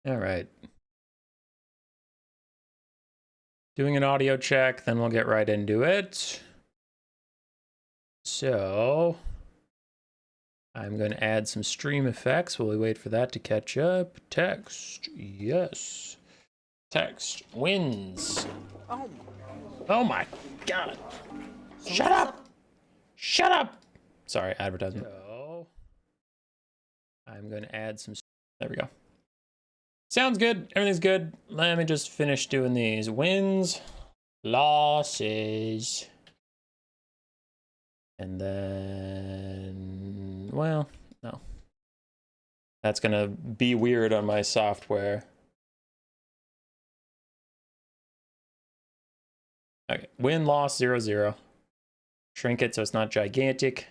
All right. Doing an audio check, then we'll get right into it. So I'm going to add some stream effects while we wait for that to catch up. Text, yes. Text wins. Oh my god. Shut up. Shut up. Sorry, advertisement. So I'm going to add some. There we go. Sounds good. Everything's good. Let me just finish doing these. Wins, losses. And then, well, no. That's gonna be weird on my software. Okay, win, loss, 0-0. Shrink it so it's not gigantic.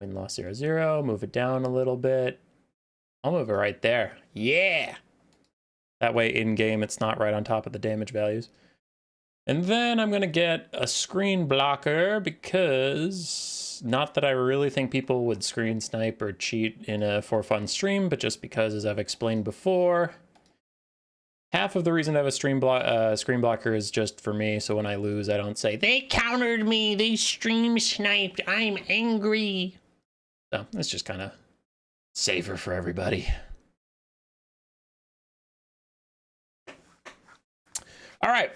Win, loss, 0-0. Move it down a little bit. I'll move it right there. Yeah! That way in-game it's not right on top of the damage values. And then I'm gonna get a screen blocker because, not that I really think people would screen snipe or cheat in a for fun stream, but just because, as I've explained before, half of the reason I have a screen blocker is just for me, so when I lose, I don't say, they countered me, they stream sniped, I'm angry. So it's just kind of safer for everybody. All right.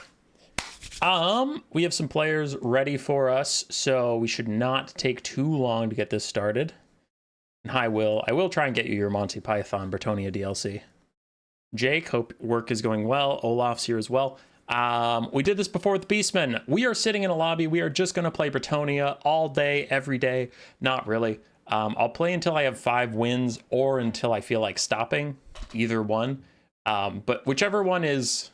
We have some players ready for us, so we should not take too long to get this started. And I will try and get you your Monty Python Bretonnia DLC. Jake, hope work is going well. Olaf's here as well. We did this before with the Beastmen. We are sitting in a lobby. We are just going to play Bretonnia all day, every day. Not really. I'll play until I have 5 wins or until I feel like stopping. Either one. But whichever one is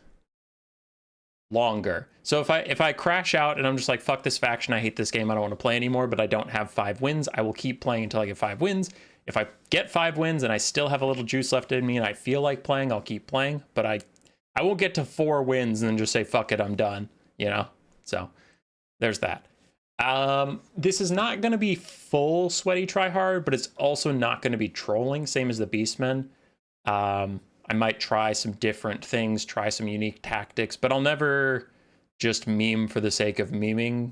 longer. So if I crash out and I'm just like, fuck this faction, I hate this game, I don't want to play anymore, but I don't have 5 wins, I will keep playing until I get 5 wins. If I get 5 wins and I still have a little juice left in me and I feel like playing, I'll keep playing, but I won't get to 4 wins and then just say, fuck it, I'm done, you know? So there's that. This is not going to be full sweaty tryhard, but it's also not going to be trolling, same as the Beastmen. I might try some different things, try some unique tactics, but I'll never just meme for the sake of memeing.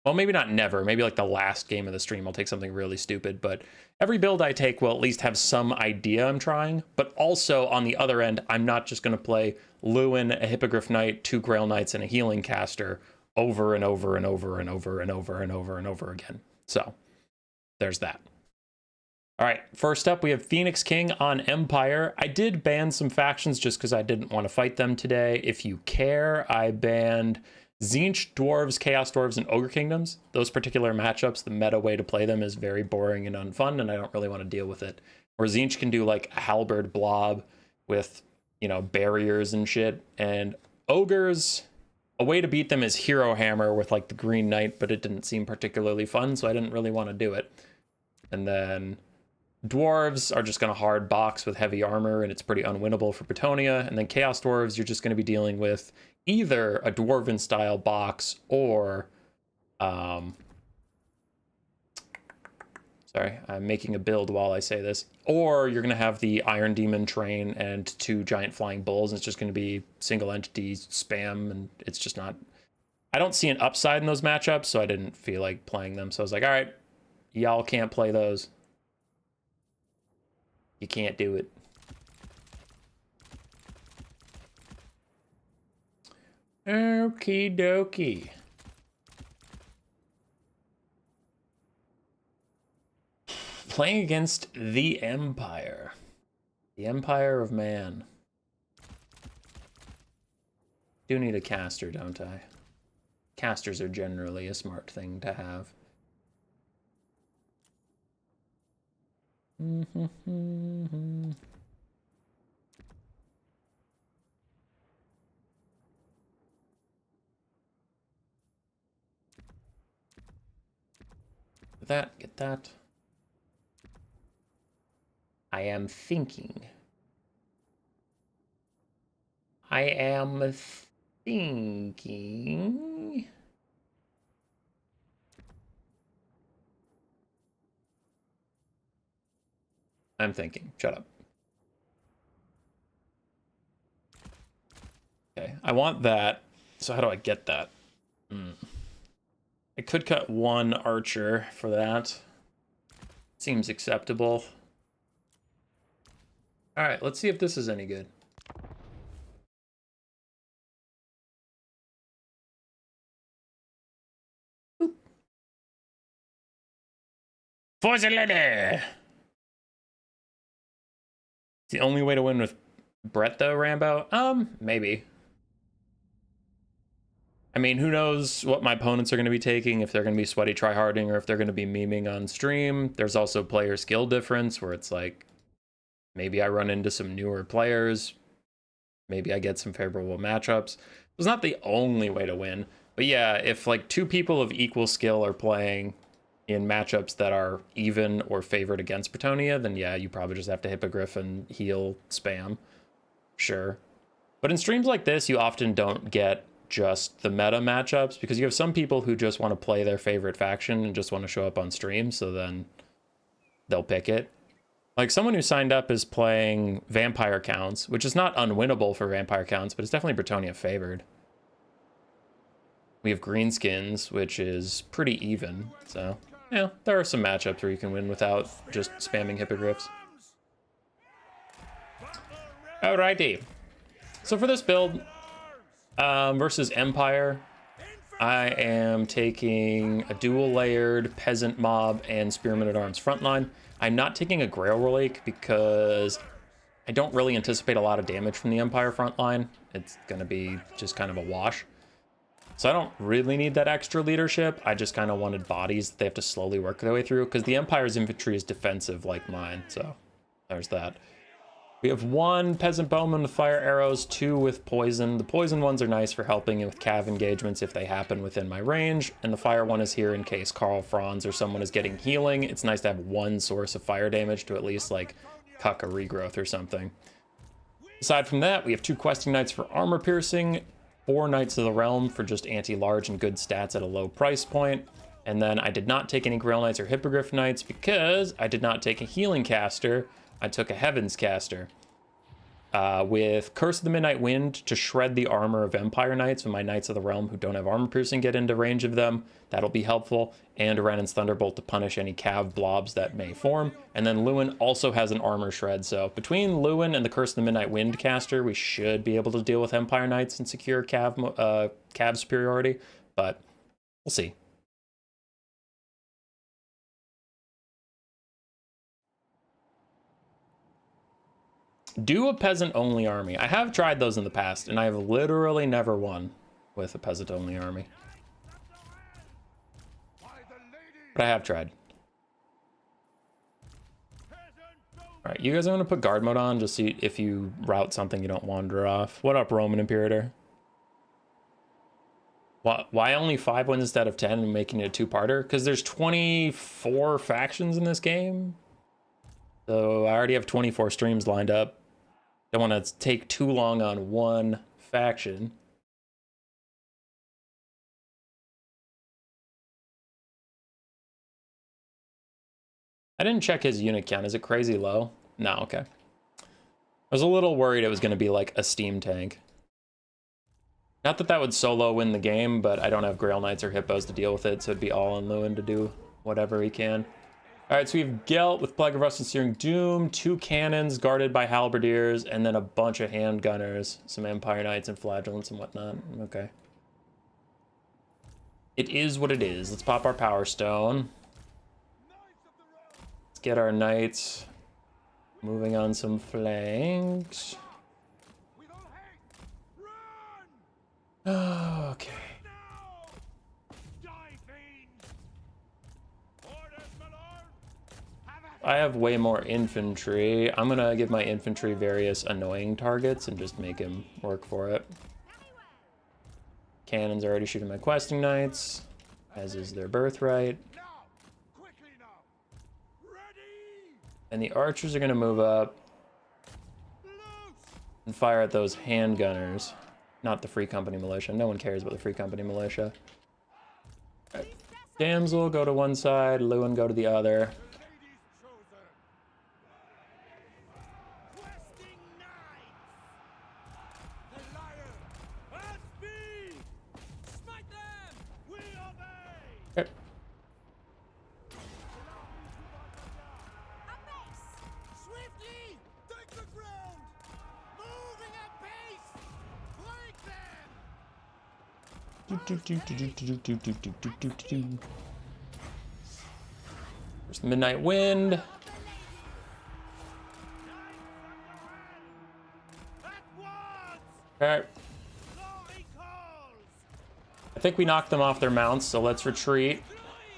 Well, maybe not never. Maybe like the last game of the stream, I'll take something really stupid. But every build I take will at least have some idea I'm trying. But also, on the other end, I'm not just going to play Lewin, a Hippogriff Knight, 2 Grail Knights, and a Healing Caster over and over and over and over and over and over and over again. So, there's that. All right, first up, we have Phoenix King on Empire. I did ban some factions just because I didn't want to fight them today. If you care, I banned Tzeentch, Dwarves, Chaos Dwarves, and Ogre Kingdoms. Those particular matchups, the meta way to play them is very boring and unfun, and I don't really want to deal with it. Or Tzeentch can do like a halberd blob with, you know, barriers and shit. And Ogres, a way to beat them is Hero Hammer with like the Green Knight, but it didn't seem particularly fun, so I didn't really want to do it. And then Dwarves are just going to hard box with heavy armor, and it's pretty unwinnable for Bretonnia. And then Chaos Dwarves, you're just going to be dealing with either a Dwarven style box or, sorry, I'm making a build while I say this, or you're going to have the Iron Demon train and 2 giant flying bulls, and it's just going to be single entity spam, and it's just not, I don't see an upside in those matchups, so I didn't feel like playing them. So I was like, all right, y'all can't play those. You can't do it. Okie dokie. Playing against the Empire. The Empire of Man. Do need a caster, don't I? Casters are generally a smart thing to have. Get that. I am thinking. I am thinking. I'm thinking. Shut up. I want that. So how do I get that? I could cut one archer for that. Seems acceptable. All right, let's see if this is any good. Forza Lady! It's the only way to win with Brett, though, Rambo? Maybe. I mean, who knows what my opponents are going to be taking, if they're going to be sweaty tryharding or if they're going to be memeing on stream. There's also player skill difference where it's like, maybe I run into some newer players. Maybe I get some favorable matchups. It's not the only way to win. But yeah, if like two people of equal skill are playing in matchups that are even or favored against Bretonnia, then yeah, you probably just have to Hippogriff and heal spam. Sure. But in streams like this, you often don't get just the meta matchups because you have some people who just want to play their favorite faction and just want to show up on stream, so then they'll pick it. Like someone who signed up is playing Vampire Counts, which is not unwinnable for Vampire Counts, but it's definitely Bretonnia favored. We have Greenskins, which is pretty even, so yeah, there are some matchups where you can win without just spamming Hippogriffs. Alrighty. So for this build, versus Empire, I am taking a dual-layered Peasant Mob and Spearman at Arms frontline. I'm not taking a Grail Relic because I don't really anticipate a lot of damage from the Empire frontline. It's going to be just kind of a wash. So I don't really need that extra leadership. I just kind of wanted bodies that they have to slowly work their way through because the Empire's infantry is defensive like mine. So there's that. We have one Peasant Bowman with fire arrows, two with poison. The poison ones are nice for helping with cav engagements if they happen within my range, and the fire one is here in case Karl Franz or someone is getting healing. It's nice to have one source of fire damage to at least like cuck a regrowth or something. Aside from that, we have two questing knights for armor piercing, 4 Knights of the Realm for just anti-large and good stats at a low price point. And then I did not take any Grail Knights or Hippogriff Knights because I did not take a healing caster. I took a Heavens caster. With Curse of the Midnight Wind to shred the armor of Empire Knights when my Knights of the Realm who don't have armor piercing get into range of them. That'll be helpful. And Renan's Thunderbolt to punish any cav blobs that may form. And then Lewin also has an armor shred. So between Lewin and the Curse of the Midnight Wind caster, we should be able to deal with Empire Knights and secure cav superiority. But we'll see. Do a peasant-only army. I have tried those in the past, and I have literally never won with a peasant-only army. But I have tried. Alright, you guys are going to put guard mode on, just see if you route something you don't wander off. What up, Roman Imperator? Why only 5 wins instead of 10 and making it a two-parter? Because there's 24 factions in this game. So I already have 24 streams lined up. Don't want to take too long on one faction. I didn't check his unit count. Is it crazy low? No, okay. I was a little worried it was going to be like a steam tank. Not that that would solo win the game, but I don't have Grail Knights or Hippos to deal with it, so it'd be all on Lewin to do whatever he can. Alright, so we have Gelt with Plague of Rust and Searing Doom, 2 cannons guarded by halberdiers, and then a bunch of handgunners, some Empire Knights and Flagellants and whatnot. Okay. It is what it is. Let's pop our Power Stone. Let's get our Knights moving on some flanks. Okay. I have way more infantry. I'm gonna give my infantry various annoying targets and just make him work for it. Cannons are already shooting my questing knights, as is their birthright. And the archers are gonna move up and fire at those handgunners. Not the Free Company Militia. No one cares about the Free Company Militia. Right. Damsel, go to one side. Lewin, go to the other. There's the Midnight Wind. Okay. I think we knocked them off their mounts, so let's retreat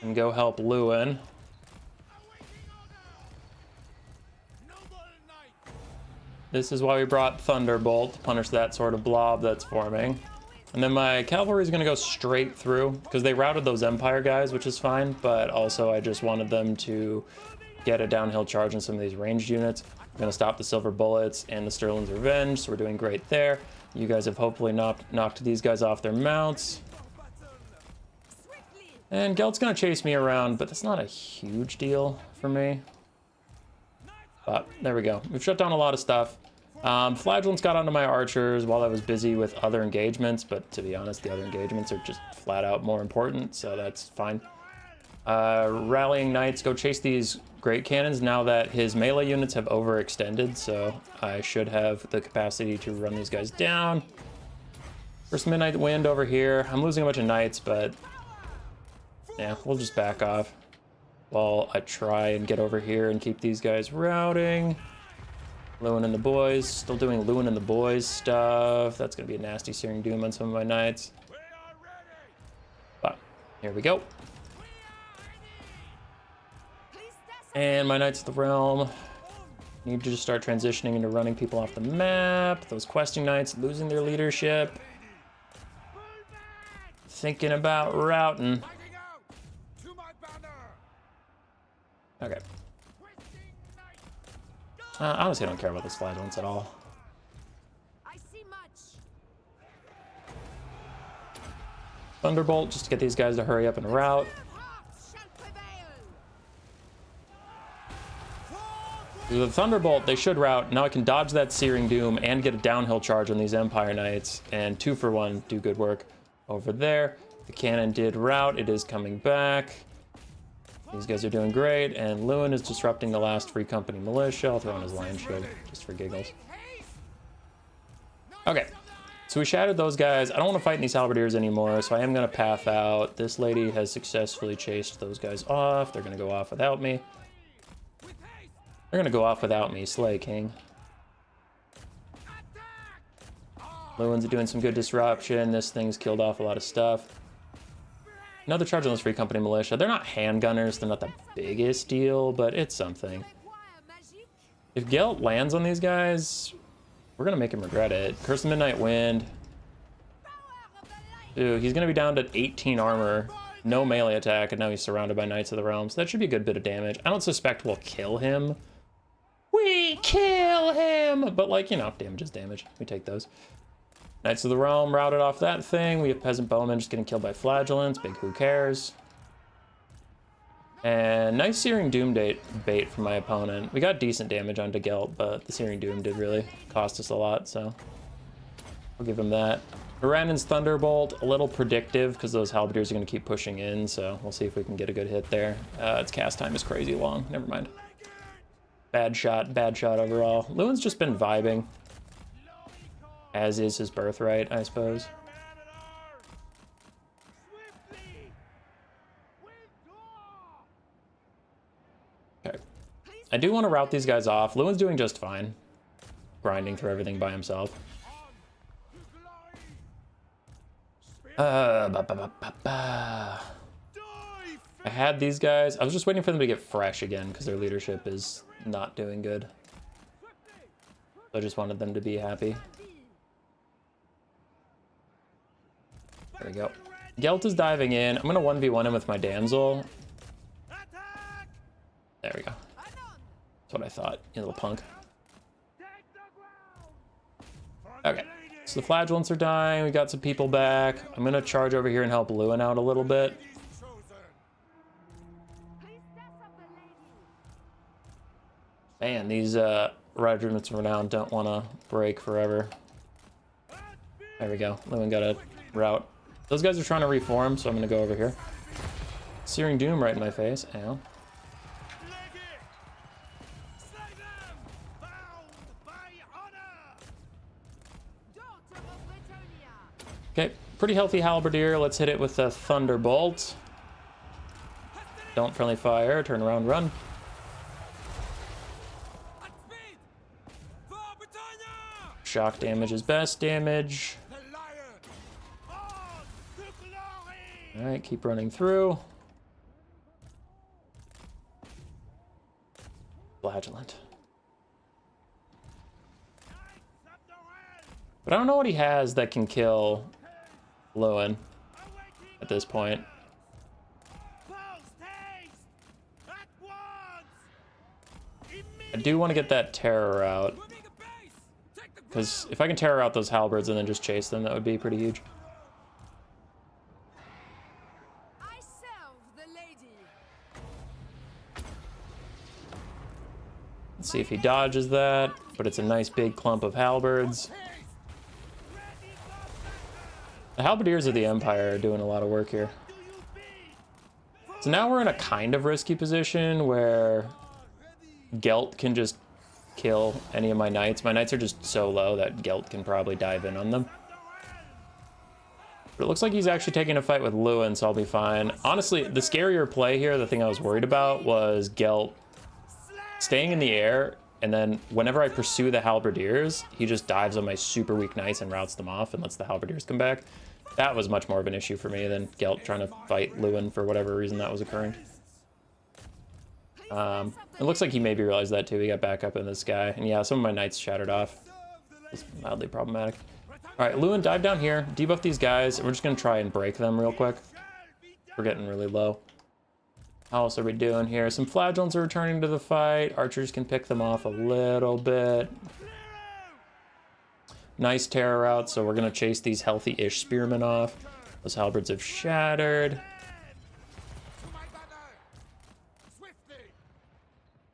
and go help Lewin. This is why we brought Thunderbolt, to punish that sort of blob that's forming. And then my cavalry is going to go straight through, because they routed those Empire guys, which is fine, but also I just wanted them to get a downhill charge on some of these ranged units. I'm going to stop the Silver Bullets and the Sterling's Revenge, so we're doing great there. You guys have hopefully knocked these guys off their mounts. And Gelt's going to chase me around, but that's not a huge deal for me. But there we go. We've shut down a lot of stuff. Flagellants got onto my archers while I was busy with other engagements, but to be honest, the other engagements are just flat out more important, so that's fine. Rallying Knights, go chase these great cannons now that his melee units have overextended, so I should have the capacity to run these guys down. First Midnight Wind over here. I'm losing a bunch of knights, but yeah, we'll just back off while I try and get over here and keep these guys routing. Lewin and the boys, still doing Lewin and the boys stuff. That's gonna be a nasty Searing Doom on some of my knights. But here we go. And my Knights of the Realm need to just start transitioning into running people off the map. Those questing knights losing their leadership. Thinking about routing. Okay. Honestly, I don't care about this flagellants at all. Thunderbolt, just to get these guys to hurry up and rout. With the Thunderbolt, they should rout. Now I can dodge that Searing Doom and get a downhill charge on these Empire Knights. And 2 for 1, do good work over there. The cannon did rout. It is coming back. These guys are doing great, and Lewin is disrupting the last Free Company militia. I'll throw on his Lion Shield, just for giggles. Okay, so we shattered those guys. I don't want to fight in these halberdiers anymore, so I am going to path out. This lady has successfully chased those guys off. They're going to go off without me. They're going to go off without me, Slay King. Lewin's doing some good disruption. This thing's killed off a lot of stuff. Another charge on this Free Company militia. They're not handgunners. They're not the biggest deal, but it's something. If Gelt lands on these guys, we're going to make him regret it. Curse the Midnight Wind. Dude, he's going to be down to 18 armor. No melee attack, and now he's surrounded by Knights of the Realm. So that should be a good bit of damage. I don't suspect we'll kill him. We kill him! But, like, you know, damage is damage. We take those. Knights of the Realm routed off that thing. We have Peasant Bowmen just getting killed by Flagellants. Big who cares. And nice Searing Doom bait from my opponent. We got decent damage onto Gelt, but the Searing Doom did really cost us a lot, so I'll give him that. Brandon's Thunderbolt, a little predictive because those halberdiers are going to keep pushing in, so we'll see if we can get a good hit there. Its cast time is crazy long. Never mind. Bad shot overall. Lewin's just been vibing. As is his birthright, I suppose. Okay. I do want to rout these guys off. Lewin's doing just fine. Grinding through everything by himself. I had these guys. I was just waiting for them to get fresh again because their leadership is not doing good. I just wanted them to be happy. There we go. Gelt is diving in. I'm going to 1v1 him with my damsel. There we go. That's what I thought, you little punk. Okay. So the Flagellants are dying. We got some people back. I'm going to charge over here and help Lewin out a little bit. Man, these regiments of renown don't want to break forever. There we go. Lewin got a rout. Those guys are trying to reform, so I'm going to go over here. Searing Doom right in my face. Ow. Okay, pretty healthy halberdier. Let's hit it with a thunderbolt. Don't friendly fire. Turn around, run. Shock damage is best damage. All right, keep running through. Flagellant. But I don't know what he has that can kill Lewin at this point. I do want to get that terror out, because if I can terror out those halberds and then just chase them, that would be pretty huge. Let's see if he dodges that, but it's a nice big clump of halberds. The halberdiers of the Empire are doing a lot of work here. So now we're in a kind of risky position where Gelt can just kill any of my knights. My knights are just so low that Gelt can probably dive in on them. But it looks like he's actually taking a fight with Lewin, so I'll be fine. Honestly, the scarier play here, the thing I was worried about, was Gelt staying in the air, and then whenever I pursue the halberdiers, he just dives on my super weak knights and routes them off and lets the halberdiers come back. That was much more of an issue for me than Gelt trying to fight Lewin for whatever reason that was occurring. It looks like he maybe realized that too. He got back up in this guy. And yeah, some of my knights shattered off. It's mildly problematic. All right, Lewin, dive down here. Debuff these guys. We're just going to try and break them real quick. We're getting really low. How else are we doing here? Some flagellants are returning to the fight. Archers can pick them off a little bit. Nice terror out, so we're going to chase these healthy-ish spearmen off. Those halberds have shattered.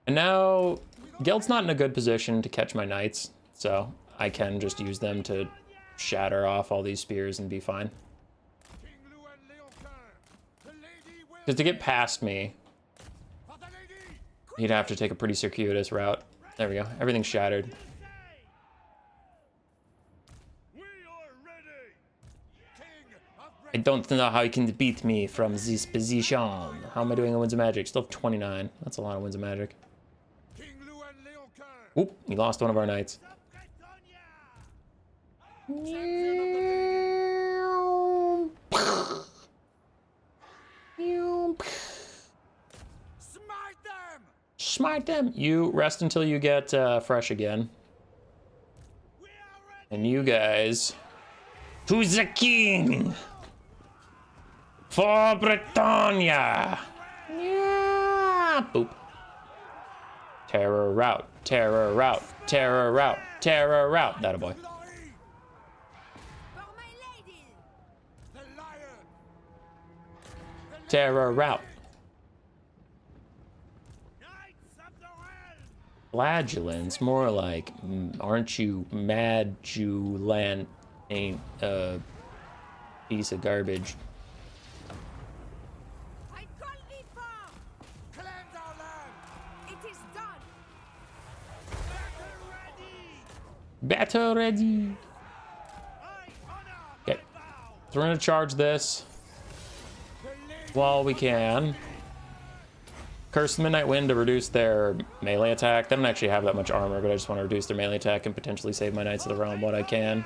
And now, Gelt's not in a good position to catch my knights, so I can just use them to shatter off all these spears and be fine. Because to get past me, he'd have to take a pretty circuitous route. There we go. Everything's shattered. I don't know how he can beat me from this position. How am I doing on Winds of Magic? Still have 29. That's a lot of Winds of Magic. Oop, he lost one of our knights. Smite them! You rest until you get fresh again. And you guys... Who's the king? For Bretonnia! Yeah! Boop. Terror route, terror route, terror route, terror route. That a boy. Terror route. Flagellants, more like, aren't you mad you land ain't a piece of garbage. Battle ready. Okay, so we're gonna charge this while we can. Curse the Midnight Wind to reduce their melee attack. They don't actually have that much armor, but I just want to reduce their melee attack and potentially save my Knights of the Realm what I can.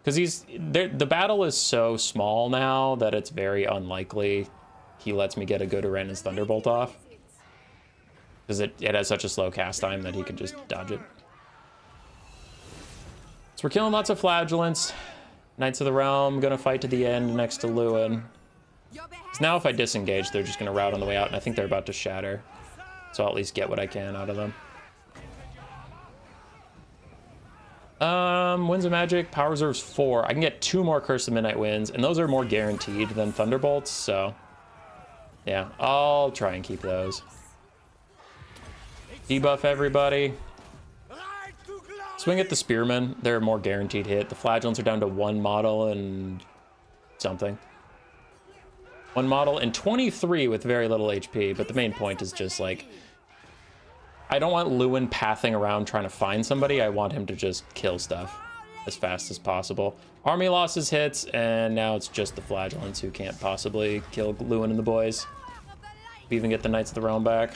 Because the battle is so small now that it's very unlikely he lets me get a good Arena's Thunderbolt off. Because it has such a slow cast time that he can just dodge it. So we're killing lots of flagellants. Knights of the Realm gonna fight to the end next to Lewin. Because now if I disengage, they're just gonna rout on the way out, and I think they're about to shatter. So I'll at least get what I can out of them. Winds of Magic, Power Reserve's 4. I can get 2 more Curse of Midnight Winds, and those are more guaranteed than Thunderbolts, so... yeah, I'll try and keep those. Debuff everybody. Swing at the Spearmen. They're a more guaranteed hit. The Flagellants are down to 1 model and... something. 1 model and 23 with very little HP, but the main point is just, like... I don't want Lewin pathing around trying to find somebody. I want him to just kill stuff. as fast as possible. Army losses hits, and now it's just the Flagellants who can't possibly kill Lewin and the boys. We even get the Knights of the Realm back.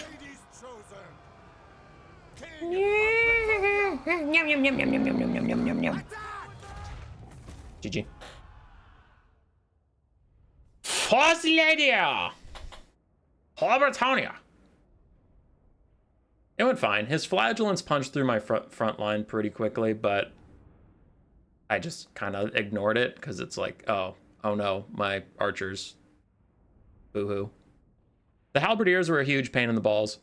GG. Fossiladia! Bretonnia! It went fine. His Flagellants punched through my front line pretty quickly, but I just kind of ignored it because it's like, oh no, my archers. Boo-hoo. The Halberdiers were a huge pain in the balls.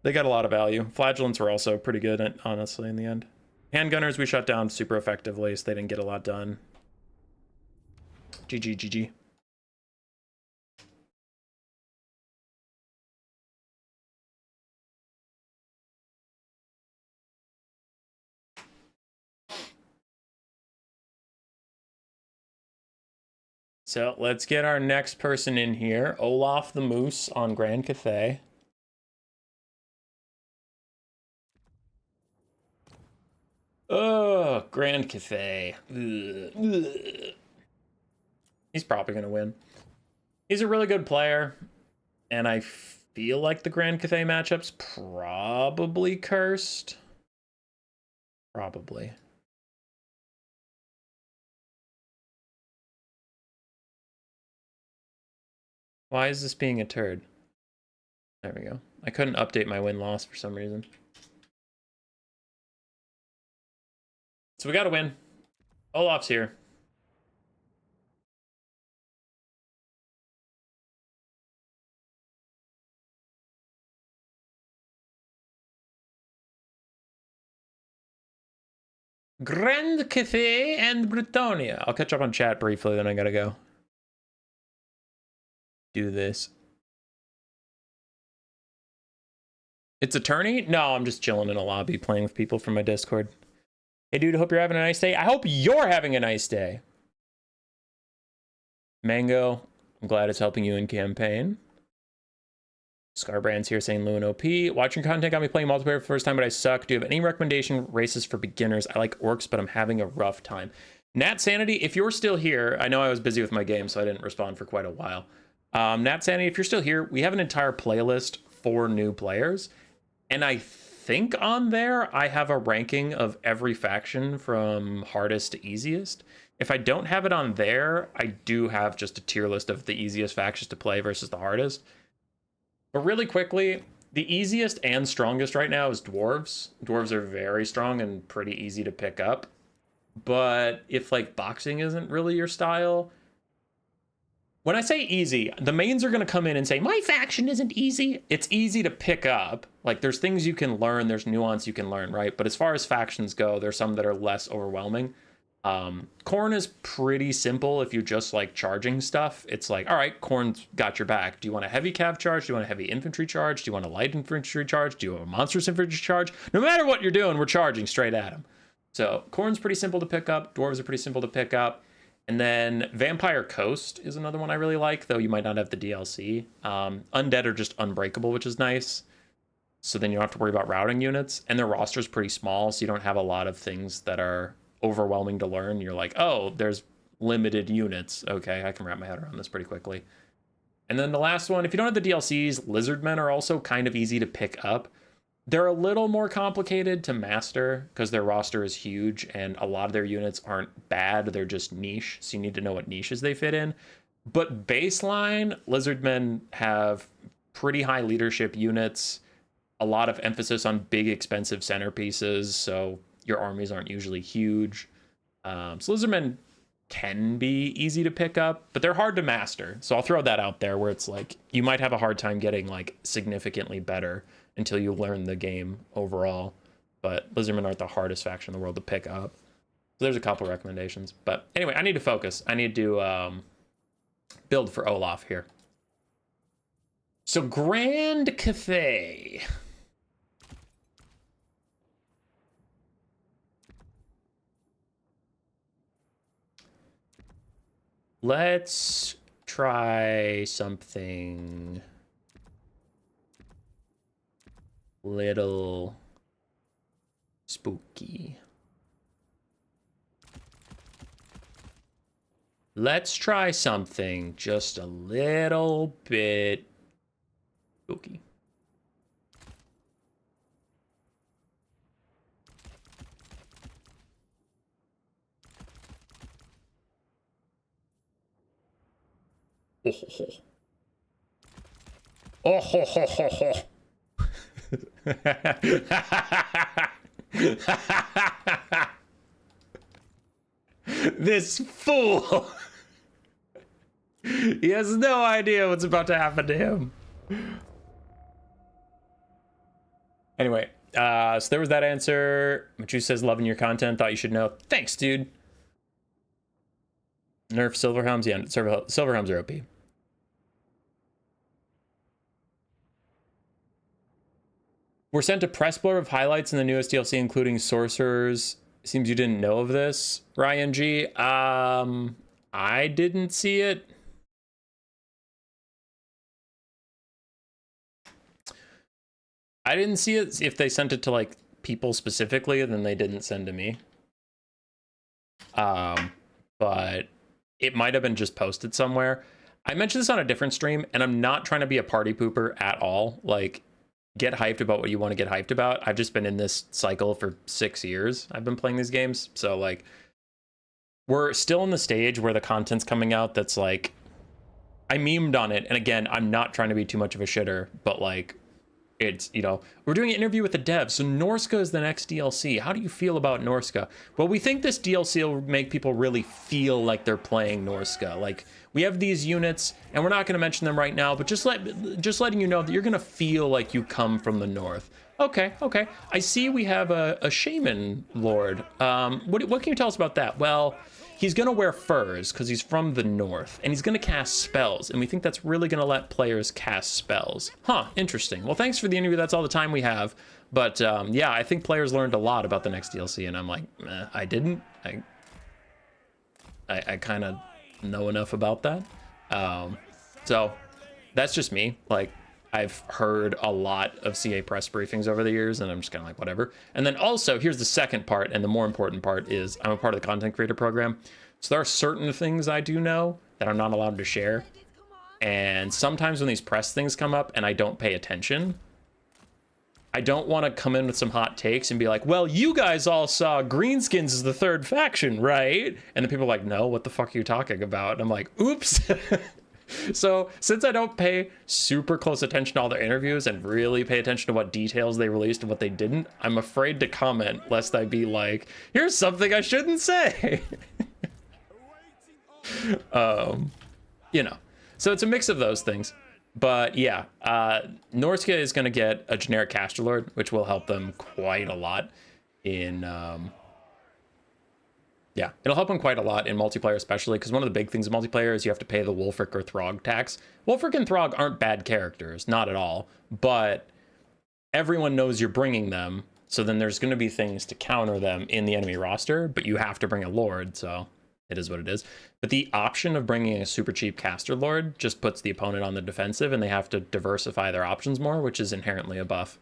They got a lot of value. Flagellants were also pretty good, honestly, in the end. Handgunners we shut down super effectively, so they didn't get a lot done. GG, GG. So let's get our next person in here. Olaf the Moose on Grand Cathay. Oh, Grand Cathay. Ugh. He's probably going to win. He's a really good player, and I feel like the Grand Cathay matchup's probably cursed. Probably. Why is this being a turd? There we go. I couldn't update my win-loss for some reason. So we got to win. Olaf's here. Grand Cathay and Bretonnia. I'll catch up on chat briefly, then I gotta go. Do this. It's a tourney? No, I'm just chilling in a lobby playing with people from my Discord. Hey dude, hope you're having a nice day. I hope you're having a nice day. Mango, I'm glad it's helping you in campaign. Scarbrand's here saying Lewin OP. Watching content got me playing multiplayer for the first time, but I suck. Do you have any recommendation races for beginners? I like orcs, but I'm having a rough time. Nat Sanity, if you're still here, I know I was busy with my game, so I didn't respond for quite a while. Nat Sanity, if you're still here, we have an entire playlist for new players. And I think on there, I have a ranking of every faction from hardest to easiest. If I don't have it on there, I do have just a tier list of the easiest factions to play versus the hardest. But really quickly, the easiest and strongest right now is dwarves. Dwarves are very strong and pretty easy to pick up. But if like boxing isn't really your style, when I say easy, the mains are going to come in and say, my faction isn't easy. It's easy to pick up. Like there's things you can learn, there's nuance you can learn, right? But as far as factions go, there's some that are less overwhelming. Khorne is pretty simple if you just like charging stuff. It's like, all right, Khorne's got your back. Do you want a heavy cav charge? Do you want a heavy infantry charge? Do you want a light infantry charge? Do you want a monstrous infantry charge? No matter what you're doing, we're charging straight at him. So Khorne's pretty simple to pick up. Dwarves are pretty simple to pick up. And then Vampire Coast is another one I really like, though you might not have the DLC. Undead are just unbreakable, which is nice. So then you don't have to worry about routing units. And their roster's pretty small, so you don't have a lot of things that are overwhelming to learn. You're like, oh, there's limited units. Okay, I can wrap my head around this pretty quickly. And then the last one, if you don't have the DLCs, Lizardmen are also kind of easy to pick up. They're a little more complicated to master because their roster is huge and a lot of their units aren't bad. They're just niche, so you need to know what niches they fit in. But baseline, Lizardmen have pretty high leadership units, a lot of emphasis on big, expensive centerpieces, so your armies aren't usually huge. So Lizardmen can be easy to pick up, but they're hard to master. So I'll throw that out there where it's like, you might have a hard time getting like significantly better until you learn the game overall. But Lizardmen aren't the hardest faction in the world to pick up. So there's a couple recommendations. But anyway, I need to focus. I need to build for Olaf here. So Grand Cathay. Let's try something little spooky. let's try something just a little bit spooky. Oh, ho, ho. Oh, ho, ho, ho, ho. This fool. He has no idea what's about to happen to him. Anyway, so there was that answer. Machu says, loving your content, thought you should know. Thanks, dude. Nerf Silverhelms? Yeah, Silverhelms are OP. We're sent a press blurb of highlights in the newest DLC, including sorcerers. Seems you didn't know of this, Ryan G. I didn't see it. I didn't see it. If they sent it to like people specifically, then they didn't send to me. But it might have been just posted somewhere. I mentioned this on a different stream, and I'm not trying to be a party pooper at all. Like, get hyped about what you want to get hyped about. I've just been in this cycle for 6 years. I've been playing these games. So like, we're still in the stage where the content's coming out that's like, I memed on it. And again, I'm not trying to be too much of a shitter, but like, it's, you know, we're doing an interview with the devs. So Norska is the next DLC. How do you feel about Norska? Well, we think this DLC will make people really feel like they're playing Norska. Like, we have these units, and we're not going to mention them right now, but just letting you know that you're going to feel like you come from the north. Okay. I see we have a shaman lord. What can you tell us about that? Well, he's going to wear furs because he's from the north, and he's going to cast spells, and we think that's really going to let players cast spells. Huh, interesting. Well, thanks for the interview. That's all the time we have. But yeah, I think players learned a lot about the next DLC, and I'm like, I didn't. I kind of know enough about that. So that's just me. Like, I've heard a lot of CA press briefings over the years, and I'm just kind of like, whatever. And then also, here's the second part, and the more important part is I'm a part of the content creator program. So there are certain things I do know that I'm not allowed to share. And sometimes when these press things come up and I don't pay attention, I don't want to come in with some hot takes and be like, well, you guys all saw Greenskins is the third faction, right? And then people are like, no, what the fuck are you talking about? And I'm like, oops. So since I don't pay super close attention to all their interviews and really pay attention to what details they released and what they didn't, I'm afraid to comment lest I be like, here's something I shouldn't say. You know, so it's a mix of those things. But yeah, Norska is going to get a generic caster lord, which will help them quite a lot in yeah, it'll help them quite a lot in multiplayer, especially because one of the big things in multiplayer is you have to pay the Wolfric or Throg tax. Wolfric and Throg aren't bad characters, not at all, but everyone knows you're bringing them, so then there's going to be things to counter them in the enemy roster, but you have to bring a lord, so it is what it is. But the option of bringing a super cheap caster lord just puts the opponent on the defensive, and they have to diversify their options more, which is inherently a buff.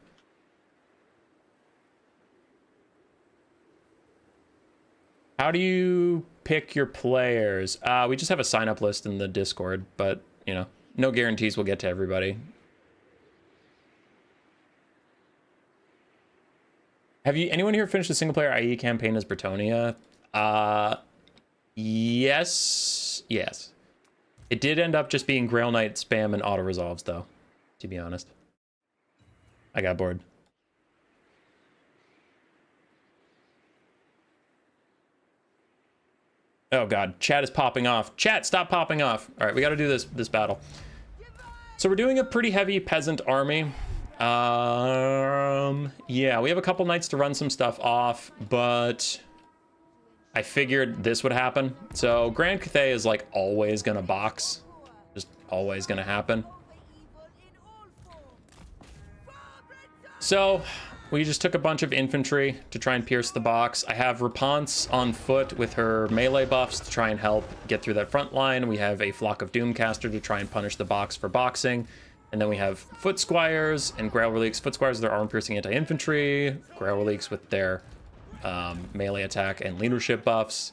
How do you pick your players? We just have a sign-up list in the Discord, but, you know, no guarantees we'll get to everybody. Have anyone here finished the single-player IE campaign as Bretonnia? Yes. It did end up just being Grail Knight spam and auto-resolves, though, to be honest. I got bored. Oh god, chat is popping off. Chat, stop popping off. All right, we got to do this battle. So we're doing a pretty heavy peasant army. Yeah, we have a couple knights to run some stuff off, but I figured this would happen. So Grand Cathay is like always gonna box, just always gonna happen. So we just took a bunch of infantry to try and pierce the box. I have Rapunzel on foot with her melee buffs to try and help get through that front line. We have a flock of Doomcaster to try and punish the box for boxing. And then we have Foot Squires and Grail Reliques. Foot Squires, their armor-piercing anti-infantry. Grail Reliques with their melee attack and leadership buffs.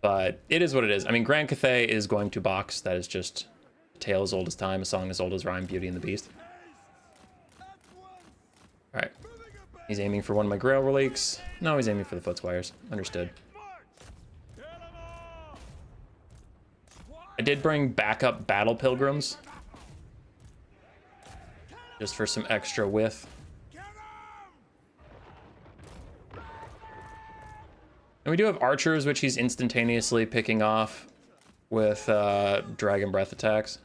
But it is what it is. I mean, Grand Cathay is going to box. That is just a tale as old as time, a song as old as rhyme, Beauty and the Beast. All right. He's aiming for one of my Grail Reliques. No, he's aiming for the Foot Squires. Understood. I did bring backup Battle Pilgrims. Just for some extra width. And we do have archers, which he's instantaneously picking off with Dragon Breath attacks.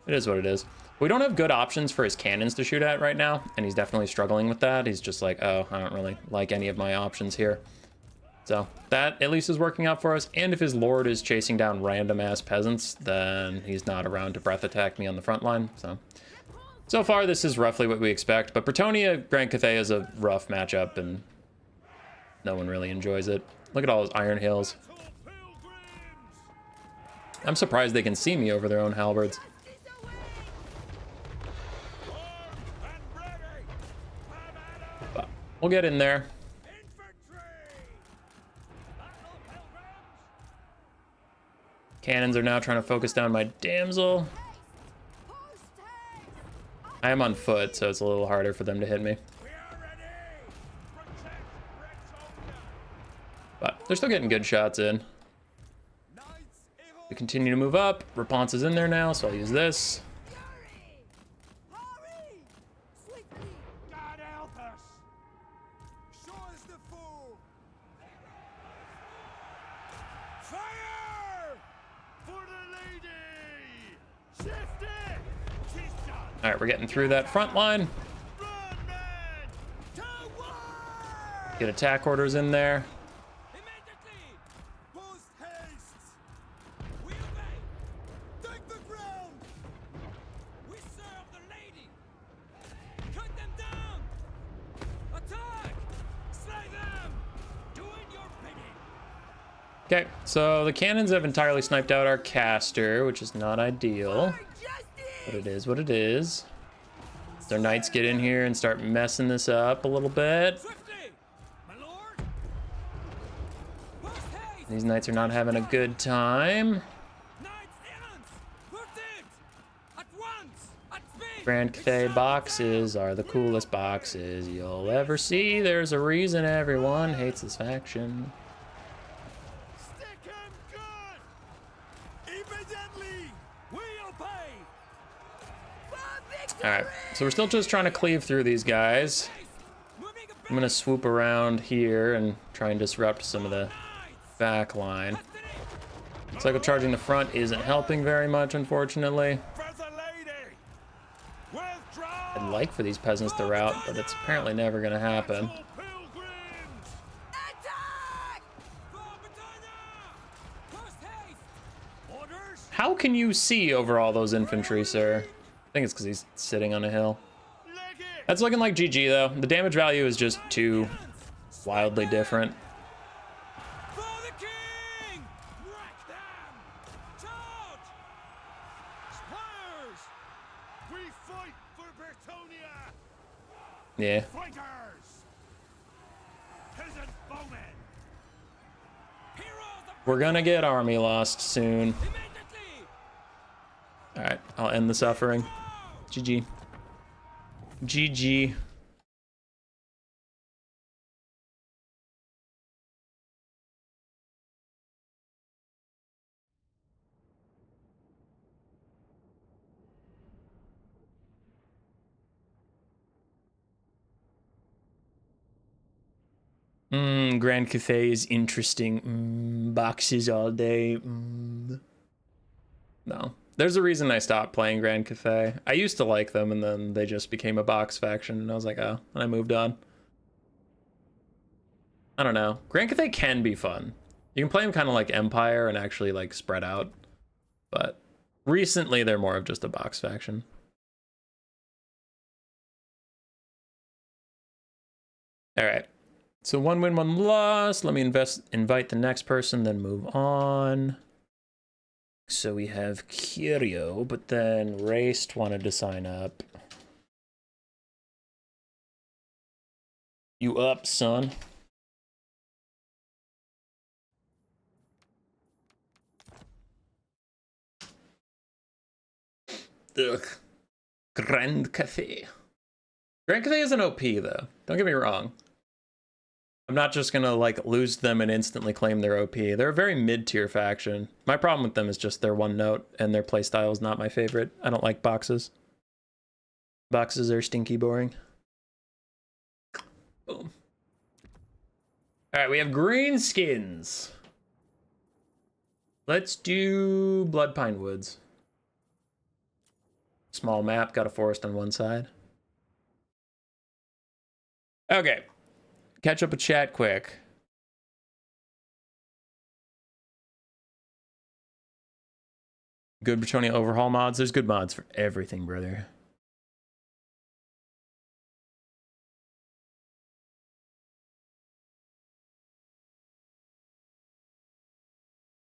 It is what it is. We don't have good options for his cannons to shoot at right now, and he's definitely struggling with that. He's just like, oh, I don't really like any of my options here. So that at least is working out for us. And if his lord is chasing down random-ass peasants, then he's not around to breath attack me on the front line. So far, this is roughly what we expect. But Bretonnia, Grand Cathay is a rough matchup, and no one really enjoys it. Look at all those Iron Hills. I'm surprised they can see me over their own halberds. But we'll get in there. Cannons are now trying to focus down my damsel. I am on foot, so it's a little harder for them to hit me. But they're still getting good shots in. We continue to move up. Rapunzel's is in there now, so I'll use this. All right, we're getting through that front line. Get attack orders in there. Okay, so the cannons have entirely sniped out our caster, which is not ideal. But it is what it is. Their knights get in here and start messing this up a little bit. These knights are not having a good time. Grand Cathay boxes are the coolest boxes you'll ever see. There's a reason everyone hates this faction. Alright, so we're still just trying to cleave through these guys. I'm gonna swoop around here and try and disrupt some of the back line. Cycle charging the front isn't helping very much, unfortunately. I'd like for these peasants to rout, but it's apparently never gonna happen. How can you see over all those infantry, sir? I think it's because he's sitting on a hill. That's looking like GG, though. The damage value is just too wildly different. Yeah. We're gonna get army lost soon. Alright, I'll end the suffering. GG. GG. Grand Cathay is interesting. Boxes all day. No. There's a reason I stopped playing Grand Cathay. I used to like them, and then they just became a box faction, and I was like, oh, and I moved on. I don't know. Grand Cathay can be fun. You can play them kind of like Empire and actually like spread out, but recently they're more of just a box faction. All right. So 1 win, 1 loss. Let me invite the next person, then move on. So we have Curio, but then Raced wanted to sign up. You up, son? Ugh. Grand Cathay. Grand Cathay is an OP though. Don't get me wrong. I'm not just gonna like lose them and instantly claim they're OP. They're a very mid-tier faction. My problem with them is just their one note and their playstyle is not my favorite. I don't like boxes. Boxes are stinky boring. Boom. Alright, we have green skins. Let's do Blood Pine Woods. Small map, got a forest on one side. Okay. Catch up a chat quick. Good Bretonnia overhaul mods. There's good mods for everything, brother.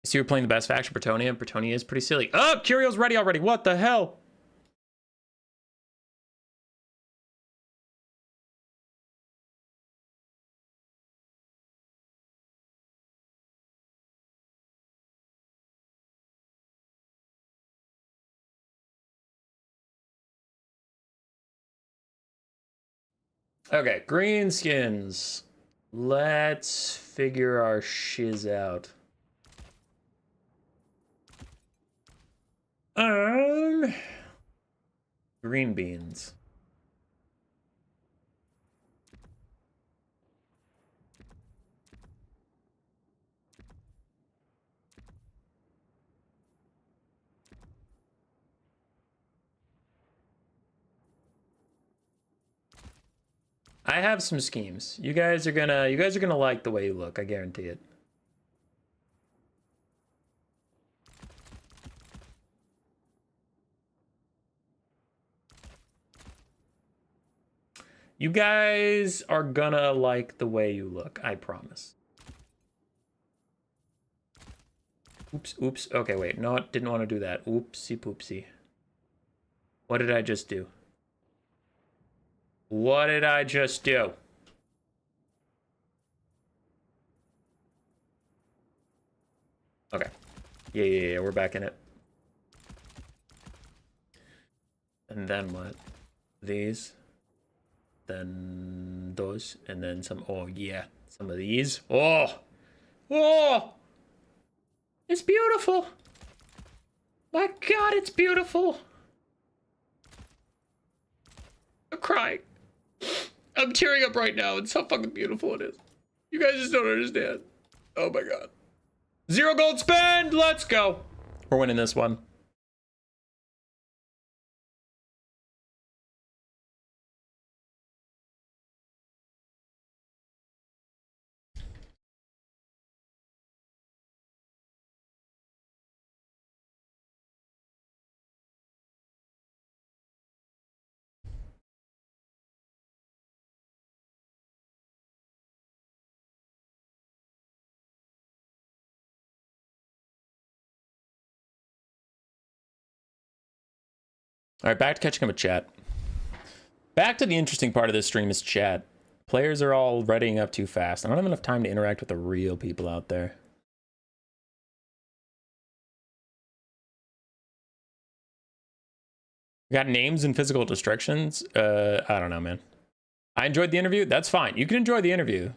So you're playing the best faction, Bretonnia. Bretonnia is pretty silly. Oh, Curio's ready already. What the hell? Okay, green skins. Let's figure our shiz out. Green beans. I have some schemes. You guys are gonna like the way you look, I guarantee it. You guys are gonna like the way you look, I promise. Oops, oops. Okay, wait. No, didn't want to do that. Oopsie poopsie. What did I just do? What did I just do? Okay. Yeah, we're back in it. And then what? These. Then those. And then some. Oh, yeah. Some of these. Oh! Oh! It's beautiful! My God, it's beautiful! I'm crying. I'm tearing up right now. It's how fucking beautiful it is. You guys just don't understand. Oh my God. 0 gold spend! Let's go! We're winning this one. All right, back to catching up with chat. Back to the interesting part of this stream is chat. Players are all readying up too fast. I don't have enough time to interact with the real people out there. We got names and physical distractions. I don't know, man. I enjoyed the interview. That's fine. You can enjoy the interview.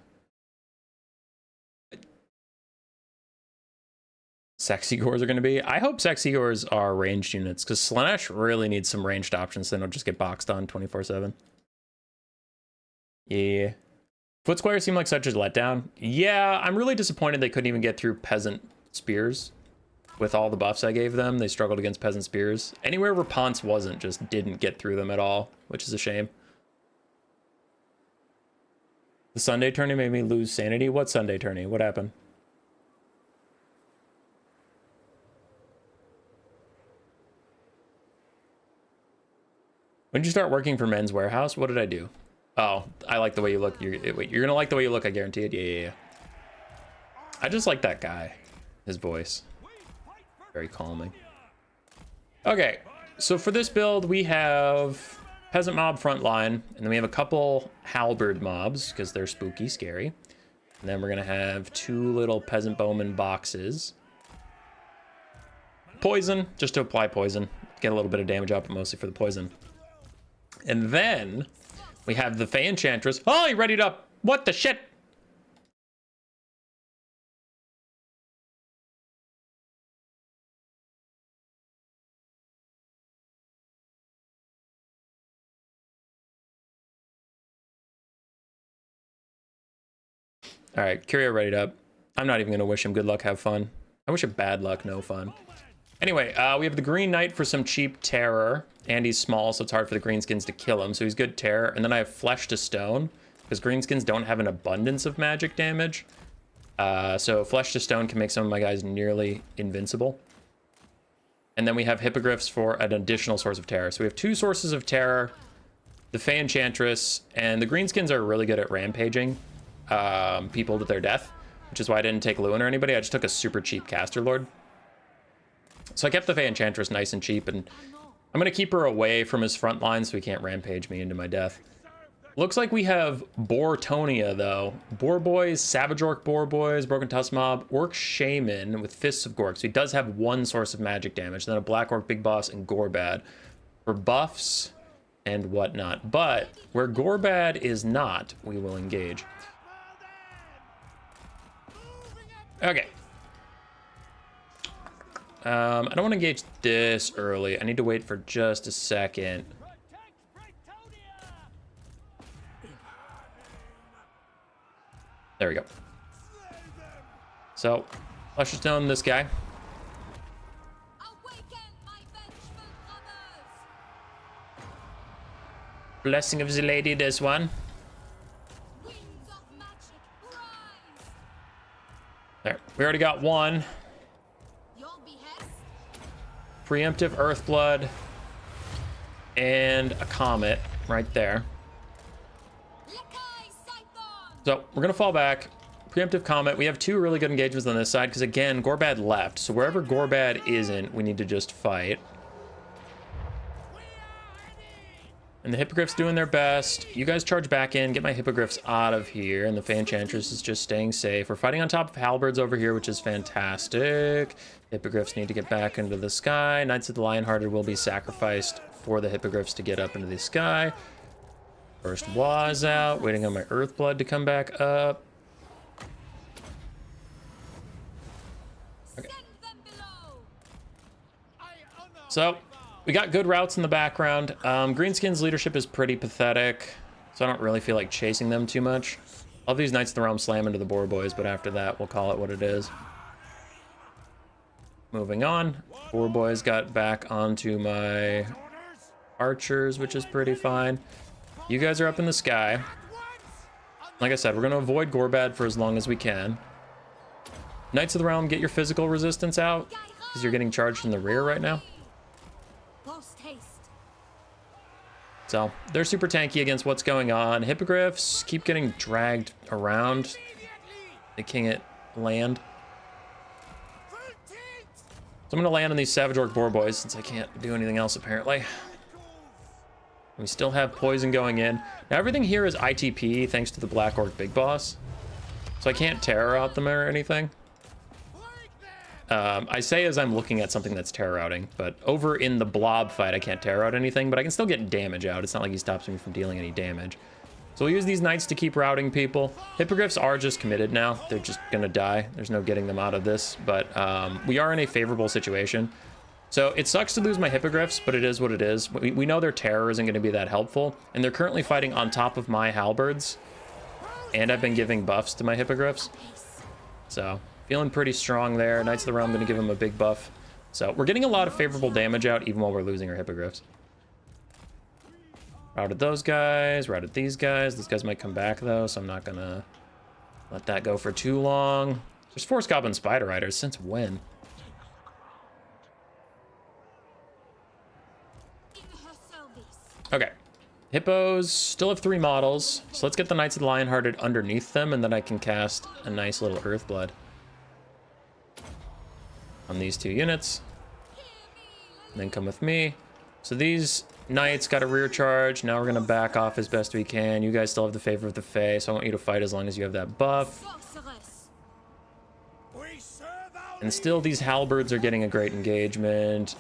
Sexy cores are going to be. I hope sexy cores are ranged units because Slanesh really needs some ranged options. So they don't just get boxed on 24/7. Yeah. Foot squares seem like such a letdown. Yeah, I'm really disappointed they couldn't even get through peasant spears. With all the buffs I gave them, they struggled against peasant spears. Anywhere where Ponce wasn't, just didn't get through them at all, which is a shame. The Sunday tourney made me lose sanity. What Sunday tourney? What happened? When did you start working for Men's Warehouse? What did I do? Oh, I like the way you look. Wait, you're gonna like the way you look, I guarantee it. Yeah. I just like that guy. His voice. Very calming. Okay, so for this build, we have Peasant Mob Frontline, and then we have a couple Halberd mobs, because they're spooky, scary. And then we're gonna have 2 little Peasant Bowman boxes. Poison, just to apply poison. get a little bit of damage out, but mostly for the poison. And then we have the Fey Enchantress. Oh, you readied up. What the shit? All right, Curio readied up. I'm not even going to wish him good luck, have fun. I wish him bad luck, no fun. Anyway, we have the Green Knight for some cheap terror. And he's small, so it's hard for the greenskins to kill him. So he's good terror. And then I have Flesh to Stone, because greenskins don't have an abundance of magic damage. So Flesh to Stone can make some of my guys nearly invincible. And then we have Hippogriffs for an additional source of terror. So we have 2 sources of terror, the Fey Enchantress, and the greenskins are really good at rampaging people to their death, which is why I didn't take Lewin or anybody. I just took a super cheap Caster Lord. So I kept the Fey Enchantress nice and cheap, and I'm going to keep her away from his front line so he can't rampage me into my death. Looks like we have Bretonnia, though. Boar Boys, Savage Orc Boar Boys, Broken Tusk Mob, Orc Shaman with Fists of Gork. So he does have 1 source of magic damage. Then a Black Orc Big Boss and Gorbad for buffs and whatnot. But where Gorbad is not, we will engage. Okay. I don't want to engage this early. I need to wait for just a second. There we go. So, Flesh to Stone this guy. Blessing of the Lady, this one. There, we already got 1. Preemptive Earthblood and a Comet right there. So we're gonna fall back. Preemptive Comet. We have 2 really good engagements on this side because again, Gorbad left. So wherever Gorbad isn't, we need to just fight. And the Hippogriffs doing their best. You guys charge back in, get my Hippogriffs out of here, and the Fey Enchantress is just staying safe. We're fighting on top of Halberds over here, which is fantastic. Hippogriffs need to get back into the sky. Knights of the Lionhearted will be sacrificed for the Hippogriffs to get up into the sky. First Waz out, waiting on my Earthblood to come back up. Okay. So, we got good routes in the background. Greenskin's leadership is pretty pathetic, so I don't really feel like chasing them too much. All of these Knights of the Realm slam into the Boar Boys, but after that, we'll call it what it is. Moving on. Boar Boys got back onto my archers, which is pretty fine. You guys are up in the sky. Like I said, we're going to avoid Gorbad for as long as we can. Knights of the Realm, get your physical resistance out, because you're getting charged in the rear right now. So, they're super tanky against what's going on. Hippogriffs keep getting dragged around. They king it land. So I'm going to land on these Savage Orc Boar Boys since I can't do anything else apparently. We still have poison going in. Now everything here is ITP thanks to the Black Orc Big Boss. So I can't terror out them or anything. I say as I'm looking at something that's terror outing, but over in the blob fight, I can't terror out anything, but I can still get damage out. It's not like he stops me from dealing any damage. So we'll use these knights to keep routing people. Hippogriffs are just committed now. They're just gonna die. There's no getting them out of this, but we are in a favorable situation. So it sucks to lose my Hippogriffs, but it is what it is. We know their terror isn't gonna be that helpful, and they're currently fighting on top of my halberds, and I've been giving buffs to my Hippogriffs. So feeling pretty strong there. Knights of the Realm gonna give him a big buff. So we're getting a lot of favorable damage out even while we're losing our Hippogriffs. Routed those guys, routed these guys. These guys might come back though, so I'm not gonna let that go for too long. There's Force Goblin Spider Riders, since when? Okay, Hippos still have 3 models, so let's get the Knights of the Lionhearted underneath them, and then I can cast a nice little Earthblood on these 2 units. And then come with me. So these Knights got a rear charge. Now we're gonna back off as best we can. You guys still have the favor of the Fae, so I want you to fight as long as you have that buff. And still these halberds are getting a great engagement.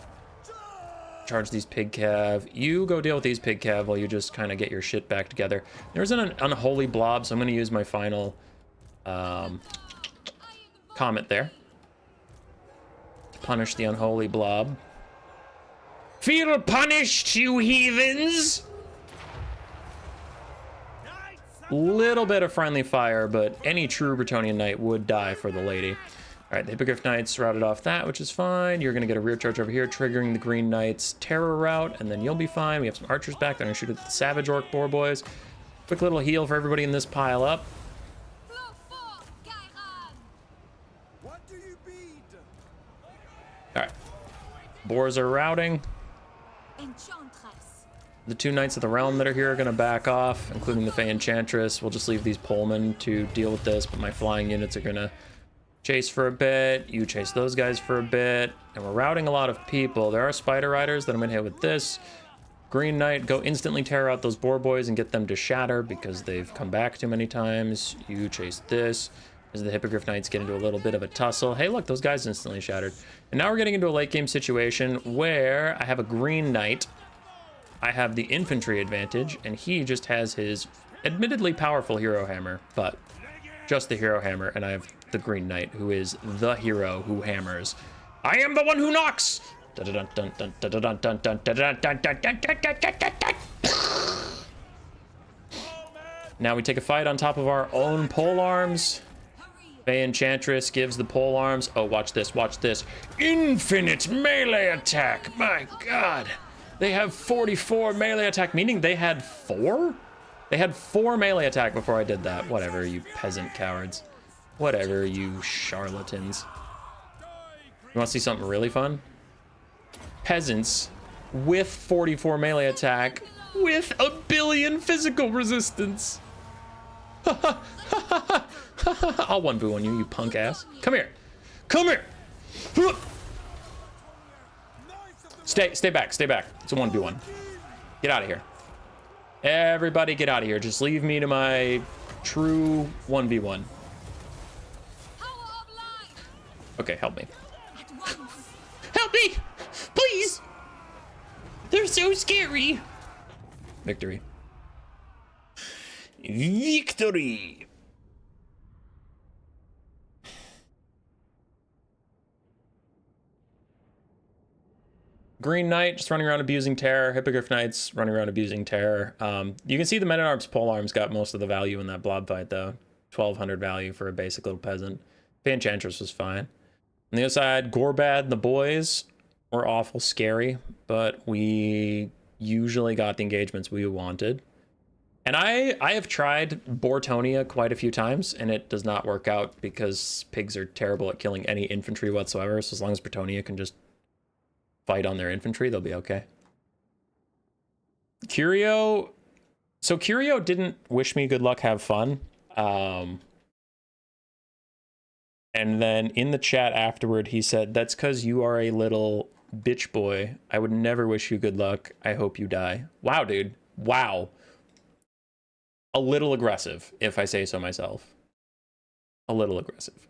charge these pig cav. You go deal with these pig cav while you just kind of get your shit back together. There's an unholy blob, so I'm going to use my final comet there to punish the unholy blob. Feel punished, you heathens! Little bit of friendly fire, but any true Bretonnian knight would die for the lady. All right, the Hippogriff Knights routed off that, which is fine. You're going to get a rear charge over here, triggering the Green Knights' terror route, and then you'll be fine. We have some archers back. They're going to shoot at the Savage Orc boar boys. Quick little heal for everybody in this pile up. All right, boars are routing. The two Knights of the Realm that are here are going to back off, including the Fey Enchantress. We'll just leave these Polemen to deal with this, but my flying units are going to chase for a bit. You chase those guys for a bit. And we're routing a lot of people. There are Spider Riders that I'm going to hit with this. Green Knight, go instantly tear out those boar boys and get them to shatter because they've come back too many times. You chase this. As the Hippogriff Knights get into a little bit of a tussle. Hey, look, those guys instantly shattered. And now we're getting into a late game situation where I have a Green Knight. I have the infantry advantage, and he just has his admittedly powerful hero hammer, but just the hero hammer, and I have the Green Knight, who is the hero who hammers. I am the one who knocks! Now we take a fight on top of our own pole arms. Fey Enchantress gives the pole arms. Oh, watch this, watch this. Infinite melee attack! My god! They have 44 melee attack, meaning they had 4? They had 4 melee attack before I did that. Whatever, you peasant cowards. Whatever, you charlatans. You want to see something really fun? Peasants with 44 melee attack with a billion physical resistance. I'll 1v1 you, you punk ass. Come here. Come here. Stay back, stay back. It's a 1v1. Get out of here. Everybody get out of here. Just leave me to my true 1v1. Okay, help me. Help me! Please! They're so scary! Victory. Victory! Green Knight just running around abusing terror. Hippogriff Knights running around abusing terror. You can see the Men-at-Arms polearms got most of the value in that blob fight, though. 1,200 value for a basic little peasant. Fey Enchantress was fine. On the other side, Gorbad and the boys were awful scary, but we usually got the engagements we wanted. And I have tried Bretonnia quite a few times, and it does not work out because pigs are terrible at killing any infantry whatsoever. So as long as Bretonnia can just fight on their infantry, they'll be okay. Curio. So Curio didn't wish me good luck, have fun. And then in the chat afterward, he said, that's because you are a little bitch boy. I would never wish you good luck. I hope you die. Wow, dude. Wow. A little aggressive, if I say so myself. A little aggressive.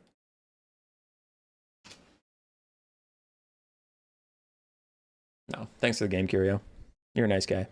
No, thanks for the game, Curio. You're a nice guy.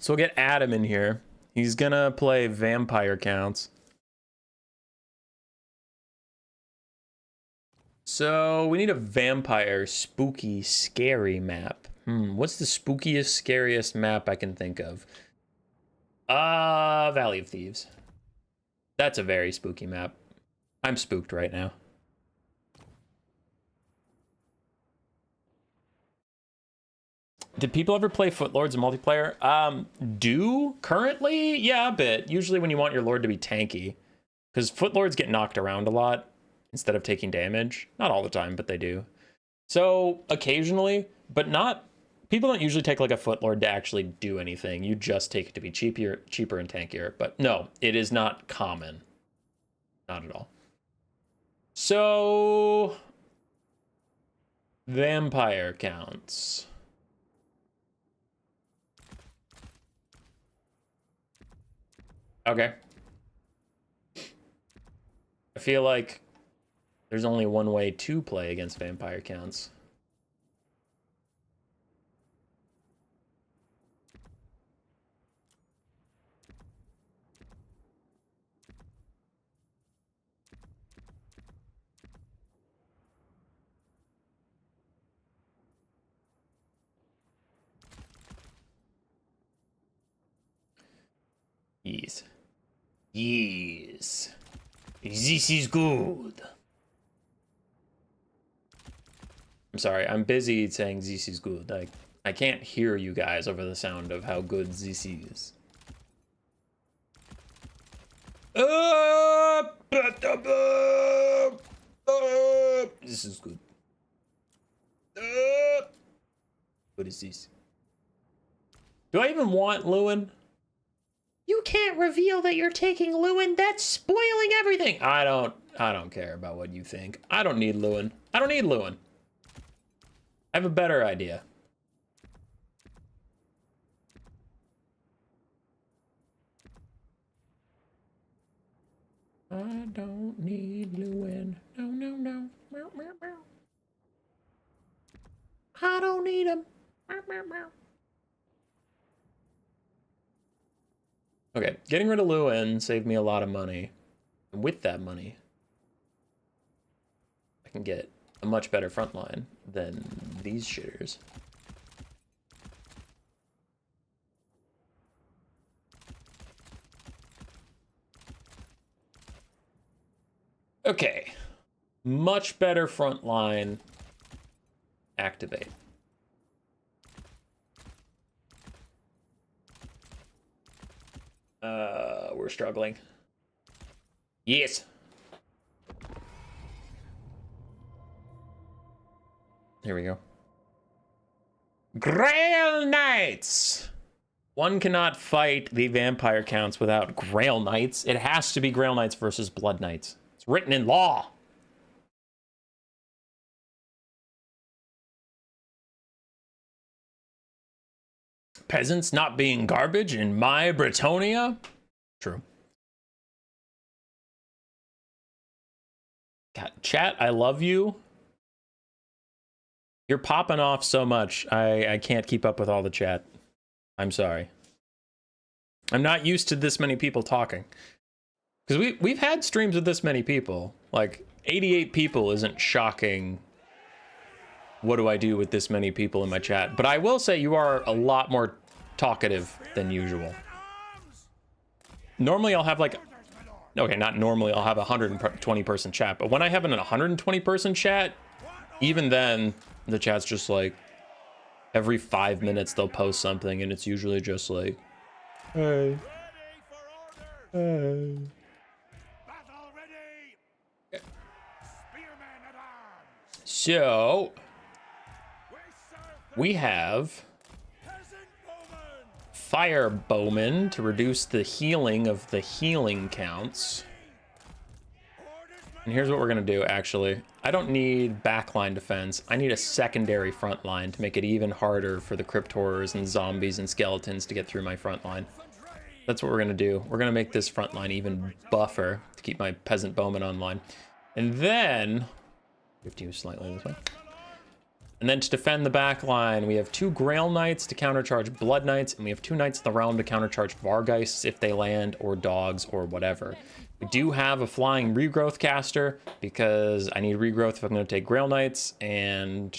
So we'll get Adam in here. He's gonna play Vampire Counts. So we need a vampire, spooky, scary map. What's the spookiest, scariest map I can think of? Valley of Thieves. That's a very spooky map. I'm spooked right now. Did people ever play Footlords in multiplayer? Currently? Yeah, a bit. Usually when you want your lord to be tanky. Because Footlords get knocked around a lot instead of taking damage. Not all the time, but they do. So occasionally, but not... People don't usually take like a Footlord to actually do anything. You just take it to be cheaper and tankier. But no, it is not common. Not at all. So, vampire counts. Okay. I feel like there's only one way to play against vampire counts. Yes. Yes. This is good. I'm sorry, I'm busy saying this is good. I can't hear you guys over the sound of how good this is. This is good. What is this? Do I even want Lewin? You can't reveal that you're taking Lewin. That's spoiling everything. I don't care about what you think. I don't need Lewin. I don't need Lewin. I have a better idea. I don't need Lewin. No, no, no. Meow, meow, meow. I don't need him. Meow, meow, meow. Okay, getting rid of Lewin saved me a lot of money. And with that money, I can get a much better front line than these shitters. Okay, much better front line. Activate. We're struggling. Yes. Here we go. Grail Knights! One cannot fight the vampire counts without Grail Knights. It has to be Grail Knights versus Blood Knights. It's written in law. Peasants not being garbage in my Bretonnia? True. God, chat, I love you. You're popping off so much. I can't keep up with all the chat. I'm sorry. I'm not used to this many people talking. Because we've had streams with this many people. Like, 88 people isn't shocking. What do I do with this many people in my chat? But I will say you are a lot more talkative than usual. Normally I'll have like, okay, not normally, I'll have a 120 person chat, but when I have an 120 person chat, even then the chat's just like, every 5 minutes they'll post something and it's usually just like, hey. Hey. So, we have Fire Bowman to reduce the healing of the healing counts. And here's what we're gonna do, actually. I don't need backline defense. I need a secondary front line to make it even harder for the crypt horrors and zombies and skeletons to get through my front line. That's what we're gonna do. We're gonna make this front line even buffer to keep my peasant bowman online. And then, 50 slightly this way. And then to defend the back line, we have 2 Grail Knights to countercharge Blood Knights, and we have 2 Knights of the Realm to countercharge Vargheists if they land, or dogs, or whatever. We do have a flying regrowth caster, because I need regrowth if I'm going to take Grail Knights, and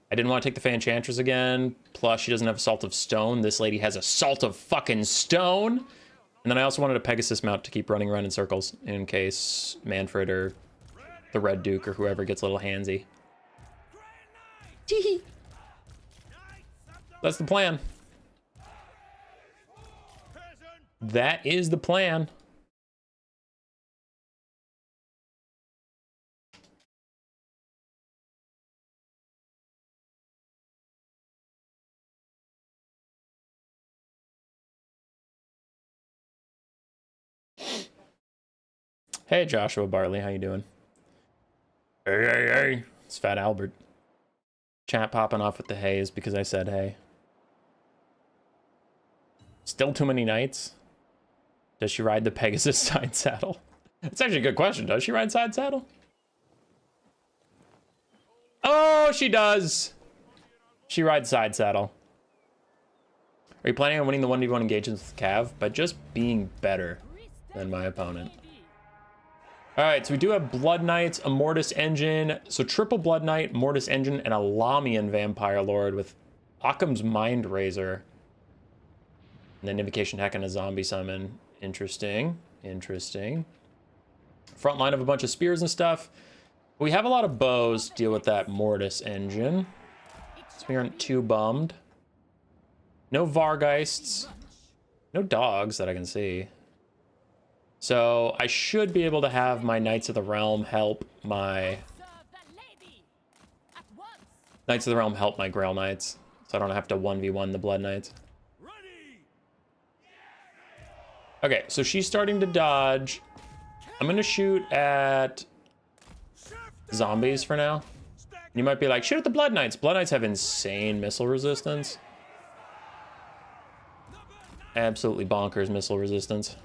I didn't want to take the Fey Enchantress again, plus she doesn't have Assault of Stone. This lady has Assault of fucking Stone! And then I also wanted a Pegasus mount to keep running around in circles, in case Manfred or the Red Duke or whoever gets a little handsy. Teehee. That's the plan. That is the plan. Hey, Joshua Bartley, how you doing? Hey. It's Fat Albert. Chat popping off with the haze because I said hey. Still too many knights? Does she ride the Pegasus side saddle? That's actually a good question. Does she ride side saddle? Oh, she does. She rides side saddle. Are you planning on winning the 1v1 engagements with Cav? By just being better than my opponent. Alright, so we do have Blood Knights, a Mortis Engine. So triple Blood Knight, Mortis Engine, and a Lamian Vampire Lord with Occam's Mind Razor. And then Invocation Heck and a Zombie Summon. Interesting. Interesting. Front line of a bunch of spears and stuff. We have a lot of bows to deal with that Mortis Engine. So we aren't too bummed. No Vargeists. No dogs that I can see. So I should be able to have my Knights of the Realm help my... Knights of the Realm help my Grail Knights. So I don't have to 1v1 the Blood Knights. Okay, so she's starting to dodge. I'm going to shoot at zombies for now. You might be like, shoot at the Blood Knights. Blood Knights have insane missile resistance. Absolutely bonkers missile resistance.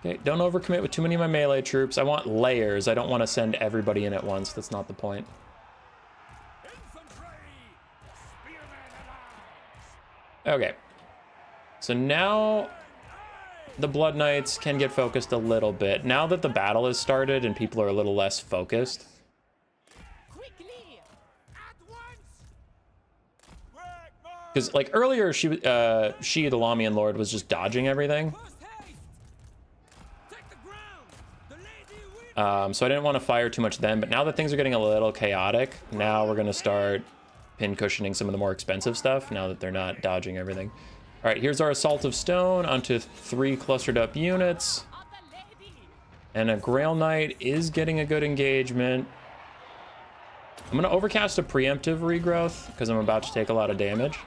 Okay, don't overcommit with too many of my melee troops. I want layers. I don't want to send everybody in at once. That's not the point. Okay. So now the Blood Knights can get focused a little bit. Now that the battle has started and people are a little less focused. Because like earlier, the Lamian Lord, was just dodging everything. So I didn't want to fire too much then, but now that things are getting a little chaotic, now we're going to start pin cushioning some of the more expensive stuff now that they're not dodging everything. All right, here's our Assault of Stone onto 3 clustered up units. And a Grail Knight is getting a good engagement. I'm going to overcast a preemptive regrowth because I'm about to take a lot of damage.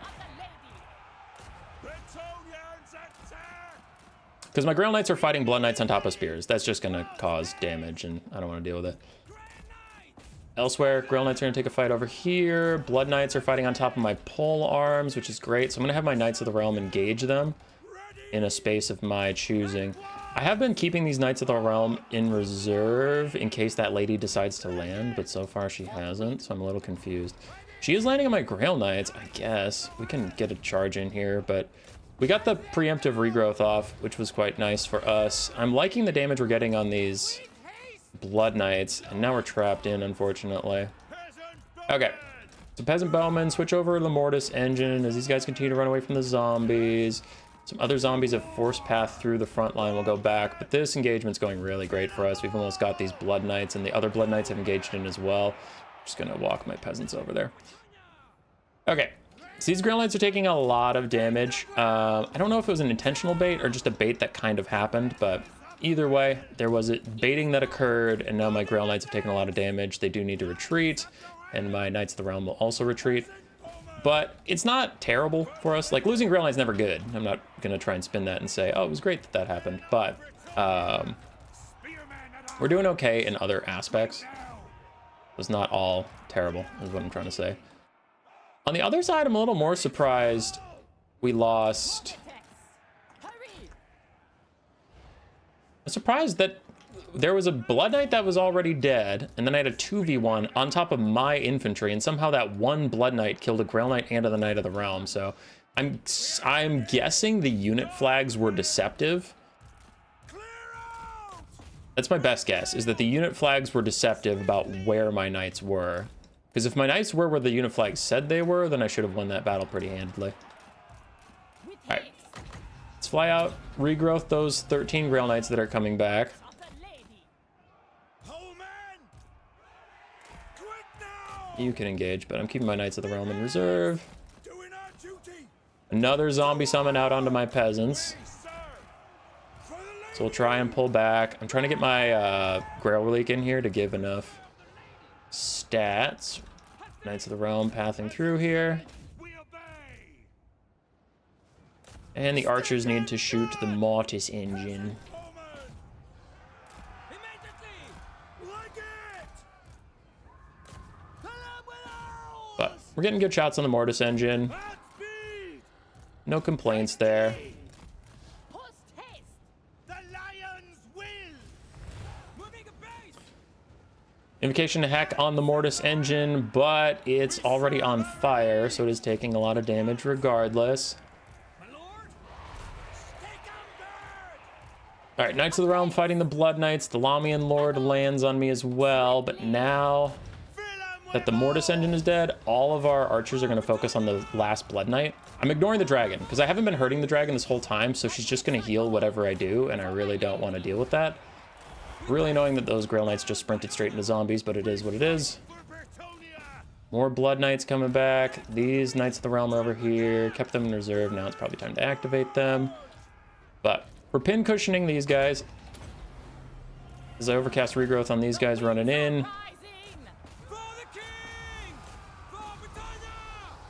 Because my Grail Knights are fighting Blood Knights on top of spears. That's just going to cause damage, and I don't want to deal with it. Elsewhere, Grail Knights are going to take a fight over here. Blood Knights are fighting on top of my pole arms, which is great. So I'm going to have my Knights of the Realm engage them in a space of my choosing. I have been keeping these Knights of the Realm in reserve in case that lady decides to land, but so far she hasn't, so I'm a little confused. She is landing on my Grail Knights, I guess. We can get a charge in here, but... we got the preemptive regrowth off, which was quite nice for us. I'm liking the damage we're getting on these Blood Knights, and now we're trapped in, unfortunately. Okay, so Peasant Bowmen, switch over to the Mortis Engine as these guys continue to run away from the zombies. Some other zombies have force path through the front line. We'll go back, but this engagement's going really great for us. We've almost got these Blood Knights, and the other Blood Knights have engaged in as well. Just gonna walk my peasants over there. Okay. So these Grail Knights are taking a lot of damage. I don't know if it was an intentional bait or just a bait that kind of happened, but either way, there was a baiting that occurred, and now my Grail Knights have taken a lot of damage. They do need to retreat, and my Knights of the Realm will also retreat. But it's not terrible for us. Like, losing Grail Knight's never good. I'm not going to try and spin that and say, oh, it was great that that happened. But we're doing okay in other aspects. It was not all terrible, is what I'm trying to say. On the other side, I'm a little more surprised we lost. I'm surprised that there was a Blood Knight that was already dead, and then I had a 2v1 on top of my infantry, and somehow that one Blood Knight killed a Grail Knight and a Knight of the Realm. So I'm guessing the unit flags were deceptive. That's my best guess, is that the unit flags were deceptive about where my knights were. Because if my knights were where the unit flags said they were, then I should have won that battle pretty handily. Alright. Let's fly out, regrowth those 13 Grail Knights that are coming back. You can engage, but I'm keeping my Knights of the Realm in reserve. Another zombie summon out onto my peasants. So we'll try and pull back. I'm trying to get my Grail Relic in here to give enough stats. Knights of the Realm pathing through here. And the archers need to shoot the mortis engine. But we're getting good shots on the mortis engine. No complaints there. Invocation heck on the mortis engine, but it's already on fire, so it is taking a lot of damage regardless. All right, Knights of the Realm fighting the Blood Knights. The Lamian Lord lands on me as well, but now that the mortis engine is dead, all of our archers are going to focus on the last Blood Knight. I'm ignoring the dragon because I haven't been hurting the dragon this whole time, so she's just going to heal whatever I do, and I really don't want to deal with that. Really annoying that those Grail Knights just sprinted straight into zombies, but it is what it is. More Blood Knights coming back. These Knights of the Realm are over here. Kept them in reserve. Now it's probably time to activate them. But we're pin cushioning these guys. As I overcast regrowth on these guys running in.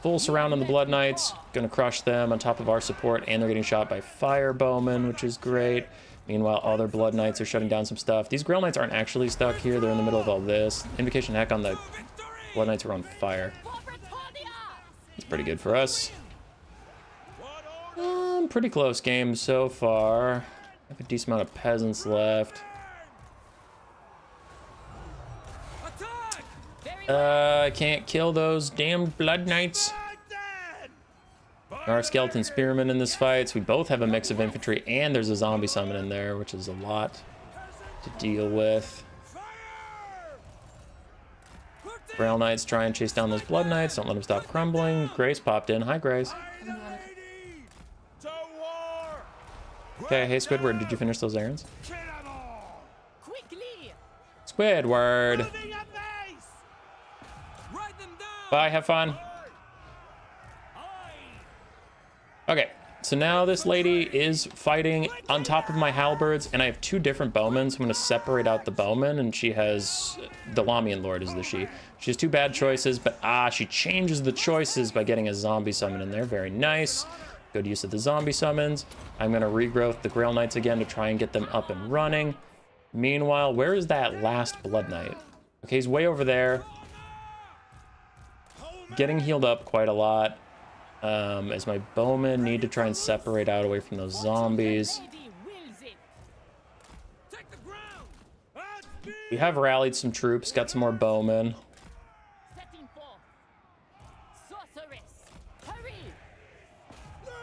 Full surround on the Blood Knights. Gonna crush them on top of our support, and they're getting shot by fire bowmen, which is great. Meanwhile, other Blood Knights are shutting down some stuff. These Grail Knights aren't actually stuck here. They're in the middle of all this. Invocation heck on the Blood Knights are on fire. It's pretty good for us. Pretty close game so far. I have a decent amount of peasants left. I can't kill those damn Blood Knights. Our skeleton spearmen in this fight, so we both have a mix of infantry, and there's a zombie summon in there, which is a lot to deal with. Grail Knights try and chase down those Blood Knights. Don't let them stop crumbling. Grace popped in. Hi, Grace. Okay, hey Squidward, did you finish those errands? Squidward. Bye, have fun. Okay, so now this lady is fighting on top of my halberds, and I have two different bowmen, so I'm going to separate out the bowmen, and she has... the Lamian Lord is the she. She has two bad choices, but she changes the choices by getting a zombie summon in there. Very nice. Good use of the zombie summons. I'm going to regrowth the Grail Knights again to try and get them up and running. Meanwhile, where is that last Blood Knight? Okay, he's way over there. Getting healed up quite a lot. As my bowmen need to try and separate out away from those zombies. We have rallied some troops, got some more bowmen.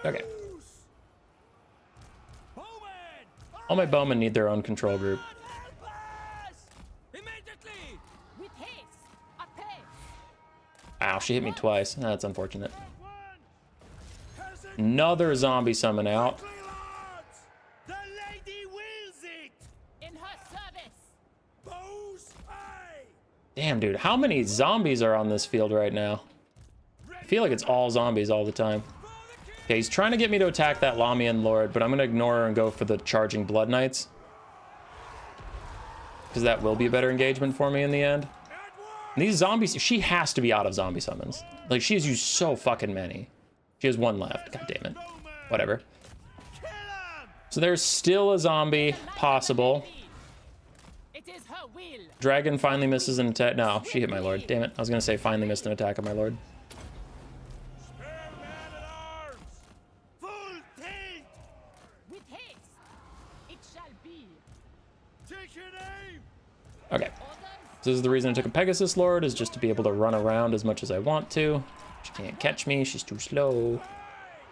Okay. All my bowmen need their own control group. Ow, she hit me twice. That's unfortunate. Another zombie summon out. Damn, dude. How many zombies are on this field right now? I feel like it's all zombies all the time. Okay, he's trying to get me to attack that Lamian Lord, but I'm going to ignore her and go for the charging Blood Knights. Because that will be a better engagement for me in the end. And these zombies, she has to be out of zombie summons. Like, she has used so fucking many. She has one left. God damn it. Whatever. So there's still a zombie possible. Dragon finally misses an attack. No, she hit my lord. Damn it. I was going to say finally missed an attack on my lord. Okay. So this is the reason I took a Pegasus Lord, is just to be able to run around as much as I want to. She can't catch me. She's too slow.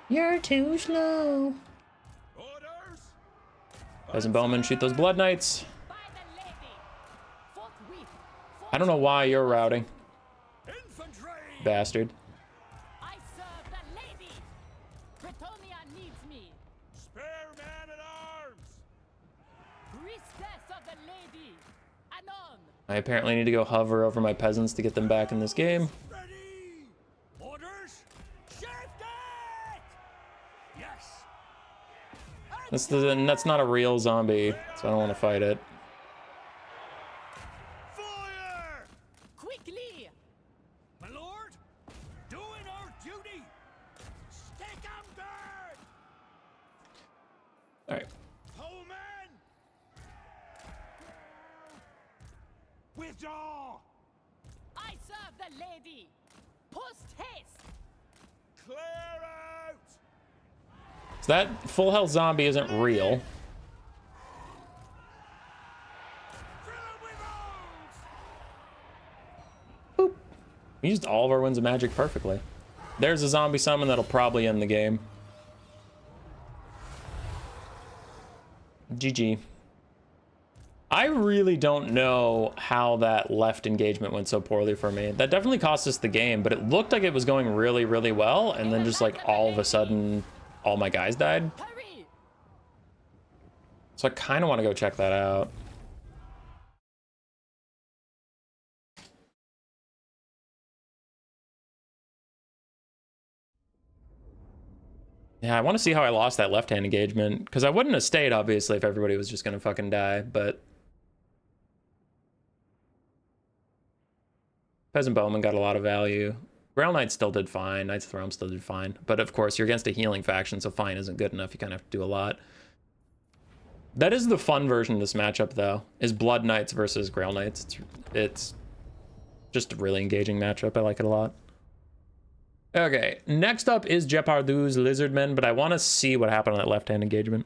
You're too slow. Peasant Bowman, shoot those Blood Knights. I don't know why you're routing. Bastard. I serve the lady. Bretonnia needs me. Spare man at arms. Priestess of the lady. Anon. I apparently need to go hover over my peasants to get them back in this game. Ready. Orders. Shift it. Yes. That's not a real zombie, so I don't want to fight it. Fire. Quickly. My lord, doing our duty. Stick 'em guard. jaw! I serve the lady. Post haste. Clear out! So that full health zombie isn't real. Fill him with those! We used all of our winds of magic perfectly. There's a zombie summon that'll probably end the game. GG. I really don't know how that left engagement went so poorly for me. That definitely cost us the game, but it looked like it was going really, really well, and then just like all of a sudden, all my guys died. Hurry. So I kind of want to go check that out. Yeah, I want to see how I lost that left-hand engagement, because I wouldn't have stayed, obviously, if everybody was just going to fucking die, but... Peasant Bowman got a lot of value. Grail Knights still did fine. Knights of the Realm still did fine. But of course, you're against a healing faction, so fine isn't good enough. You kind of have to do a lot. That is the fun version of this matchup, though, is Blood Knights versus Grail Knights. It's just a really engaging matchup. I like it a lot. Okay, next up is Jepardu's Lizardmen, but I want to see what happened on that left-hand engagement.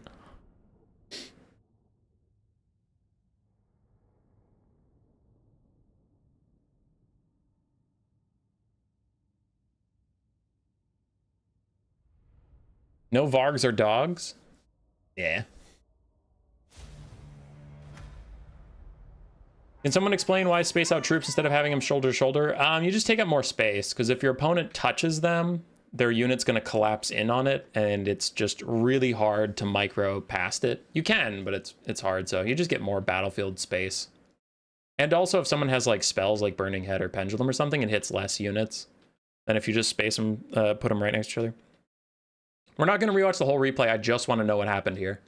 No Vargs or dogs? Yeah. Can someone explain why space out troops instead of having them shoulder to shoulder? You just take up more space, because if your opponent touches them, their unit's going to collapse in on it, and it's just really hard to micro past it. You can, but it's hard, so you just get more battlefield space. And also, if someone has like spells like Burning Head or Pendulum or something, it hits less units than if you just space them, put them right next to each other. We're not going to rewatch the whole replay. I just want to know what happened here.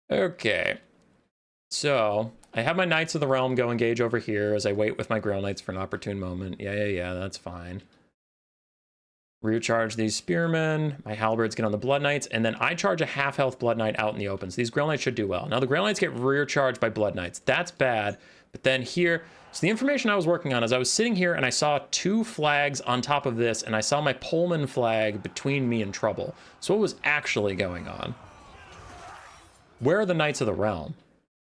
Okay. So, I have my Knights of the Realm go engage over here as I wait with my Grail Knights for an opportune moment. Yeah, that's fine. Rear charge these Spearmen. My Halberds get on the Blood Knights, and then I charge a half-health Blood Knight out in the open. So these Grail Knights should do well. Now, the Grail Knights get rear charged by Blood Knights. That's bad. But then here... So the information I was working on is I was sitting here and I saw two flags on top of this, and I saw my Pullman flag between me and trouble. So what was actually going on? Where are the Knights of the Realm?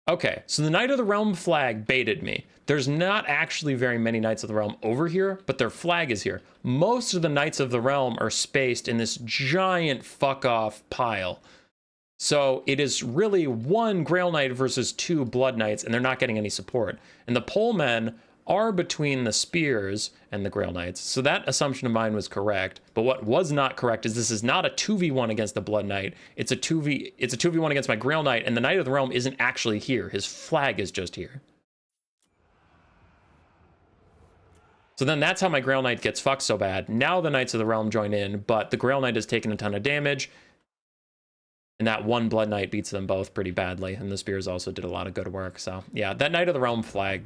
Okay, so the Knight of the Realm flag baited me. There's not actually very many Knights of the Realm over here, but their flag is here. Most of the Knights of the Realm are spaced in this giant fuck-off pile. So it is really one Grail Knight versus two Blood Knights, and they're not getting any support. And the Polemen are between the Spears and the Grail Knights. So that assumption of mine was correct. But what was not correct is this is not a 2v1 against the Blood Knight. It's a 2v1 against my Grail Knight, and the Knight of the Realm isn't actually here. His flag is just here. So then that's how my Grail Knight gets fucked so bad. Now the Knights of the Realm join in, but the Grail Knight has taken a ton of damage. And that one Blood Knight beats them both pretty badly. And the Spears also did a lot of good work. So yeah, that Knight of the Realm flag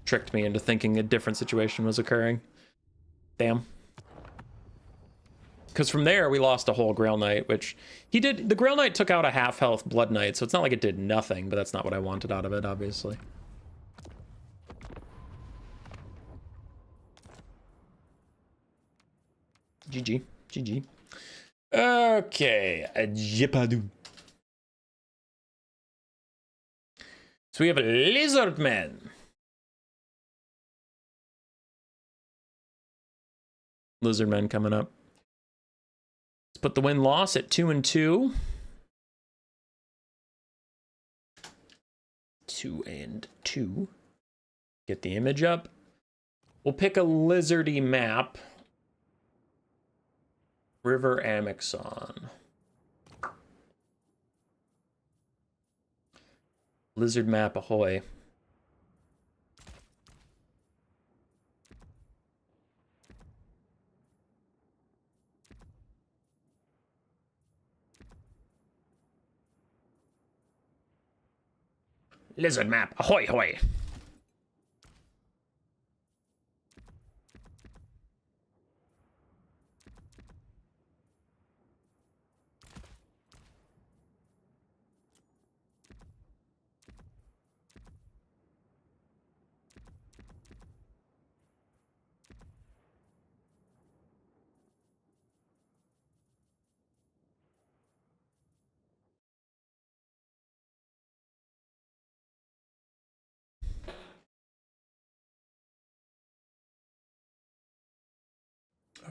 tricked me into thinking a different situation was occurring. Damn. Because from there, we lost a whole Grail Knight, which he did. The Grail Knight took out a half-health Blood Knight, so it's not like it did nothing, but that's not what I wanted out of it, obviously. GG. GG. Okay, a Jepardu. So we have a Lizardman. Lizardmen coming up. Let's put the win-loss at 2-2. 2-2. Get the image up. We'll pick a lizardy map. River Amixon. Lizard map ahoy. Lizard map ahoy hoy.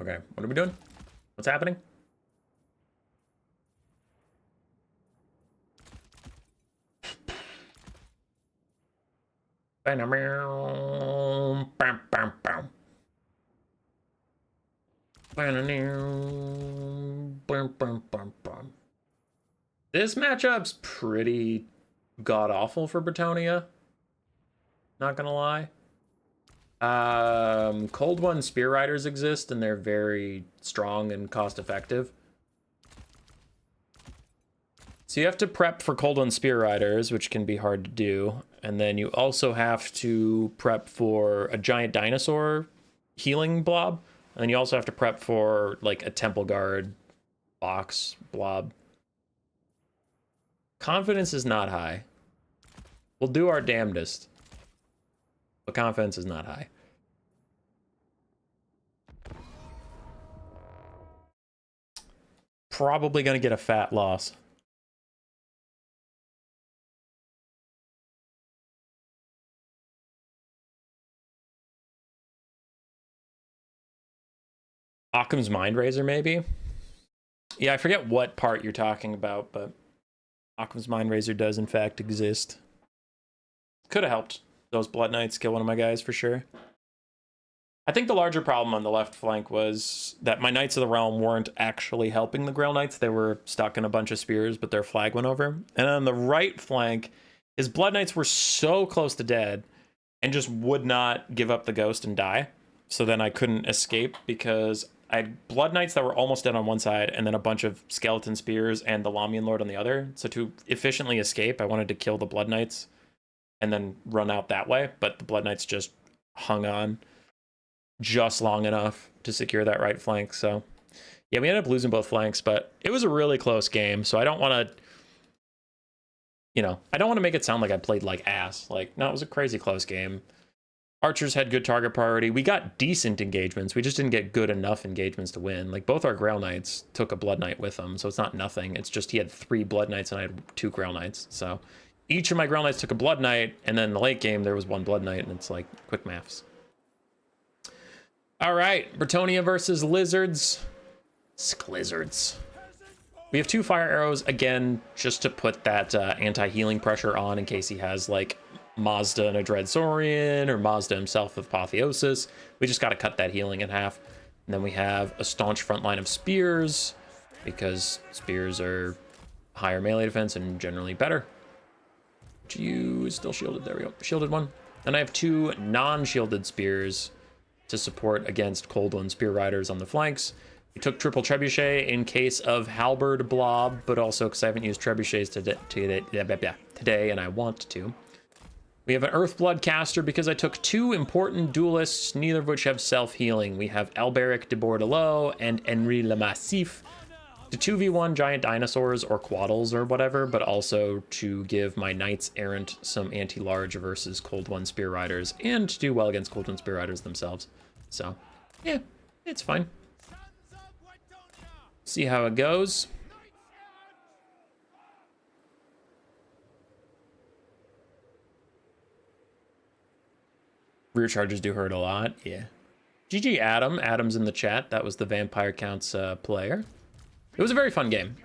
Okay, what are we doing? What's happening? This matchup's pretty god-awful for Bretonnia. Not gonna lie. Cold One Spear Riders exist, and they're very strong and cost-effective. So you have to prep for Cold One Spear Riders, which can be hard to do. And then you also have to prep for a giant dinosaur healing blob. And then you also have to prep for, like, a Temple Guard box blob. Confidence is not high. We'll do our damnedest. But confidence is not high. Probably going to get a fat loss. Occam's Mind Razor, maybe? Yeah, I forget what part you're talking about, but Occam's Mind Razor does, in fact, exist. Could have helped those Blood Knights kill one of my guys, for sure. I think the larger problem on the left flank was that my Knights of the Realm weren't actually helping the Grail Knights. They were stuck in a bunch of spears, but their flag went over. And on the right flank, his Blood Knights were so close to dead and just would not give up the ghost and die. So then I couldn't escape because I had Blood Knights that were almost dead on one side and then a bunch of Skeleton Spears and the Lamian Lord on the other. So to efficiently escape, I wanted to kill the Blood Knights and then run out that way. But the Blood Knights just hung on just long enough to secure that right flank. So yeah, we ended up losing both flanks, but it was a really close game. So I don't want to, you know, I don't want to make it sound like I played like ass. Like, no, it was a crazy close game. Archers had good target priority. We got decent engagements. We just didn't get good enough engagements to win. Like, both our Grail Knights took a Blood Knight with them, so it's not nothing. It's just he had 3 Blood Knights and I had 2 Grail Knights. So each of my Grail Knights took a Blood Knight, and then in the late game there was 1 Blood Knight, and it's like quick maths. All right, Bretonnia versus Lizards. Sklizzards. We have 2 fire arrows, again, just to put that anti-healing pressure on in case he has, like, Mazda and a Dread Saurian, or Mazda himself with Apotheosis. We just got to cut that healing in half. And then we have a staunch front line of spears, because spears are higher melee defense and generally better. You is still shielded. There we go. Shielded one. And I have 2 non-shielded spears to support against Cold One Spear Riders on the flanks. We took triple trebuchet in case of halberd blob, but also because I haven't used trebuchets today, and I want to. We have an Earthblood caster because I took 2 important duelists, neither of which have self-healing. We have Alberic de Bordelot and Henri le Massif to 2v1 giant dinosaurs or quaddles or whatever, but also to give my Knights Errant some anti-large versus Cold One Spear Riders, and to do well against Cold One Spear Riders themselves. So, yeah, it's fine. See how it goes. Rear charges do hurt a lot, yeah. GG Adam. Adam's in the chat. That was the Vampire Counts player. It was a very fun game.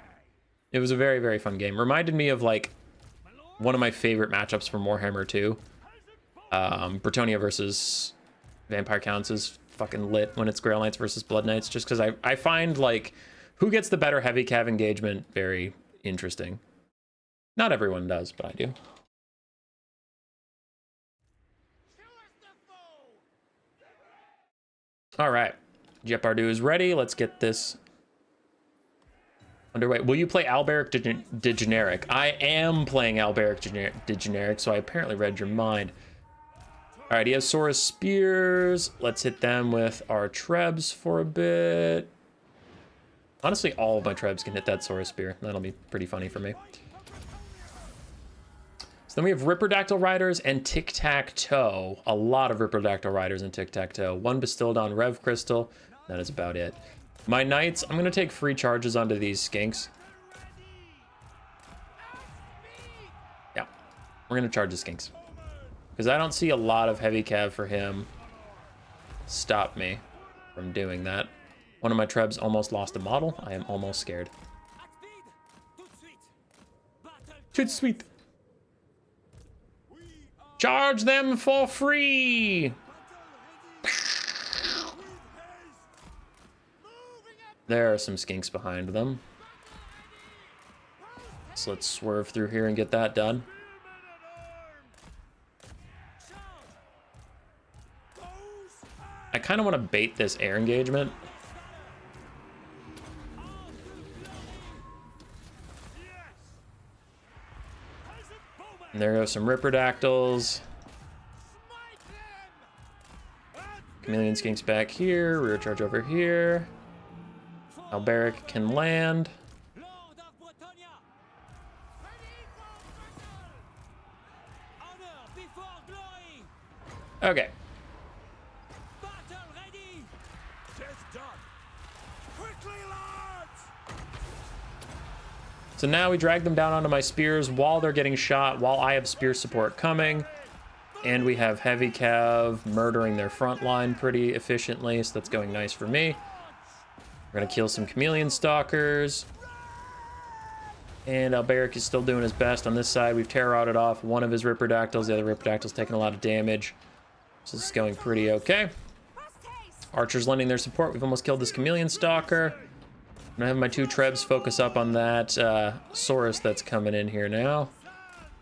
It was a very, very fun game. Reminded me of, like, one of my favorite matchups from Warhammer 2. Bretonnia versus Vampire Counts is fucking lit when it's Grail Knights versus Blood Knights, just because I find, like, who gets the better heavy cav engagement very interesting. Not everyone does, but I do. All right, Jepardu is ready. Let's get this underway. Will you play Alberic de Generic? I am playing Alberic de Generic, so I apparently read your mind. All right, he has Saurus Spears. Let's hit them with our Trebs for a bit. Honestly, all of my Trebs can hit that Saurus Spear. That'll be pretty funny for me. So then we have Ripperdactyl Riders and Tic-Tac-Toe. A lot of Ripperdactyl Riders and Tic-Tac-Toe. 1 Bastildon Rev Crystal. That is about it. My Knights, I'm going to take free charges onto these skinks. Yeah, we're going to charge the skinks. Because I don't see a lot of heavy cav for him. Stop me from doing that. One of my Trebs almost lost a model. I am almost scared. At speed. Tout de suite. Battle. Too sweet. We are Charge them for free. with haste. Moving up. There are some skinks behind them. So let's swerve through here and get that done. I kind of want to bait this air engagement. And there go some Ripperdactyls. Chameleon Skinks back here. Rear charge over here. Alberic can land. Lord of Bretonnia. Ready for battle. Honor before glory. Okay. Battle ready. Just done. Quickly, lads. So now we drag them down onto my spears while they're getting shot, while I have spear support coming. And we have heavy cav murdering their front line pretty efficiently, so that's going nice for me. We're gonna kill some chameleon stalkers. And Alberic is still doing his best on this side. We've terror-outed off one of his Ripperdactyls. The other Ripperdactyl's taking a lot of damage. So this is going pretty okay. Archers lending their support. We've almost killed this chameleon stalker. And I have my two Trebs focus up on that Saurus that's coming in here now.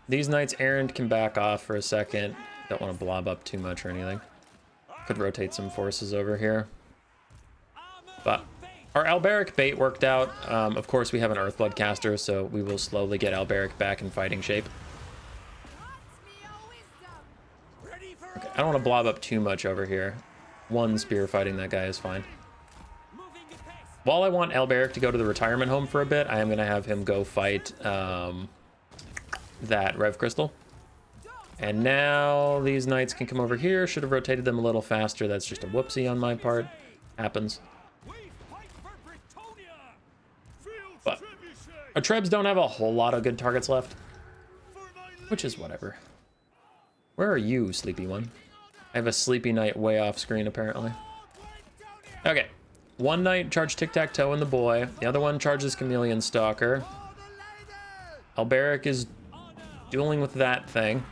These knights errant can back off for a second. Don't want to blob up too much or anything. Could rotate some forces over here. But our Alberic bait worked out. Of course, we have an Earthblood caster, so we will slowly get Alberic back in fighting shape. Ready for Okay, I don't want to blob up too much over here. One spear fighting that guy is fine. moving at pace. While I want Alberic to go to the retirement home for a bit, I am going to have him go fight that Rev Crystal. And now these knights can come over here. Should have rotated them a little faster. That's just a whoopsie on my part. Happens. We fight for Bretonnia. Field But trebuchet our Trebs don't have a whole lot of good targets left, for my which is whatever. Where are you, sleepy one? I have a sleepy knight way off screen, apparently. Bretonnia. Okay. One knight charged tic-tac-toe in the boy. The other one charges chameleon stalker. For the lady. Alberic is dueling with that thing.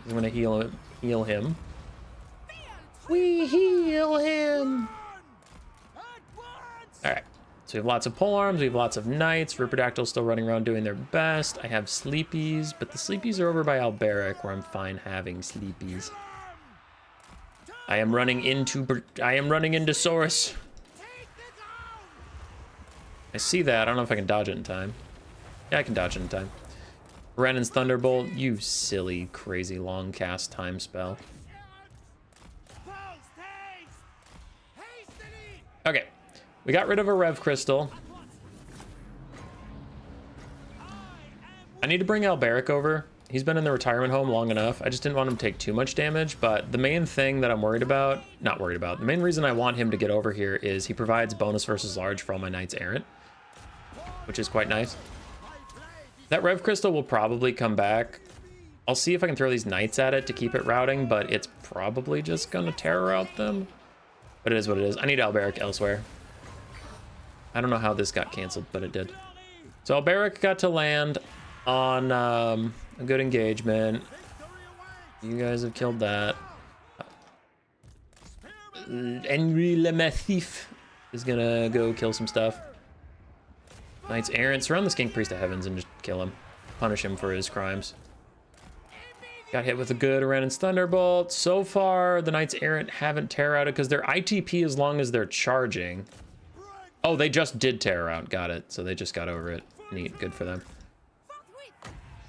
I'm gonna heal him. We heal him. Advance. All right. So we have lots of polearms. We have lots of knights. Ripperdactyls still running around doing their best. I have sleepies, but the sleepies are over by Alberic, where I'm fine having sleepies. I am running into Saurus. Take the down. I see that. I don't know if I can dodge it in time. Yeah, I can dodge it in time. Renan's Thunderbolt, you silly, crazy long cast time spell. Post haste. Hastily. Okay, we got rid of a Rev Crystal. I need to bring Alberic over. He's been in the retirement home long enough. I just didn't want him to take too much damage, but the main thing that I'm the main reason I want him to get over here is he provides bonus versus large for all my Knights Errant, which is quite nice. That Rev Crystal will probably come back. I'll see if I can throw these Knights at it to keep it routing, but it's probably just gonna terror out them. But it is what it is. I need Alberic elsewhere. I don't know how this got canceled, but it did. So Alberic got to land on a good engagement. You guys have killed that. Henry Le Massif is gonna go kill some stuff. Knights Errant, surround the Skink Priest of Heavens and just kill him. Punish him for his crimes. Got hit with a good Renan's Thunderbolt. So far, the Knights Errant haven't terror outed because they're ITP as long as they're charging. Oh, they just did terror out. Got it. So they just got over it. Neat. Good for them.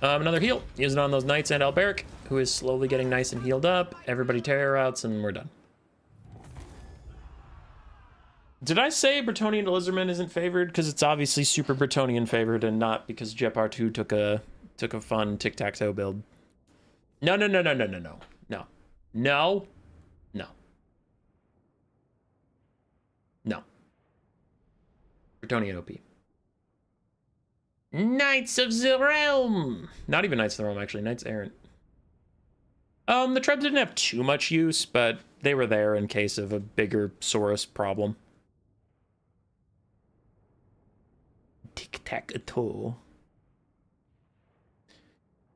Another heal. Use it on those Knights and Alberic, who is slowly getting nice and healed up. Everybody terror outs and we're done. Did I say Bretonnian Lizardman isn't favored? Because it's obviously super Bretonnian favored and not because Jepar 2 took a fun tic-tac-toe build. No. Bretonnian OP. Knights of the Realm! Not even Knights of the Realm, actually. Knights Errant. The Trebs didn't have too much use, but they were there in case of a bigger Saurus problem. Tic-tac-toe.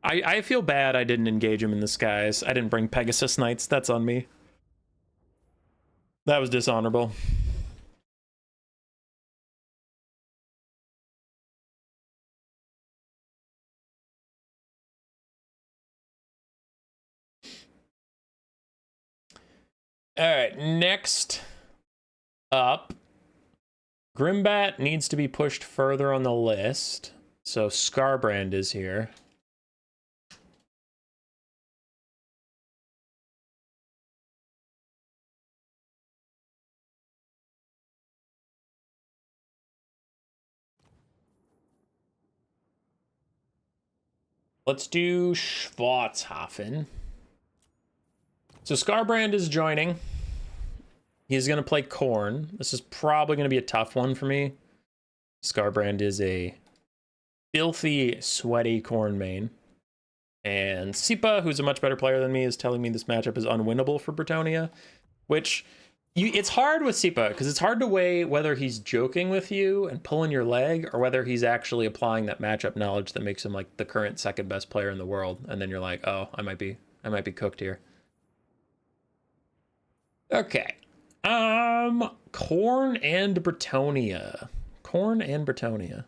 I feel bad I didn't engage him in the skies. I didn't bring Pegasus Knights. That's on me. That was dishonorable. All right, next up, Grimbat needs to be pushed further on the list. So Scarbrand is here. Let's do Schwarzhafen. So Scarbrand is joining. He's going to play Korn. This is probably going to be a tough one for me. Scarbrand is a filthy, sweaty Korn main. And Sipa, who's a much better player than me, is telling me this matchup is unwinnable for Bretonnia, which it's hard with Sipa because it's hard to weigh whether he's joking with you and pulling your leg or whether he's actually applying that matchup knowledge that makes him like the current second best player in the world. And then you're like, oh, I might be cooked here. Okay. Korn and Bretonnia. Korn and Bretonnia.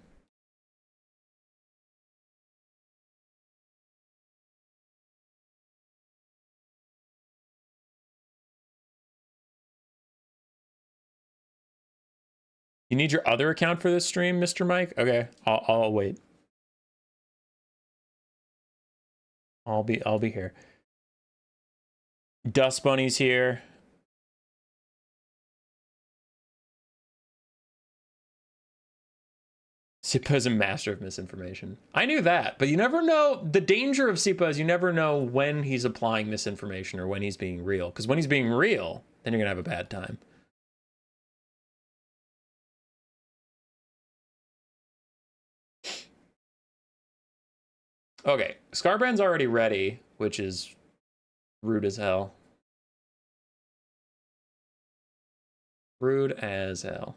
You need your other account for this stream, Mr. Mike? Okay, I'll wait. I'll be here. Dust Bunny's here. Sipa is a master of misinformation. I knew that, but you never know. The danger of Sipa is you never know when he's applying misinformation or when he's being real. Because when he's being real, then you're gonna have a bad time. Okay, Scarbrand's already ready, which is rude as hell. Rude as hell.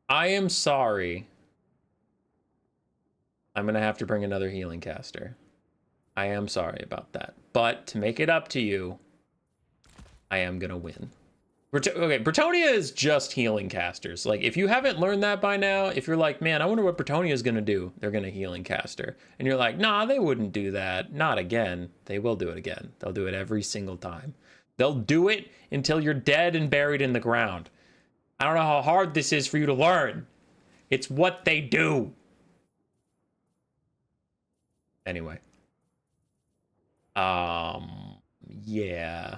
I am sorry. I'm gonna have to bring another healing caster. I am sorry about that. But to make it up to you, I am gonna win. Okay, Bretonnia is just healing casters. Like, if you haven't learned that by now, if you're like, man, I wonder what Bretonnia is gonna do, they're gonna healing caster. And you're like, nah, they wouldn't do that. Not again. They will do it again. They'll do it every single time. They'll do it until you're dead and buried in the ground. I don't know how hard this is for you to learn. It's what they do. Anyway. Yeah.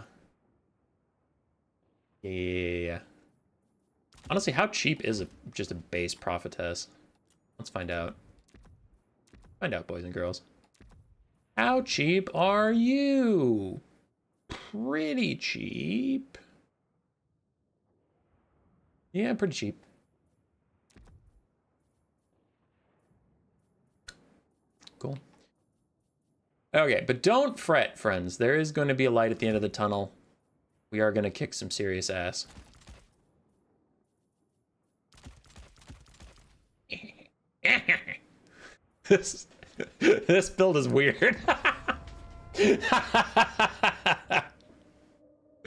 Yeah. Honestly, how cheap is just a base prophetess? Let's find out. Find out, boys and girls. How cheap are you? Pretty cheap. Yeah, pretty cheap. Cool. Okay, but don't fret, friends. There is going to be a light at the end of the tunnel. We are going to kick some serious ass. This build is weird.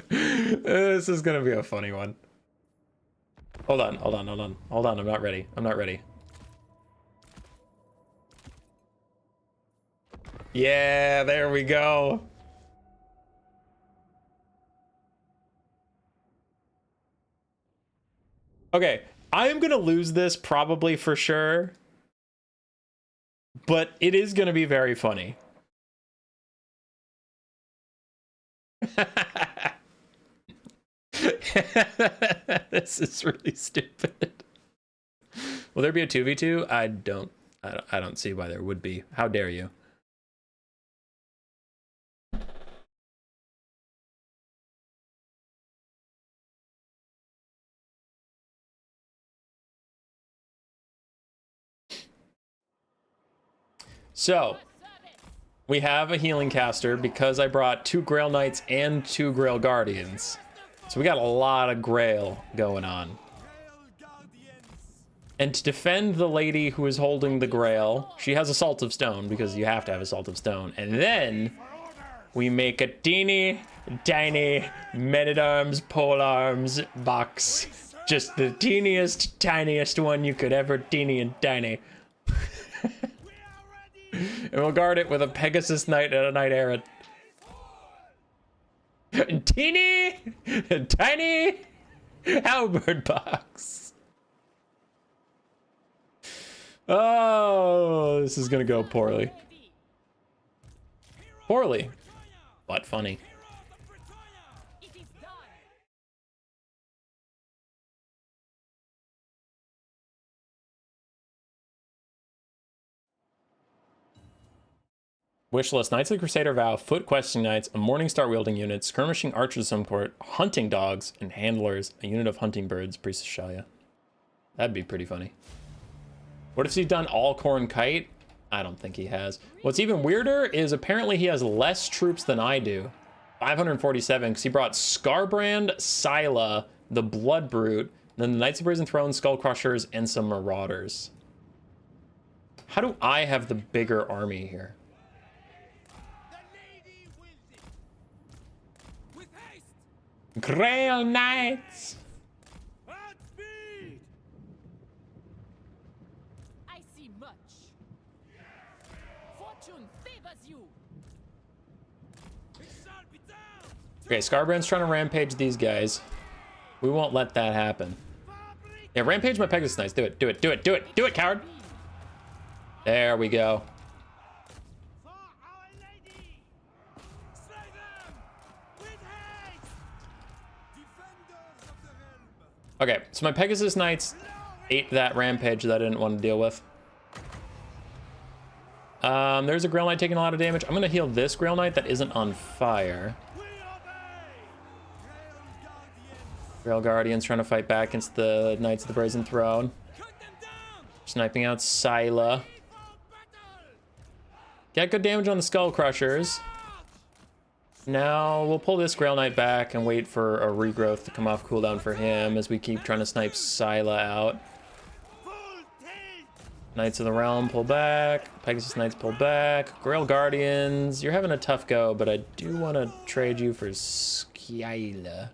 This is going to be a funny one. Hold on. I'm not ready. Yeah, there we go. Okay, I am gonna lose this probably for sure, but it is gonna be very funny. This is really stupid. Will there be a 2v2? I don't see why there would be. How dare you? So, we have a healing caster because I brought 2 Grail Knights and 2 Grail Guardians. So we got a lot of Grail going on. And to defend the lady who is holding the Grail, she has Assault of Stone because you have to have Assault of Stone. And then we make a teeny tiny Men-at-Arms polearms box. Just the teeniest, tiniest one you could ever teeny and tiny. And we'll guard it with a Pegasus Knight and a Knight Errant. Teeny, tiny halberd box. Oh, this is gonna go poorly. Poorly, but funny. It is done. Wishlist: Knights of the Crusader Vow, Foot Questing Knights, a Morningstar wielding unit, Skirmishing Archers of some court, Hunting Dogs, and Handlers, a unit of Hunting Birds, Priest of Shalia. That'd be pretty funny. What if he's done all Corn Kite? I don't think he has. What's even weirder is apparently he has less troops than I do. 547, because he brought Scarbrand, Scylla, the Blood Brute, then the Knights of Brazen Throne, Skull Crushers, and some Marauders. How do I have the bigger army here? Grail Knights! I see much. Fortune favors you. Okay, Scarbrand's trying to rampage these guys. We won't let that happen. Yeah, rampage my Pegasus Knights. Do it, do it, do it, do it, do it, coward! There we go. Okay, so my Pegasus Knights ate that rampage that I didn't want to deal with. There's a Grail Knight taking a lot of damage. I'm gonna heal this Grail Knight that isn't on fire. Grail Guardians trying to fight back against the Knights of the Brazen Throne. Sniping out Scylla. Get good damage on the Skull Crushers. Now we'll pull this Grail Knight back and wait for a regrowth to come off cooldown for him as we keep trying to snipe Scylla out. Knights of the Realm pull back. Pegasus Knights pull back. Grail Guardians, you're having a tough go, but I do want to trade you for Scylla.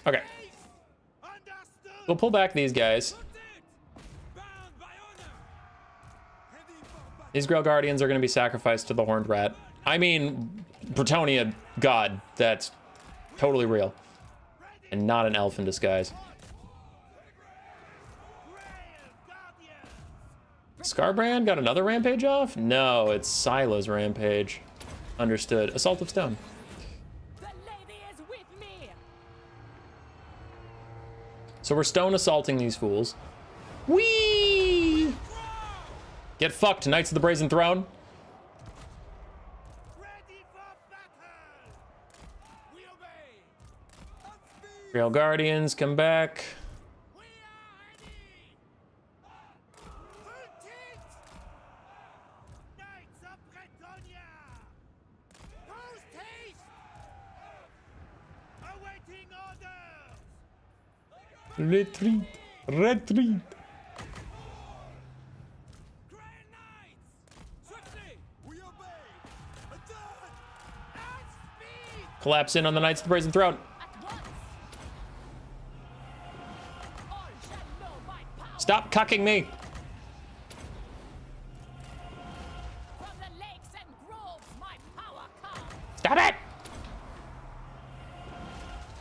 Okay. We'll pull back these guys. These Grail Guardians are going to be sacrificed to the Horned Rat. I mean, Bretonnia God. That's totally real. And not an elf in disguise. Scarbrand got another rampage off? No, it's Scylla's rampage. Understood. Assault of Stone. The lady is with me. So we're stone assaulting these fools. Whee! Get fucked, Knights of the Brazen Throne. Ready for battle. We obey. Grail Guardians, come back. We are ready. Hold it. Knights of Bretonnia. Post haste. Awaiting orders. Retreat. Retreat. Collapse in on the Knights of the Brazen Throne. At once. All shall know my power. Stop cucking me. From the lakes and groves, my power comes. Stop it.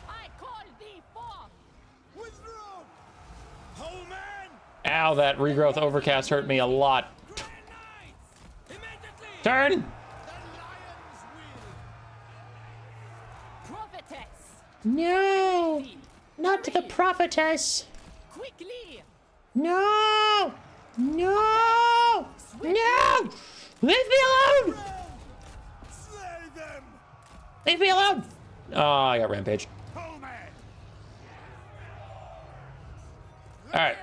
I call thee forth. Withdraw. Whole man. Ow, that regrowth overcast hurt me a lot. Knights. Immediately. Turn. The lion's will. Prophetess. No. Not to the prophetess. Quickly. No. No. No. Leave me alone. Slay them. Leave me alone. Oh, I got rampage. Whole man. All right.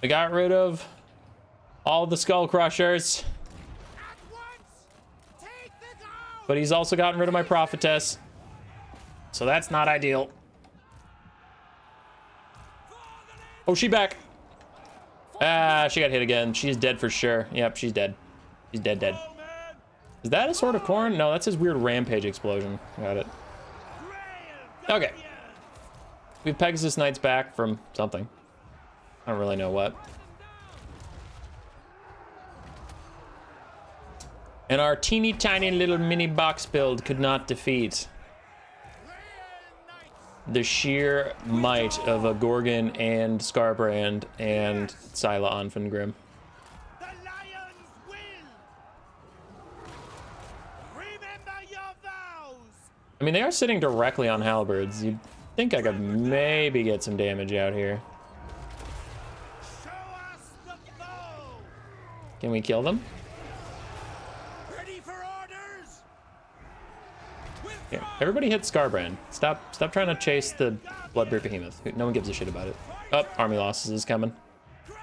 We got rid of All the skull crushers. At once! Take the goal! But he's also gotten rid of my prophetess. So that's not ideal. Oh, she back. Ah, she got hit again. She's dead for sure. Yep, she's dead. She's dead, dead. Is that a sword of corn? No, that's his weird rampage explosion. Got it. Okay. We have Pegasus Knights back from something. I don't really know what. And our teeny tiny little mini box build could not defeat the sheer might of a Gorgon and Scarbrand and Scylla Onfengrim. The lions will! Remember your vows! I mean, they are sitting directly on halberds. You'd think I could maybe get some damage out here. Show us the foe! Can we kill them? Ready for orders? Here, everybody hit Scarbrand. Stop trying to chase the Bloodbeard Behemoth. No one gives a shit about it. Oh, army losses is coming. Grand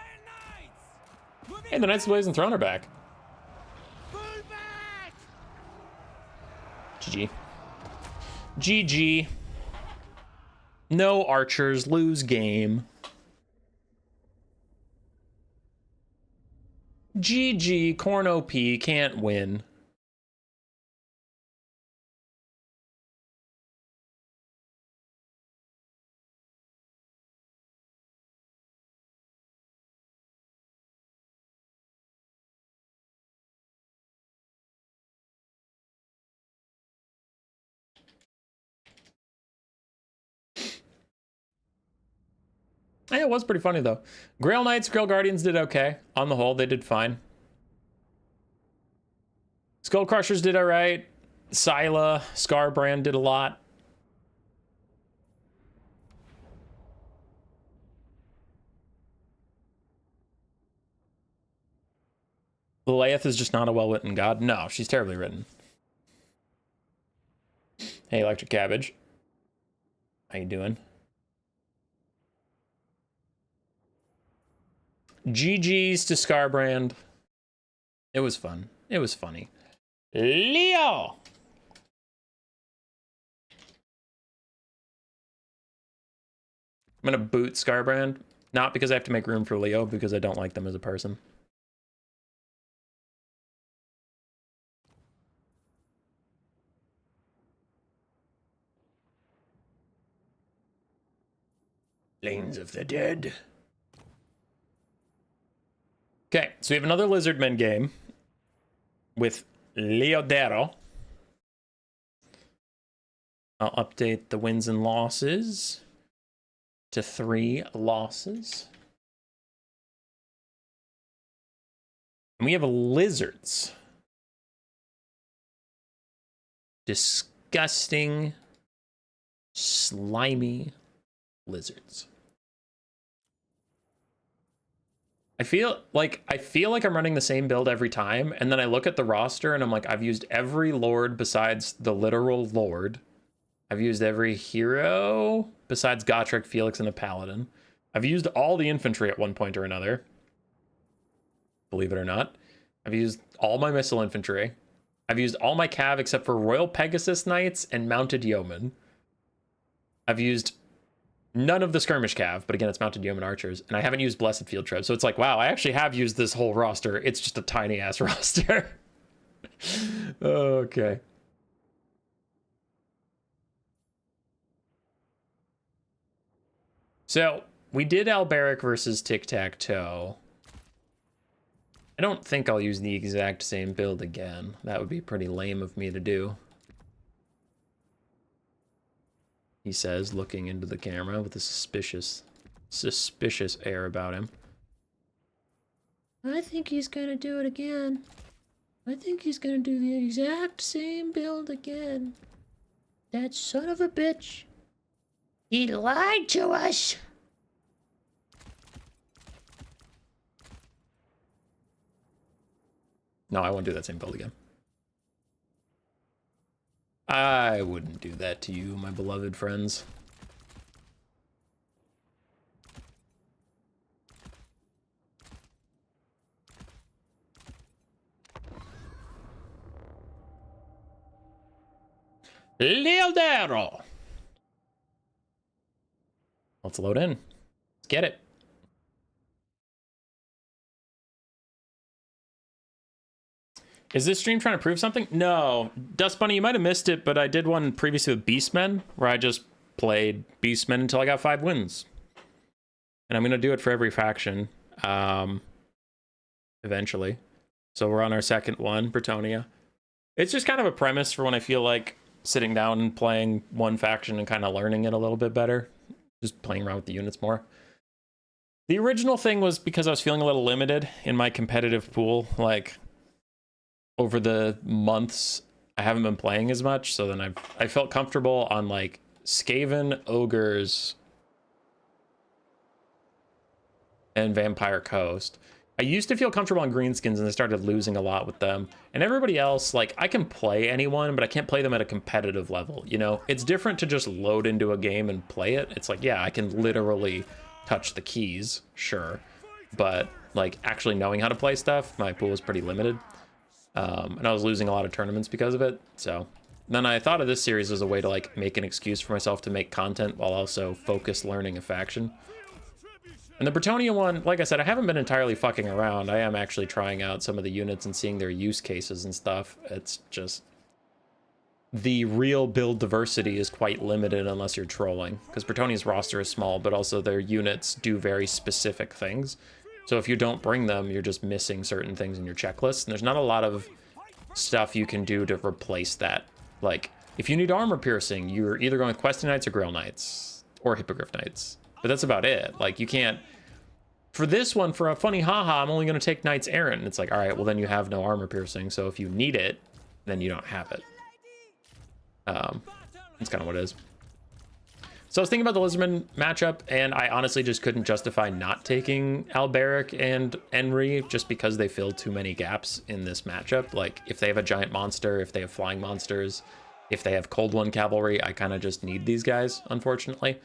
Knights! Hey, the Knights of the Blazing Throne are back. Pull back! GG. GG. No archers, lose game. GG, Corn OP, can't win. Yeah, it was pretty funny though. Grail Knights, Grail Guardians did okay. On the whole, they did fine. Skull Crushers did alright. Scylla, Scarbrand did a lot. Lilith is just not a well-written god. No, she's terribly written. Hey, Electric Cabbage. How you doing? GG's to Scarbrand. It was fun. It was funny. Leo! I'm gonna boot Scarbrand. Not because I have to make room for Leo, because I don't like them as a person. Lanes of the Dead. Okay, so we have another Lizardmen game with Leodero. I'll update the wins and losses to 3 losses. And we have lizards. Disgusting, slimy lizards. I feel like I'm running the same build every time, and then I look at the roster and I'm like, I've used every lord besides the literal lord. I've used every hero besides Gotrek, Felix, and a paladin. I've used all the infantry at one point or another. Believe it or not. I've used all my missile infantry. I've used all my cav except for Royal Pegasus Knights and Mounted Yeomen. I've used none of the skirmish cav, but again, it's Mounted Yeoman archers, and I haven't used Blessed Field Tribes, so it's like, wow, I actually have used this whole roster. It's just a tiny ass roster. Okay. So we did Alberic versus Tic-Tac-Toe. I don't think I'll use the exact same build again. That would be pretty lame of me to do. He says, looking into the camera with a suspicious air about him. I think he's gonna do it again. I think he's gonna do the exact same build again. That son of a bitch. He lied to us. No, I won't do that same build again. I wouldn't do that to you, my beloved friends. Leodero. Let's load in. Let's get it. Is this stream trying to prove something? No. Dust Bunny, you might have missed it, but I did one previously with Beastmen, where I just played Beastmen until I got 5 wins. And I'm going to do it for every faction, eventually. So we're on our second one, Bretonnia. It's just kind of a premise for when I feel like sitting down and playing one faction and kind of learning it a little bit better. Just playing around with the units more. The original thing was because I was feeling a little limited in my competitive pool. Like, over the months, I haven't been playing as much. So then I felt comfortable on, like, Skaven, Ogres, and Vampire Coast. I used to feel comfortable on Greenskins, and I started losing a lot with them. And everybody else, like, I can play anyone, but I can't play them at a competitive level, you know? It's different to just load into a game and play it. It's like, yeah, I can literally touch the keys, sure. But, like, actually knowing how to play stuff, my pool was pretty limited. And I was losing a lot of tournaments because of it, so... Then I thought of this series as a way to, like, make an excuse for myself to make content while also focus learning a faction. And the Bretonnia one, like I said, I haven't been entirely fucking around. I am actually trying out some of the units and seeing their use cases and stuff. It's just... the real build diversity is quite limited unless you're trolling. Because Bretonnia's roster is small, but also their units do very specific things. So if you don't bring them, you're just missing certain things in your checklist. And there's not a lot of stuff you can do to replace that. Like, if you need armor piercing, you're either going with Questing Knights or Grail Knights. Or Hippogriff Knights. But that's about it. Like, you can't... For this one, for a funny haha, I'm only going to take Knights Errant. And it's like, alright, well then you have no armor piercing. So if you need it, then you don't have it. That's kind of what it is. So I was thinking about the Lizardman matchup, and I honestly just couldn't justify not taking Alberic and Enri just because they fill too many gaps in this matchup. Like, if they have a giant monster, if they have flying monsters, if they have Cold One cavalry, I kind of just need these guys, unfortunately.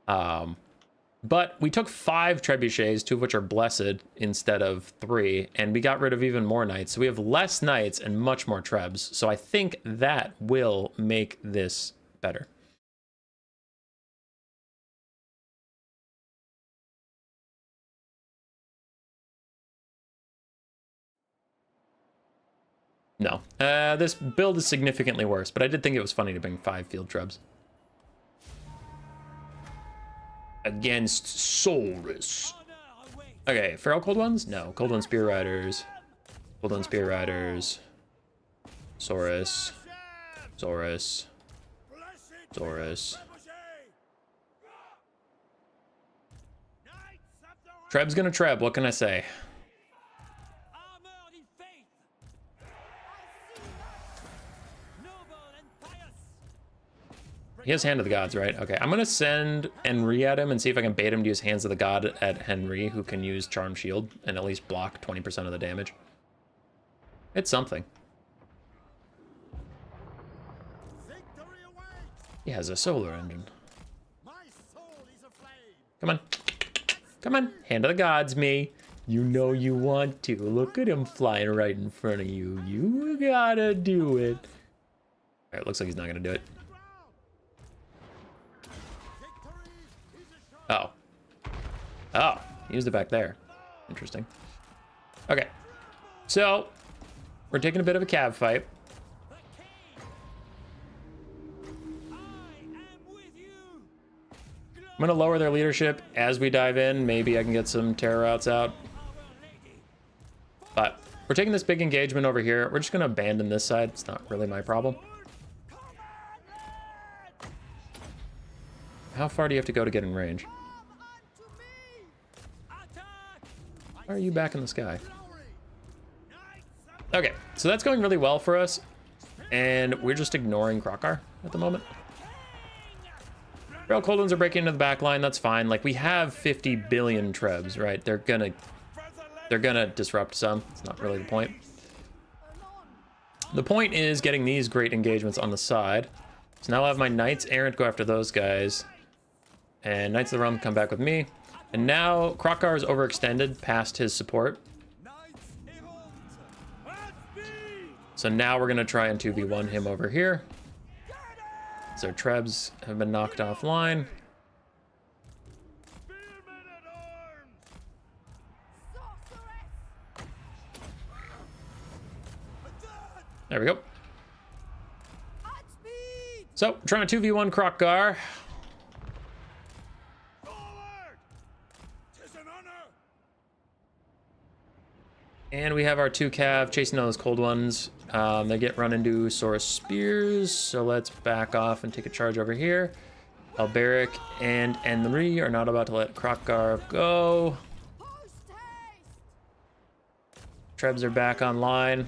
But we took 5 trebuchets, 2 of which are blessed instead of 3, and we got rid of even more knights. So we have less knights and much more trebs. So I think that will make this better. No, this build is significantly worse, but I did think it was funny to bring 5 field trebs. Against Saurus. Okay, Feral Cold Ones? No, Cold One Spear Riders. Cold One Spear Riders. Saurus. Saurus. Saurus. Treb's gonna treb, what can I say? He has Hand of the Gods, right? Okay, I'm gonna send Henry at him and see if I can bait him to use Hands of the God at Henry, who can use Charm Shield and at least block 20% of the damage. It's something. He has a solar engine. Come on. Come on. Hand of the Gods, me. You know you want to. Look at him flying right in front of you. You gotta do it. Alright, looks like he's not gonna do it. Oh. Oh, he used it back there. Interesting. Okay. So, we're taking a bit of a cav fight. I'm going to lower their leadership as we dive in. Maybe I can get some terror outs out. But we're taking this big engagement over here. We're just going to abandon this side. It's not really my problem. How far do you have to go to get in range? Why are you back in the sky? Okay, so that's going really well for us. And we're just ignoring Krokar at the moment. Rail Cold Ones are breaking into the back line. That's fine. Like, we have 50 billion trebs, right? They're gonna disrupt some. It's not really the point. The point is getting these great engagements on the side. So now I'll have my Knights Errant go after those guys. And Knights of the Realm come back with me. And now Krokar is overextended past his support. So now we're going to try and 2v1 him over here. So Trebs have been knocked offline. Spearmen at arms! Sorceress! Attack! There we go. At speed! So, trying to 2v1 Krokgar. Forward! 'Tis an honor! And we have our 2 cav chasing those cold ones. They get run into Saurus Spears, so let's back off and take a charge over here. Alberic and Enri are not about to let Krokgar go. Post haste! Trebs are back online.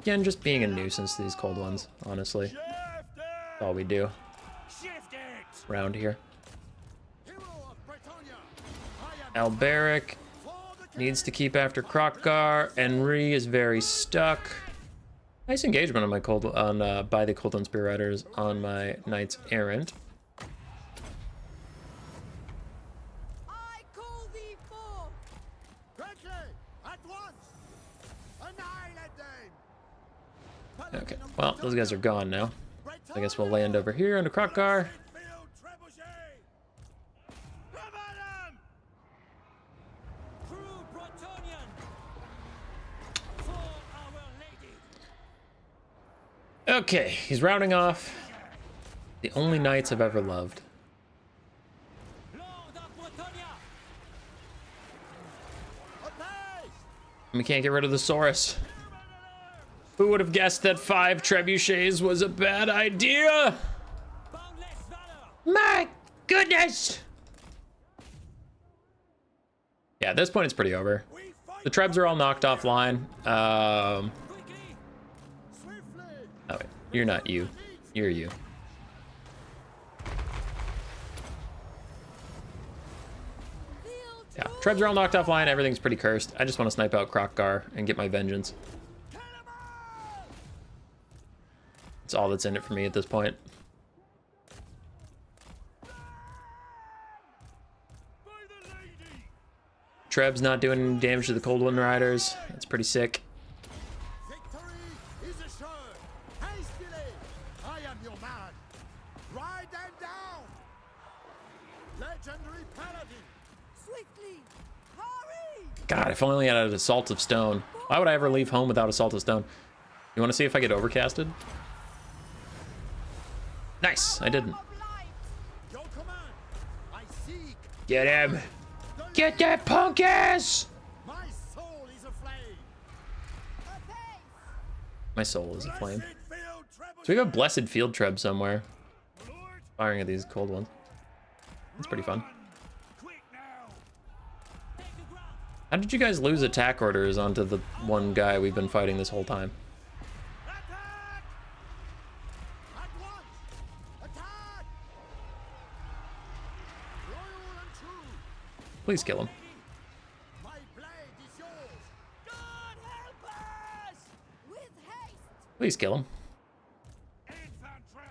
Again, just being a nuisance to these cold ones, honestly. Shift That's all we do Shift it! around here. Hero of Bretonnia! I am Alberic for the needs to keep after Krokgar. Enri is very stuck. Nice engagement on my by the Cold One Spear Riders on my Knights Errant. I call thee forth! Greatly! At once! Annihilate them! Okay, well, those guys are gone now. I guess we'll land over here into Krokgar. Field trebuchet! Cover them! True Bretonnian! For our lady! Okay, he's rounding off the only knights I've ever loved. Lord of Bretonnia! Apace! And we can't get rid of the Saurus. Who would have guessed that 5 trebuchets was a bad idea? Boundless valor! My goodness! Yeah, at this point it's pretty over. We fight The Trebs are all knocked offline. quickly! Swiftly! Oh wait, you're not you. You're you. Field Yeah, Trebs are all knocked offline. Everything's pretty cursed. I just want to snipe out Krokgar and get my vengeance. Kill 'em all! It's all that's in it for me at this point. By the lady! Trebs not doing any damage to the Cold One Riders. That's pretty sick. Victory is assured! Hastily! I am your man! Ride them down! Legendary paladin! swiftly! Hurry! God, if only I had an Assault of Stone. Why would I ever leave home without Assault of Stone? You want to see if I get overcasted? Nice, I didn't. Of light! Your command! I seek! Get him! The Get that punk ass! My soul is aflame! Apace! My soul is aflame. Blessed field trebuchet! So we have a Blessed Field Treb somewhere. Lord, Firing at these cold ones. It's pretty fun. quick now! Take the ground! How did you guys lose attack orders onto the one guy we've been fighting this whole time? Attack! At once! Attack! Loyal and true! Please kill him. My blade is yours! God help us! With haste! Please kill him. Infantry!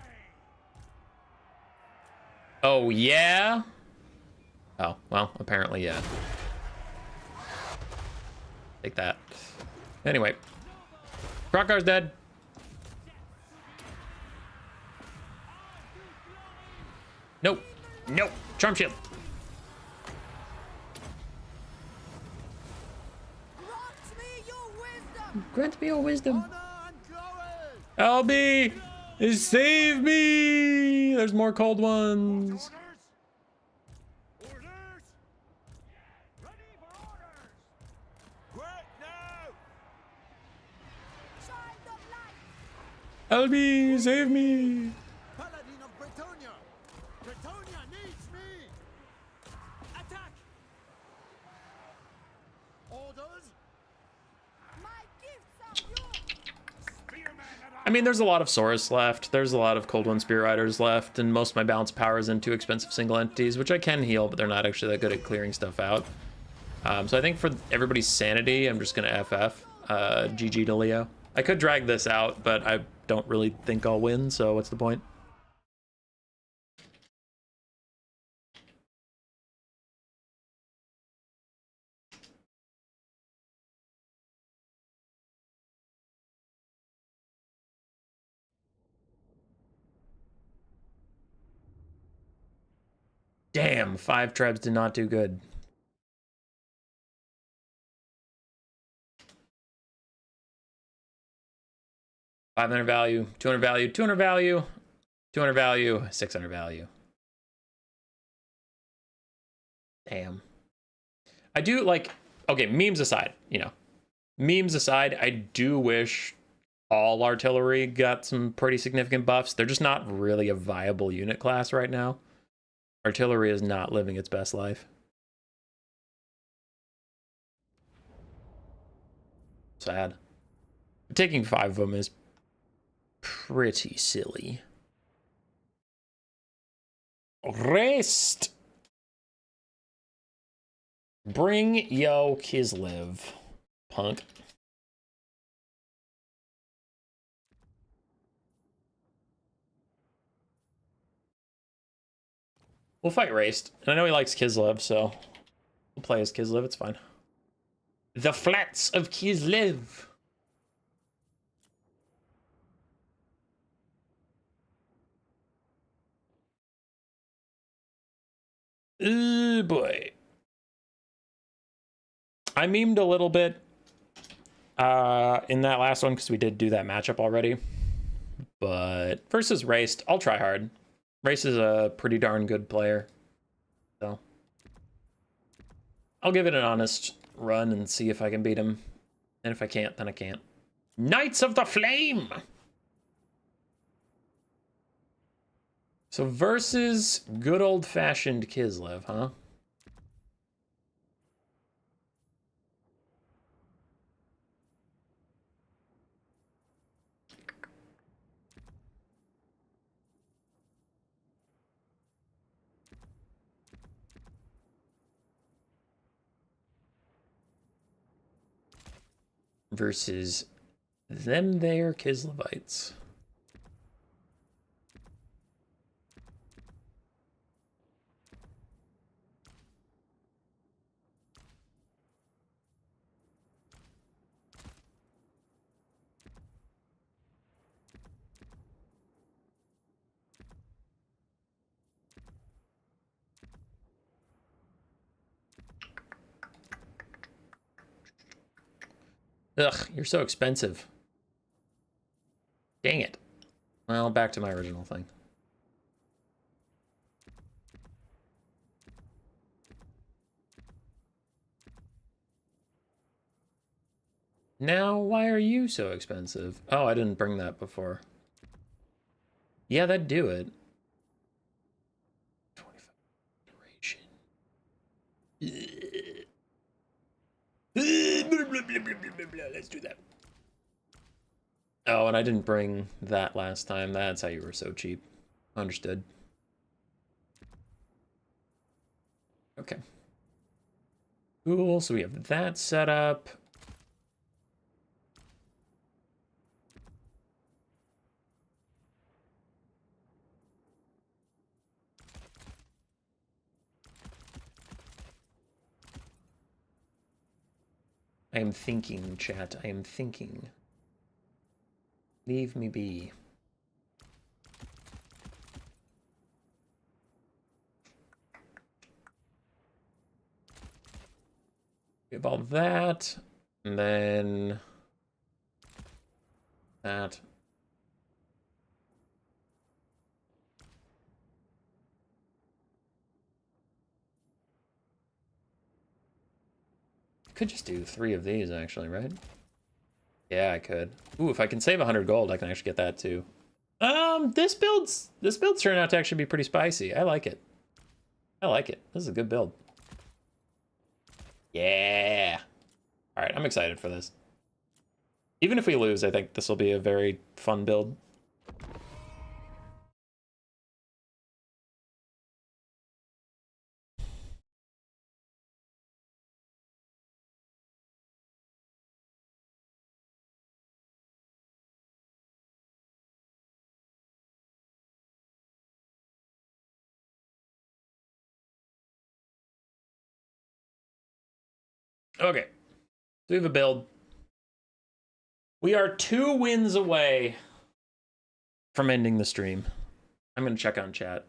Oh, yeah? Oh, well, apparently, yeah. Take that. Anyway. Krokgar's dead. Nope. Nope. Charm Shield. Grant me your wisdom! Grant me your wisdom. Honor and glory! LB! Save me! There's more cold ones. Orders! Orders! Ready for orders! Quick now! Child of light! LB, save me! Paladin of Bretonnia! Bretonnia needs me! Attack! Orders! My gifts are yours! Spearman at I mean, there's a lot of Saurus left. There's a lot of Cold One Spear Riders left, and most of my balance power is into expensive single entities, which I can heal, but they're not actually that good at clearing stuff out. So I think for everybody's sanity, I'm just going to FF. GG to Leo. I could drag this out, but I don't really think I'll win, so what's the point? Damn, 5 trebs did not do good. $500 value, 200 value, 200 value, 200 value, 600 value. Damn. I do like, okay, memes aside, you know, memes aside, I do wish all artillery got some pretty significant buffs. They're just not really a viable unit class right now. Artillery is not living its best life. Sad. Taking 5 of them is pretty silly. Rest. Bring yo Kislev, punk. We'll fight Raced. And I know he likes Kislev, so we'll play as Kislev. It's fine. The flats of Kislev. Oh boy. I memed a little bit in that last one because we did do that matchup already. But versus Raced, I'll try hard. Race is a pretty darn good player. So I'll give it an honest run and see if I can beat him. And if I can't, then I can't. Knights of the Flame! So versus good old-fashioned Kislev, huh? Versus them there Kislevites. Ugh, you're so expensive. Dang it. Well, back to my original thing. Now, why are you so expensive? Oh, I didn't bring that before. Yeah, that'd do it. 25 duration. Let's do that. Oh, and I didn't bring that last time. That's how you were so cheap. Understood. Okay. Cool, so we have that set up. I am thinking, chat. I am thinking. Leave me be. We have all that, and then that. I could just do 3 of these, actually, right? Yeah, I could. Ooh, if I can save 100 gold, I can actually get that too. This build's turned out to actually be pretty spicy. I like it. I like it. This is a good build. Yeah. All right, I'm excited for this. Even if we lose, I think this will be a very fun build. Okay, so we have a build. We are 2 wins away from ending the stream. I'm going to check on chat.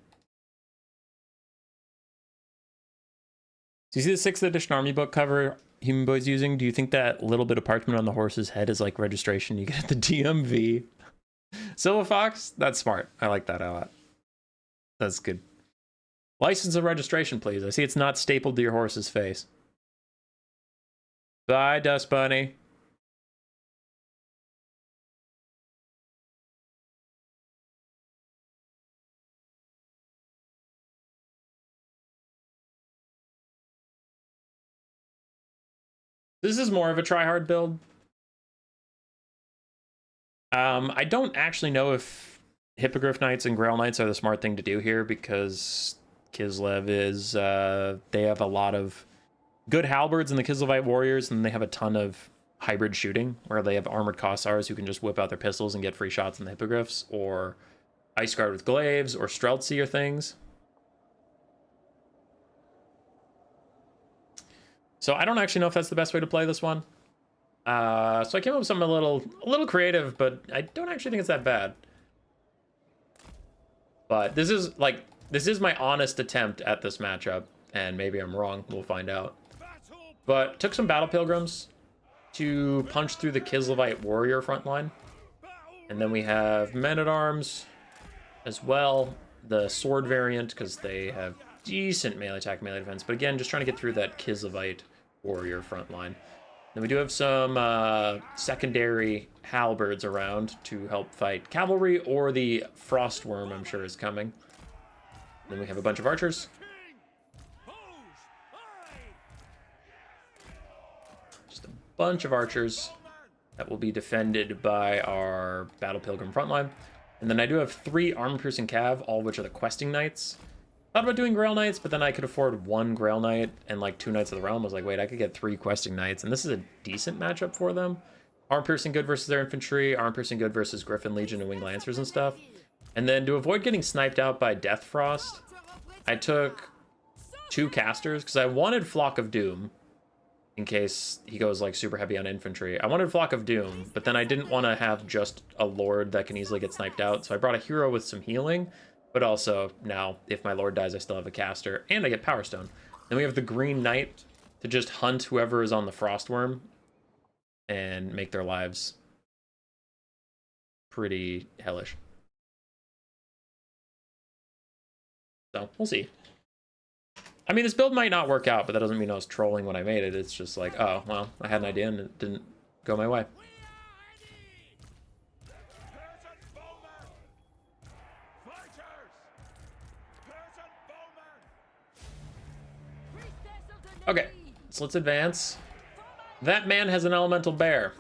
Do you see the 6th edition army book cover Human Boy's using? Do you think that little bit of parchment on the horse's head is like registration you get at the DMV? Silver Fox? That's smart. I like that a lot. That's good. License and registration, please. I see it's not stapled to your horse's face. Bye, Dust Bunny. This is more of a try-hard build. I don't actually know if Hippogriff Knights and Grail Knights are the smart thing to do here, because Kislev is, they have a lot of good halberds in the Kislevite warriors, and they have a ton of hybrid shooting, where they have armored Kossars who can just whip out their pistols and get free shots in the Hippogriffs, or Ice Guard with glaives, or Streltsy or things. So I don't actually know if that's the best way to play this one. So I came up with something a little creative, but I don't actually think it's that bad. But this is my honest attempt at this matchup, and maybe I'm wrong. We'll find out. But took some Battle Pilgrims to punch through the Kislevite warrior front line, and then we have Men-at-Arms as well, the sword variant, because they have decent melee attack, melee defense. But again, just trying to get through that Kislevite warrior front line. Then we do have some secondary halberds around to help fight cavalry, or the Frostworm, I'm sure, is coming. Then we have a bunch of archers. Just a bunch of archers that will be defended by our Battle Pilgrim frontline. And then I do have 3 armor-piercing cav, all of which are the questing knights. Thought about doing Grail Knights, but then I could afford 1 Grail Knight and like 2 Knights of the Realm. I was like, wait, I could get 3 questing knights, and this is a decent matchup for them. Arm-piercing good versus their infantry, arm-piercing good versus Griffin Legion and Winged Lancers and stuff. And then to avoid getting sniped out by Death Frost, I took 2 casters, because I wanted Flock of Doom, in case he goes like super heavy on infantry. I wanted Flock of Doom, but then I didn't want to have just a Lord that can easily get sniped out, so I brought a hero with some healing. But also, now, if my Lord dies, I still have a caster, and I get Power Stone. Then we have the Green Knight to just hunt whoever is on the Frostworm and make their lives pretty hellish. So, we'll see. I mean, this build might not work out, but that doesn't mean I was trolling when I made it. It's just like, oh, well, I had an idea and it didn't go my way. Okay, so let's advance. That man has an elemental bear.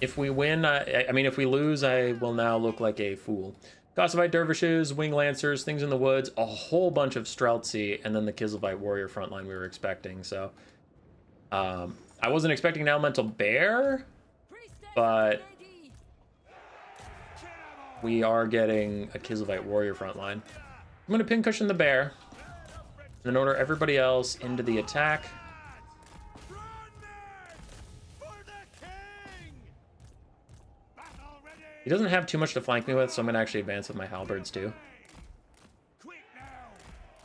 If we win, I mean, if we lose, I will now look like a fool. Kossovite dervishes, wing lancers, things in the woods, a whole bunch of Streltsy, and then the Kislevite warrior frontline we were expecting. So, I wasn't expecting an elemental bear, but we are getting a Kislevite warrior frontline. I'm going to pincushion the bear. And then order everybody else into the attack. He doesn't have too much to flank me with, so I'm going to actually advance with my halberds too.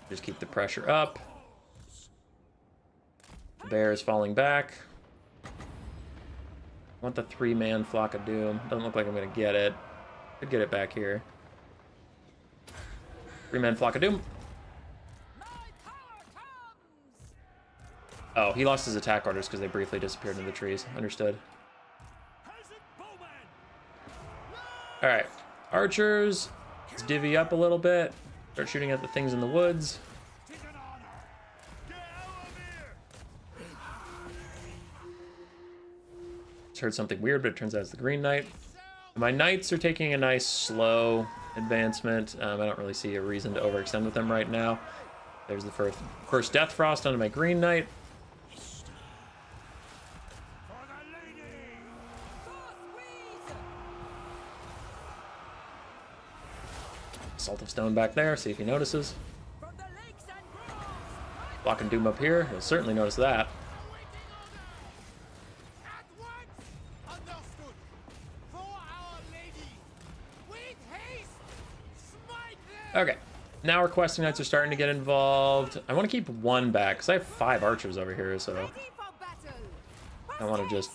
Just keep the pressure up. The bear is falling back. I want the 3-man Flock of Doom. Doesn't look like I'm going to get it. Could get it back here. 3-man Flock of Doom. Oh, he lost his attack orders because they briefly disappeared into the trees. Understood. Alright. Archers. Let's divvy up a little bit. Start shooting at the things in the woods. Just heard something weird, but it turns out it's the Green Knight. My Knights are taking a nice slow advancement. I don't really see a reason to overextend with them right now. There's the first Death Frost onto my Green Knight. Salt of Stone back there, see if he notices. Flock and Doom up here, he'll certainly notice that. Okay, Now our questing knights are starting to get involved. I want to keep one back because I have 5 archers over here, so Ready for battle. I don't want to just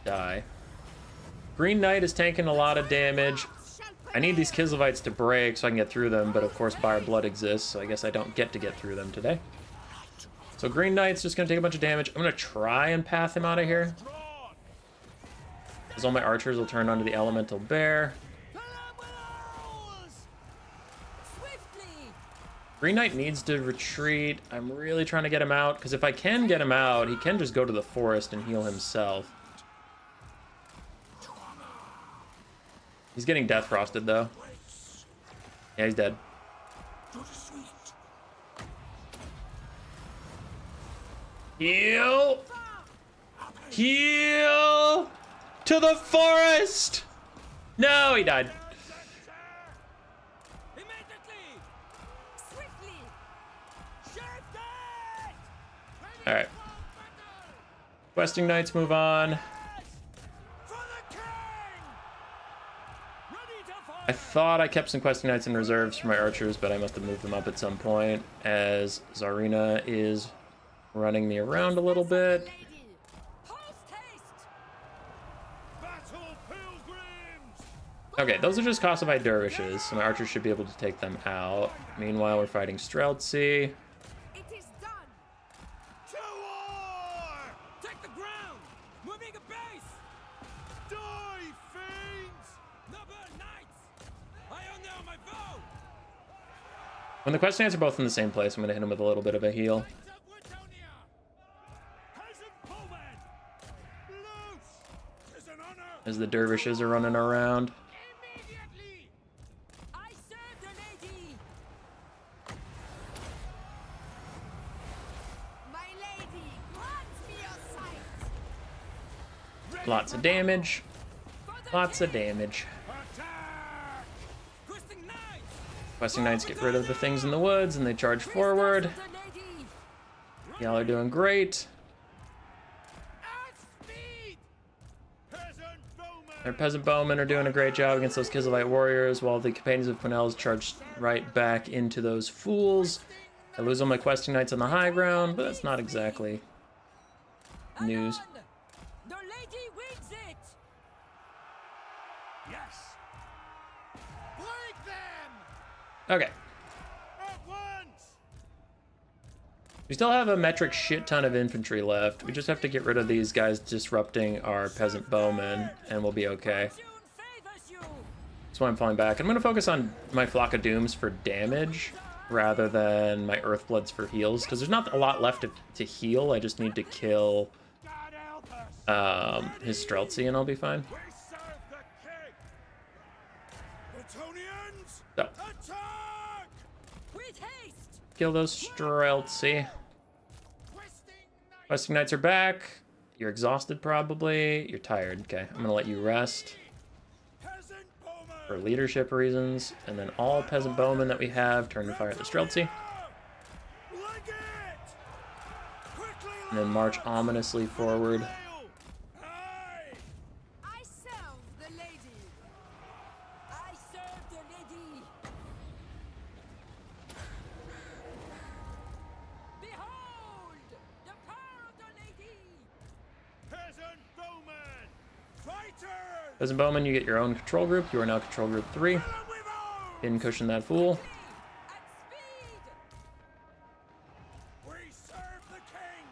die. Green Knight is tanking a lot of damage. I need these Kislevites to break so I can get through them, but of course Dire Blood exists, so I guess I don't get to get through them today. So Green Knight's just going to take a bunch of damage. I'm going to try and path him out of here, because all my archers will turn onto the Elemental Bear. Swiftly. Green Knight needs to retreat. I'm really trying to get him out, because if I can get him out, he can just go to the forest and heal himself. He's getting death frosted though. Yeah, he's dead. Heal! Heal! To the forest! No, he died. Immediately. Swiftly. Alright. Questing Knights move on. I thought I kept some questing knights in reserves for my archers, but I must have moved them up at some point, as Tsarina is running me around a little bit. Lady. Post haste. Battle pilgrims! Okay, those are just Kosovo dervishes, so my archers should be able to take them out. Meanwhile, we're fighting Streltsy. It is done. To war! Take the ground. Moving a base. Die, fiends! Noble knights. I honor my vow. When the questing knights are both in the same place, I'm going to hit them with a little bit of a heal. Knights of Bretonnia! Peasant bowmen! Loose! 'Tis an honor! As the dervishes are running around. Immediately! I serve the lady. My lady, grant me your sight. Lots of damage. For the Lots of king. damage. Attack! Questing knights. Questing knights get rid of the things in the woods and they charge forward. The lady. Y'all are doing great. At speed! Peasant bowmen! Our peasant bowmen are doing a great job against those Kislevites warriors, while the companions of Quenelles charge right back into those fools. I lose all my questing knights on the high ground, but that's not exactly news. Anon. The lady wins it. Yes! Break them! Okay. At once! We still have a metric shit ton of infantry left. We just have to get rid of these guys disrupting our peasant bowmen, and we'll be okay. Fortune favors you. That's why I'm falling back. I'm going to focus on my Flock of Dooms for damage rather than my Earthbloods for heals, because there's not a lot left to heal. I just need to kill God help us! his Streltsy and I'll be fine. We serve the king! Bretonnians! So, Attack! With haste. kill those Streltsy. Questing Knights are back. You're exhausted probably. You're tired. Okay, I'm going to let you rest Peasant bowmen! for leadership reasons. And then all peasant bowmen that we have turn to fire at the Streltsy. Like it! Quickly, And then march lads! ominously forward. Aye! I serve the lady. I serve the lady. Behold the power of the lady. Peasant bowmen! Fighters! Peasant bowmen, you get your own control group. You are now control group 3. Kill 'em with arms! Pin cushion that fool. At speed. We serve the king!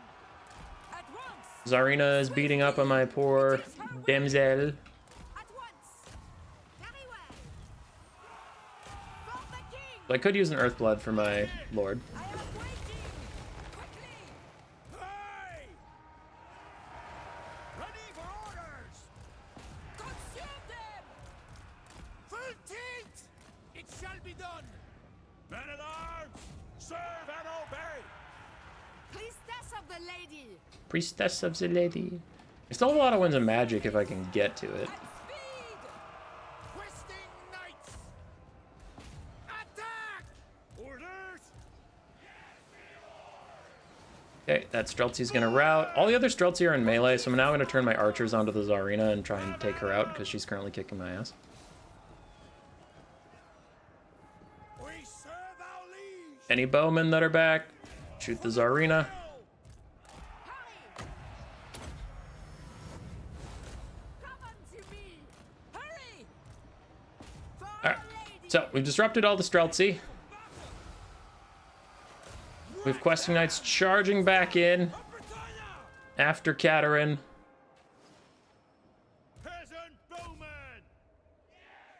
At once. Tsarina is beating up on my poor damsel. At once. Very well. For the king. So I could use an Earthblood for my lord. I am waiting. Quickly. Aye! Ready for orders! Consume them. Full tilt! It shall be done! Men at arms! Serve and obey! Priestess of the lady. Priestess of the Lady. I still have a lot of winds of magic if I can get to it. At speed. Questing knights! Attack! Orders! Okay, that Streltsy's gonna rout. All the other Streltsy are in melee, so I'm now gonna turn my archers onto the Tsarina and try and take her out because she's currently kicking my ass. We serve our Any bowmen that are back? Shoot the Tsarina. Alright, so we've disrupted all the Streltsy. We have questing knights charging back in after Katerin.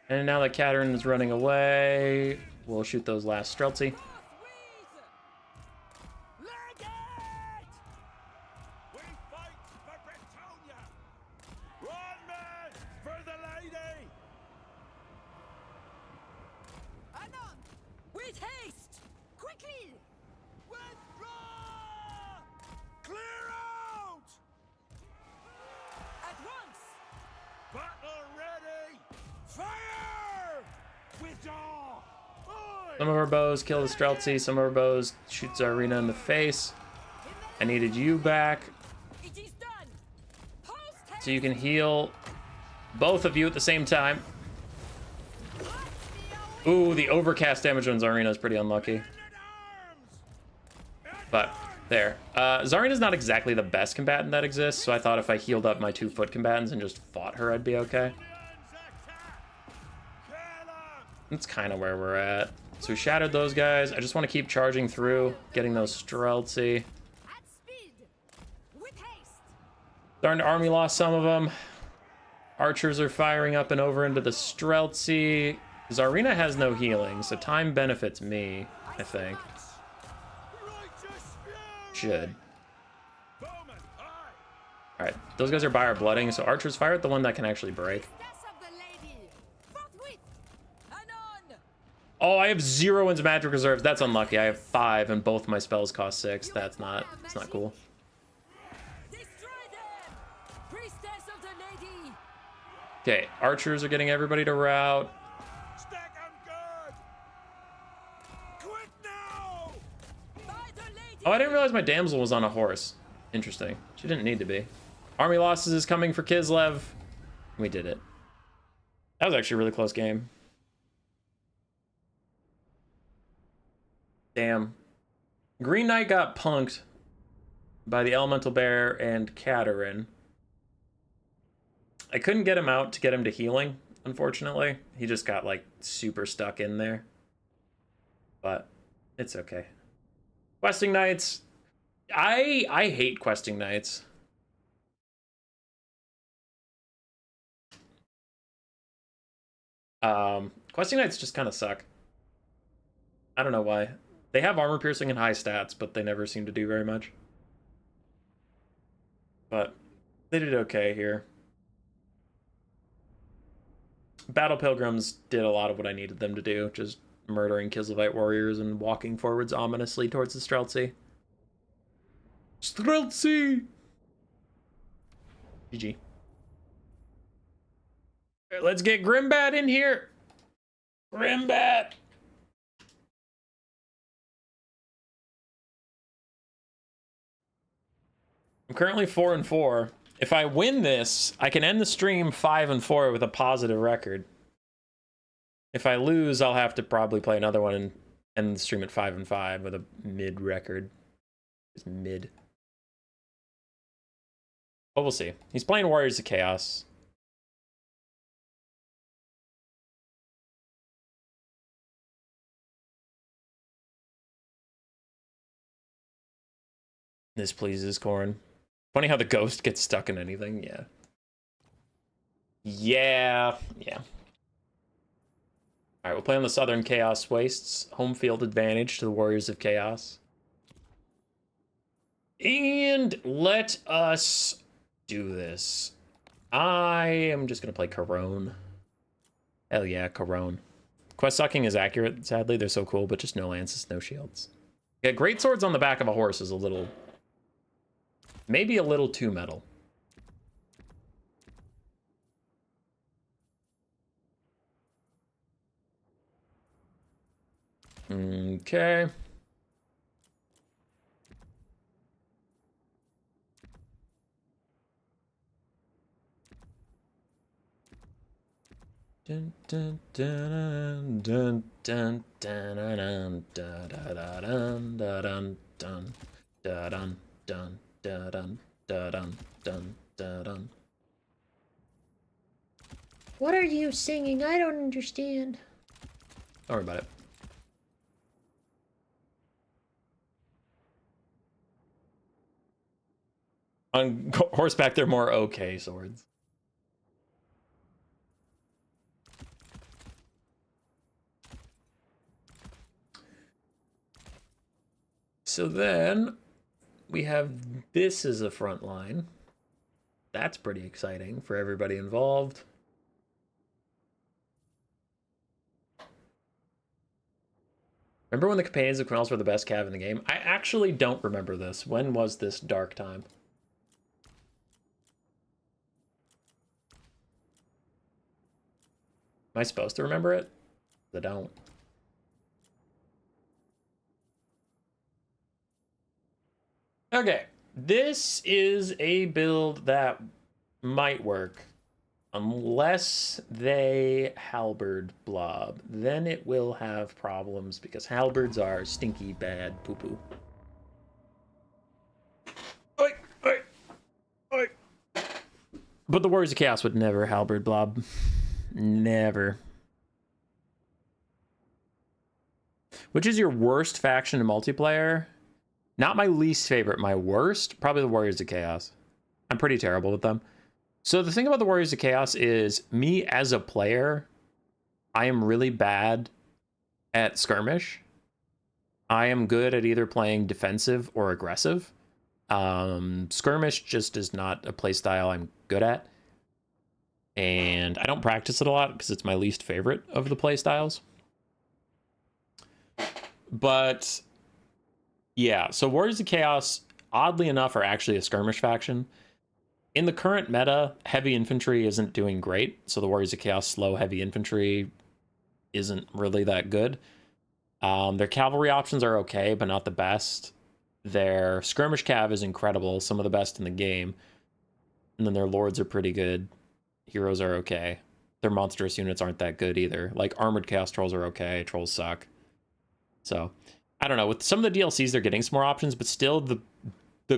And now that Katerin is running away, we'll shoot those last Streltsy. We fight for Bretonnia! One man for the lady! Anon! With haste! Quickly! Withdraw! Clear out! At once! Battle ready! Fire! Withdraw! Oi! Some of our bows kill the Streltsy, some of our bows shoot Tsarina in the face. I needed you back It is done! Post haste! so you can heal both of you at the same time. Ooh, the overcast damage on Tsarina is pretty unlucky. But there. Tsarina's not exactly the best combatant that exists, so I thought if I healed up my 2 foot combatants and just fought her, I'd be okay. That's kind of where we're at. So we shattered those guys. I just want to keep charging through, getting those Streltsy. At speed! With haste! Darn army lost some of them. Archers are firing up and over into the Streltsy. Tsarina has no healing, so time benefits me, I think. Should. Alright, those guys are by our blooding, so archers fire at the one that can actually break. Death of the lady! Forthwith! Anon! Oh, I have 0 into magic reserves. That's unlucky. I have 5 and both my spells cost 6. That's not cool. Destroy them! Priestess of the lady! Okay, archers are getting everybody to rout. Stack 'em good! Quick now! By the lady! Oh, I didn't realize my damsel was on a horse. Interesting. She didn't need to be. Army losses is coming for Kislev. We did it. That was actually a really close game. Damn. Green Knight got punked by the Elemental Bear and Katerin. I couldn't get him out to get him to healing, unfortunately. He just got, like, super stuck in there. But it's okay. Questing Knights. I hate Questing Knights. Questing Knights just kind of suck. I don't know why. They have armor piercing and high stats, but they never seem to do very much. But they did okay here. Battle Pilgrims did a lot of what I needed them to do, just murdering Kislevite warriors and walking forwards ominously towards the Streltsy. Streltsy! GG. Let's get Grimbat in here! Grimbat! I'm currently 4-4. If I win this, I can end the stream 5-4 with a positive record. If I lose, I'll have to probably play another one and end the stream at 5-5 with a mid record. It's mid. But we'll see. He's playing Warriors of Chaos. This pleases Corn. Funny how the ghost gets stuck in anything. Yeah. Yeah. Alright, we'll play on the Southern Chaos Wastes. Home field advantage to the Warriors of Chaos. And let us do this. I am just going to play Corone. Hell yeah, Corone. Quest sucking is accurate, sadly. They're so cool, but just no lances, no shields. Yeah, great swords on the back of a horse is a little... maybe a little too metal. Okay. Dun, dun, dun, dun, dun, dun, dun, dun, dun, dun, dun, dun, dun, dun, dun, dun, dun, dun. What are you singing? I don't understand. Don't worry about it. On horseback, they're more okay swords. So then we have this as a front line. That's pretty exciting for everybody involved. Remember when the Companions of Quinels were the best cav in the game? I actually don't remember this. When was this dark time? Am I supposed to remember it? I don't. Okay, this is a build that might work unless they halberd blob. Then it will have problems because halberds are stinky bad poo-poo. Oi, oi, oi. But the Warriors of Chaos would never halberd blob. Never. Which is your worst faction in multiplayer? Not my least favorite, my worst? Probably the Warriors of Chaos. I'm pretty terrible with them. So the thing about the Warriors of Chaos is, me as a player, I am really bad at skirmish. I am good at either playing defensive or aggressive. Skirmish just is not a play style I'm good at. And I don't practice it a lot because it's my least favorite of the play styles. But yeah, so Warriors of Chaos, oddly enough, are actually a skirmish faction. In the current meta, heavy infantry isn't doing great, so the Warriors of Chaos slow heavy infantry isn't really that good. Their cavalry options are okay, but not the best. Their skirmish cav is incredible, some of the best in the game. And then their lords are pretty good. Heroes are okay. Their monstrous units aren't that good either. Like, armored chaos trolls are okay, trolls suck. So, I don't know. With some of the DLCs, they're getting some more options, but still the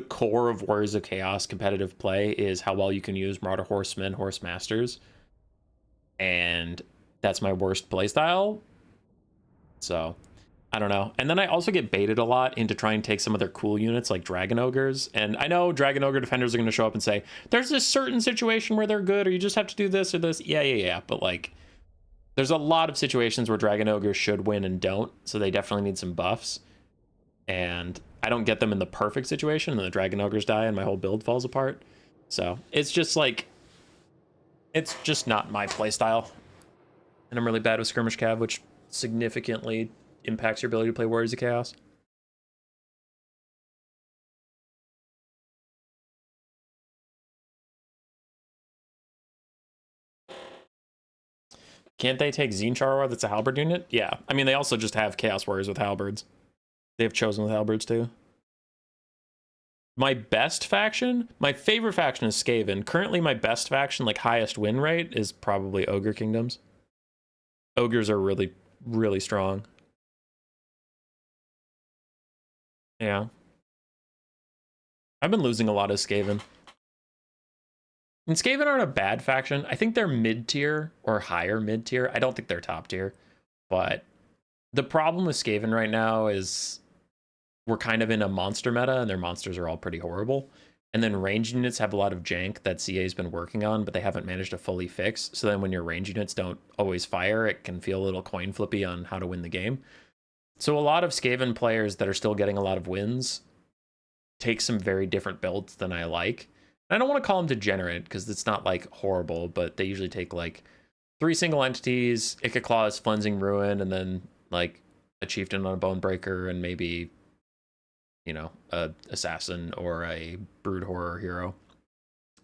core of Warriors of Chaos competitive play is how well you can use Marauder Horsemen, Horse Masters. And that's my worst playstyle. So, I don't know. And then I also get baited a lot into trying to take some of their cool units like Dragon Ogres. And I know Dragon Ogre defenders are going to show up and say, there's this certain situation where they're good, or you just have to do this or this. Yeah. But like, there's a lot of situations where Dragon Ogres should win and don't. So they definitely need some buffs. And I don't get them in the perfect situation, and the Dragon Ogres die and my whole build falls apart. So it's just like, it's just not my playstyle. And I'm really bad with skirmish cav, which significantly impacts your ability to play Warriors of Chaos. Can't they take Zinchar that's a halberd unit? Yeah. I mean, they also just have Chaos Warriors with halberds. They have Chosen with halberds too. My best faction? My favorite faction is Skaven. Currently, my best faction, like highest win rate, is probably Ogre Kingdoms. Ogres are really, really strong. Yeah. I've been losing a lot of Skaven. And Skaven aren't a bad faction. I think they're mid-tier or higher mid-tier. I don't think they're top tier. But the problem with Skaven right now is we're kind of in a monster meta, and their monsters are all pretty horrible. And then range units have a lot of jank that CA's been working on, but they haven't managed to fully fix. So then when your range units don't always fire, it can feel a little coin flippy on how to win the game. So a lot of Skaven players that are still getting a lot of wins take some very different builds than I like. I don't want to call them degenerate because it's not like horrible, but they usually take like 3 single entities, Ikaclaws, Cleansing Ruin, and then like a chieftain on a bone breaker, and maybe, you know, a assassin or a brood horror hero.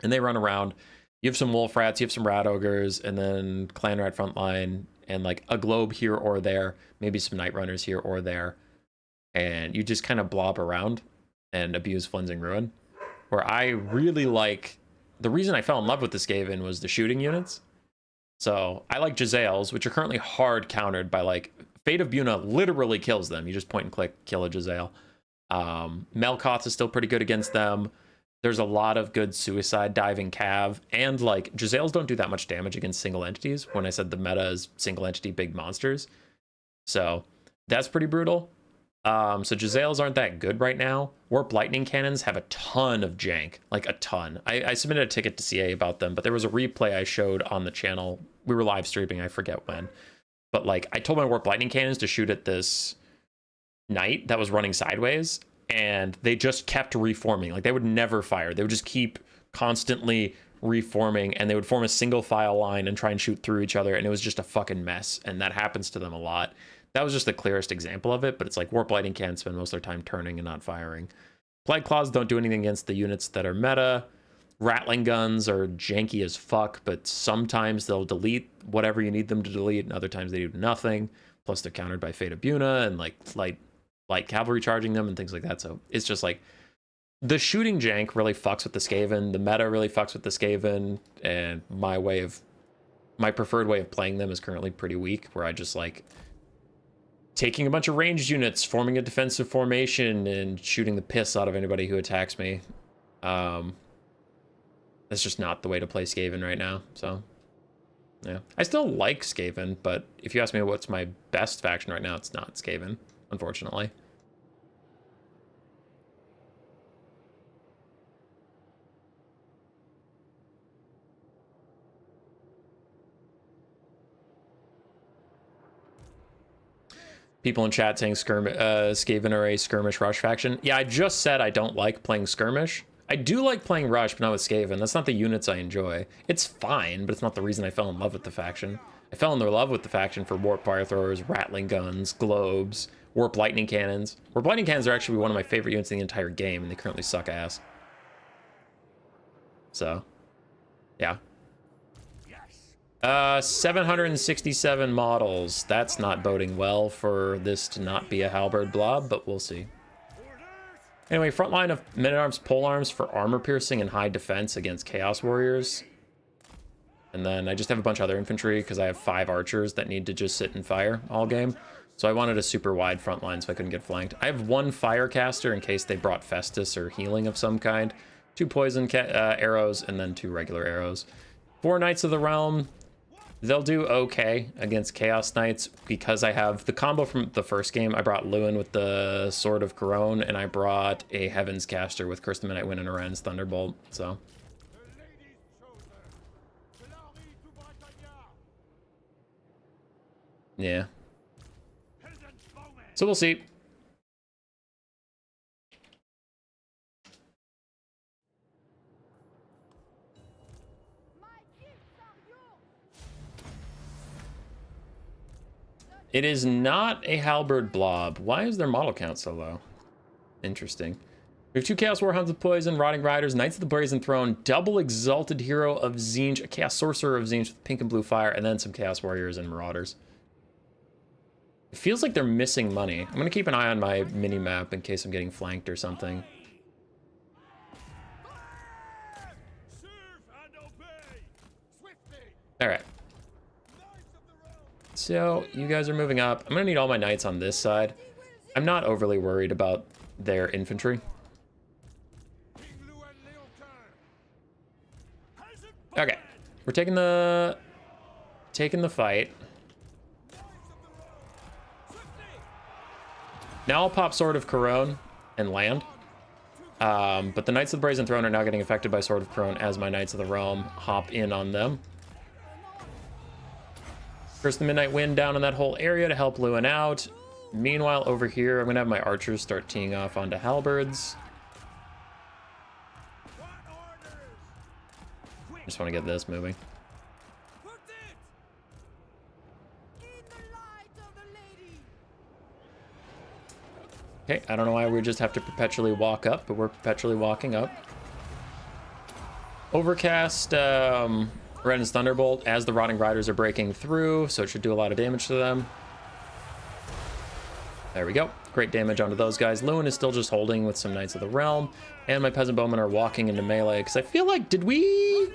And they run around. You have some wolf rats, you have some rat ogres, and then clan rat frontline, and like a globe here or there, maybe some night runners here or there. And you just kind of blob around and abuse Cleansing Ruin. Where I really like, the reason I fell in love with this Skaven was the shooting units. So I like Jezzails, which are currently hard countered by like Fate of Buna literally kills them. You just point and click, kill a Jezzail. Melkoth is still pretty good against them. There's a lot of good suicide diving cav, and like Jezzails don't do that much damage against single entities when I said the meta is single entity big monsters. So that's pretty brutal. So Jezzails aren't that good right now. Warp lightning cannons have a ton of jank, like a ton. I submitted a ticket to CA about them, but there was a replay I showed on the channel. We were live streaming, I forget when. But like I told my warp lightning cannons to shoot at this knight that was running sideways, and they just kept reforming. Like they would never fire. They would just keep constantly reforming, and they would form a single file line and try and shoot through each other, and it was just a fucking mess. And that happens to them a lot. That was just the clearest example of it, but it's like warp lightning can spend most of their time turning and not firing. Plague claws don't do anything against the units that are meta. Rattling guns are janky as fuck, but sometimes they'll delete whatever you need them to delete, and other times they do nothing. Plus they're countered by Fate of Buna and like light cavalry charging them and things like that. So it's just like the shooting jank really fucks with the Skaven. The meta really fucks with the Skaven, and my preferred way of playing them is currently pretty weak, where I just like taking a bunch of ranged units, forming a defensive formation, and shooting the piss out of anybody who attacks me. That's just not the way to play Skaven right now. So yeah, I still like Skaven, but if you ask me what's my best faction right now, it's not Skaven, unfortunately. People in chat saying Skaven are a skirmish rush faction. Yeah, I just said I don't like playing skirmish. I do like playing rush, but not with Skaven. That's not the units I enjoy. It's fine, but it's not the reason I fell in love with the faction. I fell in love with the faction for warp fire throwers, rattling guns, globes, warp lightning cannons. Warp lightning cannons are actually one of my favorite units in the entire game, and they currently suck ass. So, yeah. 767 models. That's not boding well for this to not be a halberd blob, but we'll see. Anyway, front line of men-at-arms polearms for armor piercing and high defense against chaos warriors. And then I just have a bunch of other infantry because I have 5 archers that need to just sit and fire all game. So I wanted a super wide front line so I couldn't get flanked. I have 1 firecaster in case they brought Festus or healing of some kind. 2 poison arrows and then 2 regular arrows. 4 Knights of the Realm. They'll do okay against Chaos Knights because I have the combo from the first game. I brought Lewin with the Sword of Corone, and I brought a Heaven's Caster with Curse the Midnight Wind and Aren's Thunderbolt. So yeah. So we'll see. It is not a halberd blob. Why is their model count so low? Interesting. We have 2 Chaos Warhounds of Poison, Rotting Riders, Knights of the Brazen Throne, double Exalted Hero of Tzeentch, a Chaos Sorcerer of Tzeentch with pink and blue fire, and then some Chaos Warriors and Marauders. It feels like they're missing money. I'm going to keep an eye on my mini-map in case I'm getting flanked or something. Alright. So, you guys are moving up. I'm going to need all my knights on this side. I'm not overly worried about their infantry. Okay. We're taking the fight. Now I'll pop Sword of Corone and land. But the Knights of the Brazen Throne are now getting affected by Sword of Corone as my Knights of the Realm hop in on them. Curse the Midnight Wind down in that whole area to help Lewin out. Meanwhile, over here, I'm going to have my archers start teeing off onto halberds. Just want to get this moving. Okay, I don't know why we just have to perpetually walk up, but we're perpetually walking up. Overcast, Ren's Thunderbolt as the Rotting Riders are breaking through, so it should do a lot of damage to them. There we go. Great damage onto those guys. Lewin is still just holding with some Knights of the Realm, and my Peasant Bowmen are walking into melee, because I feel like, did we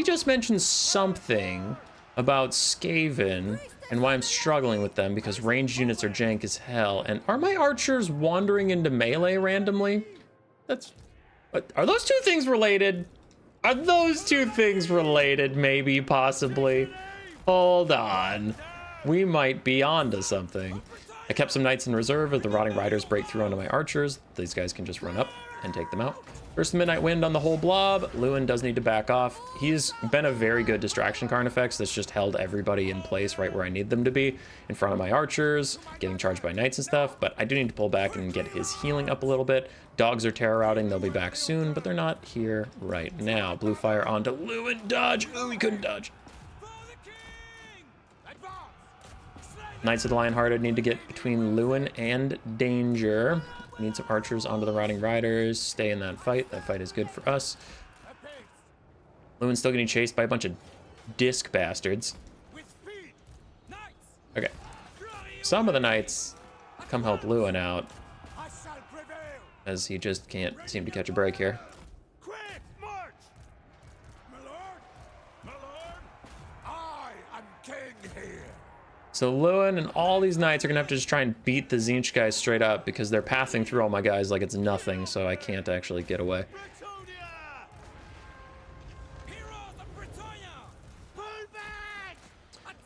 just mention something about Skaven and why I'm struggling with them, because ranged units are jank as hell. And are my archers wandering into melee randomly? That's... Are those two things related? Are those two things related? Maybe, possibly. Hold on. We might be onto something. I kept some knights in reserve as the rotting riders break through onto my archers. These guys can just run up and take them out. First Midnight Wind on the whole blob. Lewin does need to back off. He's been a very good distraction card effects that's just held everybody in place right where I need them to be, in front of my archers, getting charged by knights and stuff, but I do need to pull back and get his healing up a little bit. Dogs are terror routing, they'll be back soon, but they're not here right now. Blue fire onto Lewin, dodge. Ooh, he couldn't dodge. Knights of the Lionhearted need to get between Lewin and danger. Need some archers onto the Rotting Riders. Stay in that fight. That fight is good for us. Lewin's still getting chased by a bunch of disc bastards. Okay. Some of the knights come help Lewin out, as he just can't seem to catch a break here. So Lewin and all these knights are gonna have to just try and beat the Tzeentch guys straight up, because they're pathing through all my guys like it's nothing, so I can't actually get away.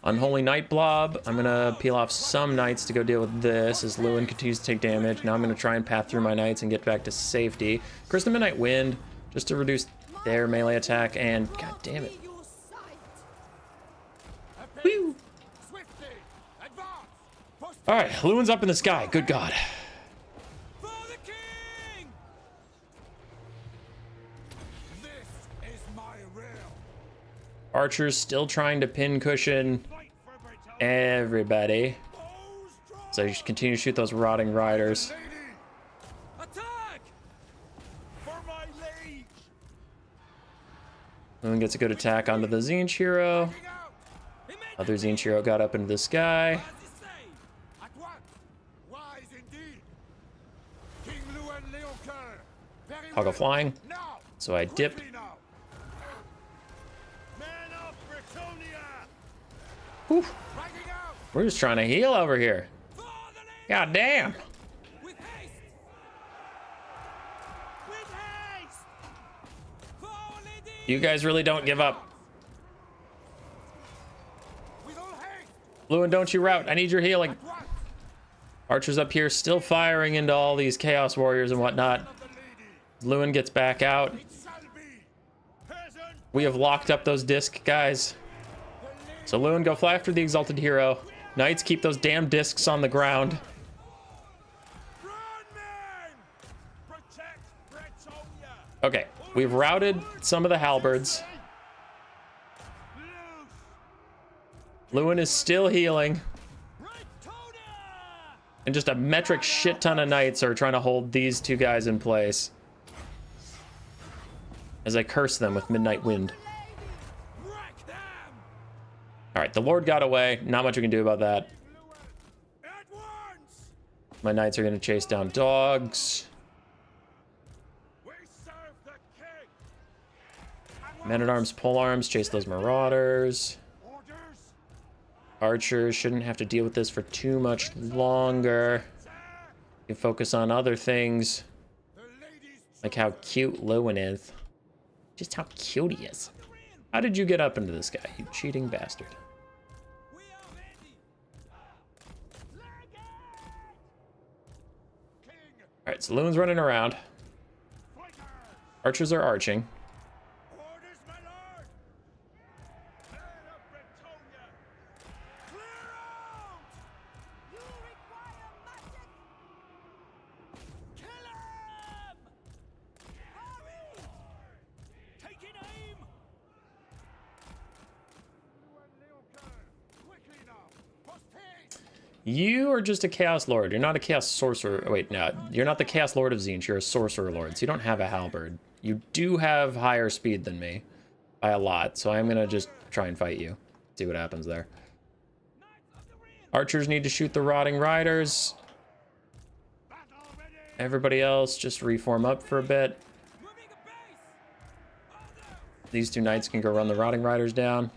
Unholy Knight Blob. I'm gonna peel off some knights to go deal with this as Lewin continues to take damage. Now I'm gonna try and path through my knights and get back to safety. Curse the Midnight Wind, just to reduce their melee attack, and god damn it. Whew. All right, Lewin's up in the sky. Good God. Archer's still trying to pin cushion everybody. So you should continue to shoot those rotting riders. Lewin gets a good attack onto the Tzeentch hero. Other Tzeentch hero got up into the sky. I'll go flying, so I dip. Whew. We're just trying to heal over here. God damn. You guys really don't give up. Lewin, don't you rout. I need your healing. Archers up here still firing into all these Chaos Warriors and whatnot. Lewin gets back out. We have locked up those disc guys. So Lewin, go fly after the Exalted Hero. Knights, keep those damn discs on the ground. Okay, we've routed some of the halberds. Lewin is still healing. And just a metric shit ton of knights are trying to hold these two guys in place, as I curse them with Midnight Wind. All right, the Lord got away. Not much we can do about that. My knights are going to chase down dogs. Men-at-Arms, polearms, chase those marauders. Archers shouldn't have to deal with this for too much longer. You can focus on other things, like how cute Lewin is. Just how cute he is. How did you get up into this guy, you cheating bastard? Alright, so Lewin's running around. Archers are arching. You are just a Chaos Lord. You're not a Chaos Sorcerer. Oh, wait, no. You're not the Chaos Lord of Tzeentch. You're a Sorcerer Lord, so you don't have a halberd. You do have higher speed than me by a lot, so I'm going to just try and fight you. See what happens there. Archers need to shoot the Rotting Riders. Everybody else just reform up for a bit. These two knights can go run the Rotting Riders down.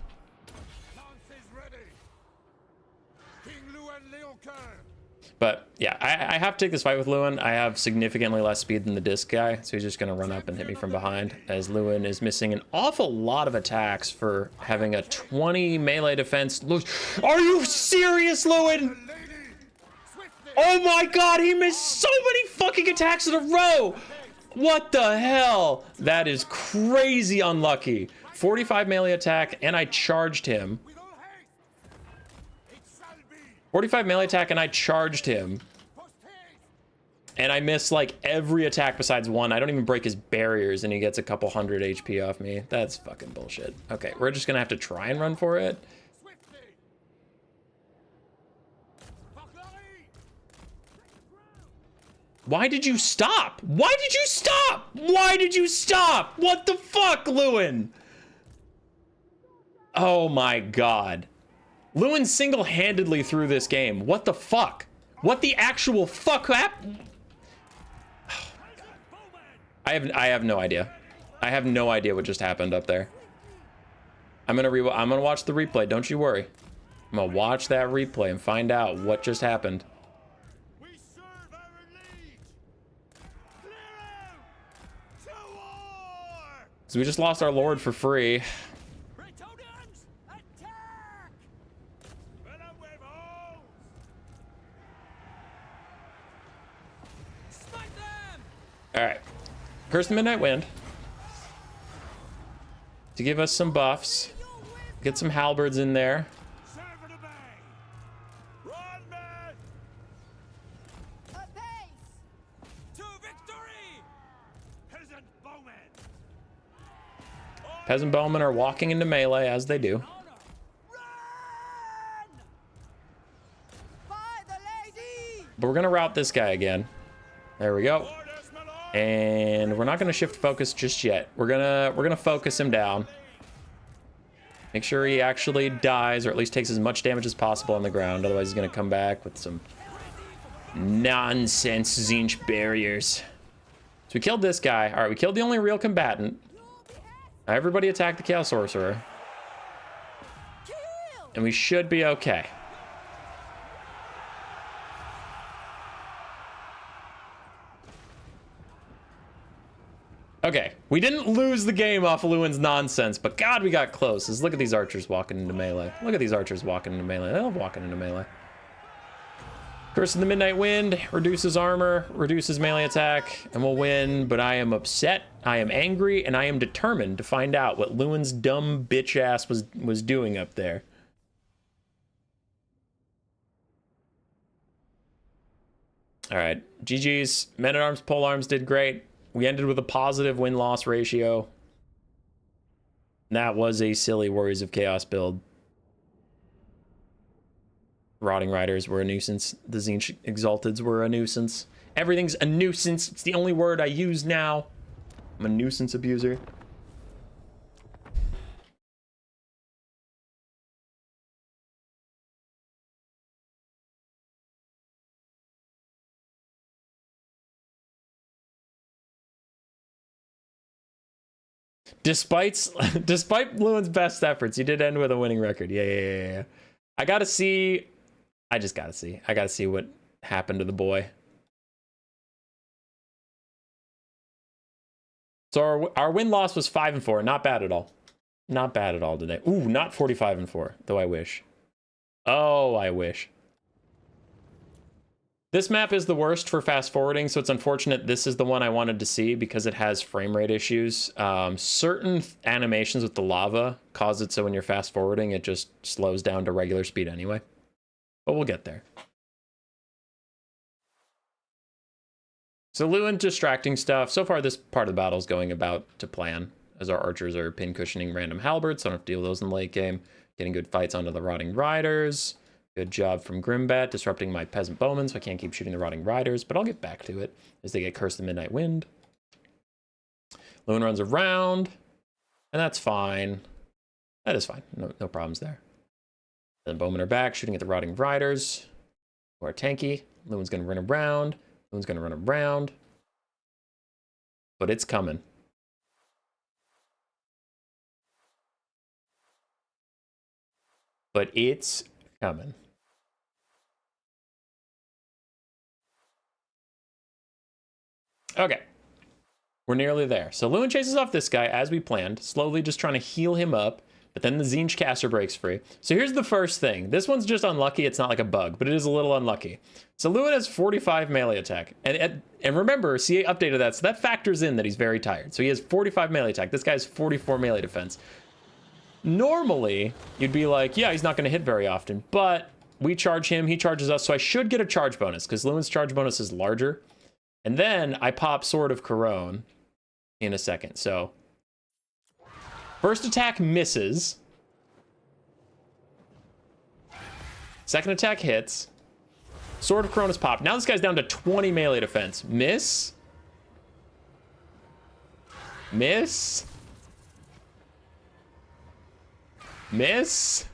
I have to take this fight with Lewin. I have significantly less speed than the disc guy, so he's just going to run up and hit me from behind, as Lewin is missing an awful lot of attacks for having a 20 melee defense. Are you serious, Lewin? Oh my god, he missed so many fucking attacks in a row! What the hell? That is crazy unlucky. 45 melee attack, and I charged him. 45 melee attack, and I charged him. And I miss like every attack besides one. I don't even break his barriers, and he gets a couple hundred HP off me. That's fucking bullshit. Okay, we're just gonna have to try and run for it. Why did you stop? Why did you stop? Why did you stop? What the fuck, Lewin? Oh my god. Lewin single-handedly threw this game. What the fuck? What the actual fuck happened? Oh my god. I have no idea. I have no idea what just happened up there. I'm gonna watch the replay, don't you worry. I'm gonna watch that replay and find out what just happened. So we just lost our lord for free. Bretonnians, attack! Smite them! All right, Curse the Midnight Wind to give us some buffs. Get some halberds in there. Peasant bowmen are walking into melee as they do. But we're gonna route this guy again. There we go. And we're not gonna shift focus just yet. We're gonna focus him down. Make sure he actually dies, or at least takes as much damage as possible on the ground. Otherwise he's gonna come back with some nonsense Zinch barriers. So we killed this guy. All right, we killed the only real combatant. Now everybody attack the Chaos Sorcerer. And we should be okay. Okay, we didn't lose the game off of Lewin's nonsense, but god, we got close. Let's look at these archers walking into melee. Look at these archers walking into melee. They love walking into melee. Curse of the Midnight Wind reduces armor, reduces melee attack, and we'll win. But I am upset, I am angry, and I am determined to find out what Lewin's dumb bitch ass was doing up there. All right, GG's. Men-at-Arms, Polearms did great. We ended with a positive win-loss ratio. That was a silly Warriors of Chaos build. Rotting Riders were a nuisance. The Zinch Exalteds were a nuisance. Everything's a nuisance. It's the only word I use now. I'm a nuisance abuser. Despite Lewin's best efforts, he did end with a winning record. Yeah. I just gotta see what happened to the boy. So our win-loss was 5-4. Not bad at all. Not bad at all today. Ooh, not 45-4, though I wish. Oh, I wish. This map is the worst for fast forwarding, so it's unfortunate this is the one I wanted to see because it has frame rate issues. Certain animations with the lava cause it so when you're fast forwarding, it just slows down to regular speed anyway. But we'll get there. So Lewin distracting stuff. So far, this part of the battle is going about to plan, as our archers are pin cushioning random halberds, so I don't have to deal with those in the late game. Getting good fights onto the Rotting Riders. Good job from Grimbat, disrupting my Peasant Bowmen, so I can't keep shooting the Rotting Riders, but I'll get back to it as they get Cursed the Midnight Wind. Lewin runs around, and that's fine. That is fine. No problems there. Then Bowmen are back, shooting at the Rotting Riders, who are tanky. Lewin's going to run around. Lewin's going to run around. But it's coming. But it's coming. Okay. We're nearly there. So Lewin chases off this guy as we planned, slowly just trying to heal him up, but then the Tzeentch caster breaks free. So here's the first thing. This one's just unlucky. It's not like a bug, but it is a little unlucky. So Lewin has 45 melee attack. And remember, CA updated that, so that factors in that he's very tired. So he has 45 melee attack. This guy has 44 melee defense. Normally, you'd be like, yeah, he's not going to hit very often, but we charge him, he charges us, so I should get a charge bonus, because Lewin's charge bonus is larger. And then I pop Sword of Corone in a second. So first attack misses. Second attack hits. Sword of Corone is popped. Now this guy's down to 20 melee defense. Miss. Miss. Miss.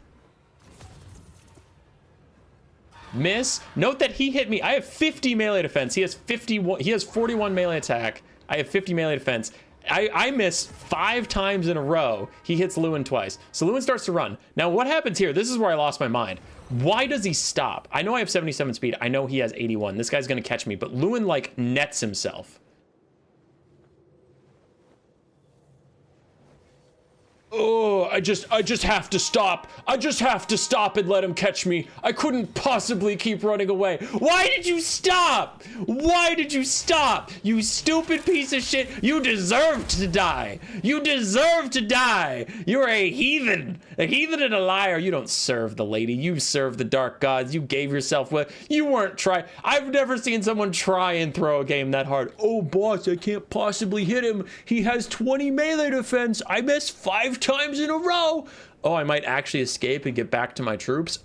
Miss. Note that he hit me. I have 50 melee defense. He has 51. He has 41 melee attack. I have 50 melee defense. I miss 5 times in a row. He hits Lewin twice. So Lewin starts to run. Now what happens here? This is where I lost my mind. Why does he stop? I know I have 77 speed. I know he has 81. This guy's gonna catch me, but Lewin like nets himself. Oh, I just have to stop. I just have to stop and let him catch me. I couldn't possibly keep running away. Why did you stop? Why did you stop? You stupid piece of shit. You deserved to die. You deserve to die. You're a heathen and a liar. You don't serve the lady. You serve the dark gods. You gave yourself what you weren't trying. I've never seen someone try and throw a game that hard. Oh, boss, I can't possibly hit him. He has 20 melee defense. I missed 5 times in a row. Oh, I might actually escape and get back to my troops.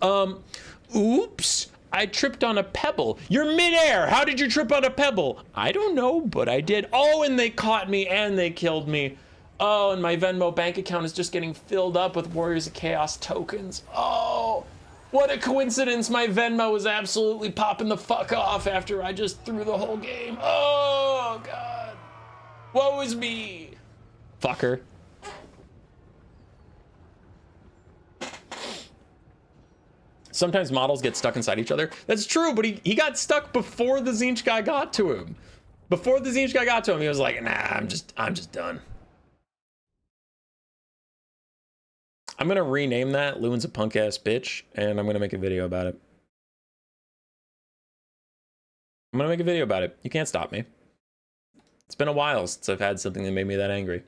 Oops. I tripped on a pebble. You're midair. How did you trip on a pebble? I don't know, but I did. Oh, and they caught me and they killed me. Oh, and my Venmo bank account is just getting filled up with Warriors of Chaos tokens. Oh, what a coincidence. My Venmo was absolutely popping the fuck off after I just threw the whole game. Oh, God. Woe is me. Fucker. Sometimes models get stuck inside each other. That's true, but he got stuck before the Tzeentch guy got to him. Before the Tzeentch guy got to him, he was like, nah, I'm just done. I'm gonna rename that Lewin's a punk ass bitch, and I'm gonna make a video about it. I'm gonna make a video about it. You can't stop me. It's been a while since I've had something that made me that angry.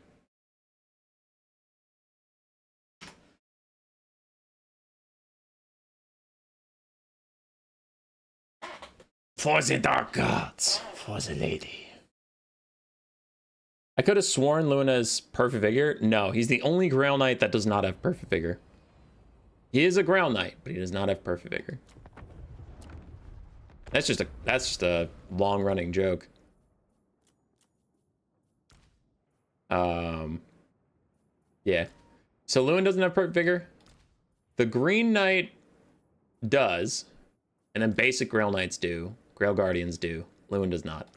For the dark gods, for the lady. I could have sworn Lewin has perfect vigor. No, he's the only Grail Knight that does not have perfect vigor. He is a Grail Knight, but he does not have perfect vigor. That's just a long running joke. Yeah. So Lewin doesn't have perfect vigor. The Green Knight does, and then basic Grail Knights do. Grail Guardians do. Lewin does not.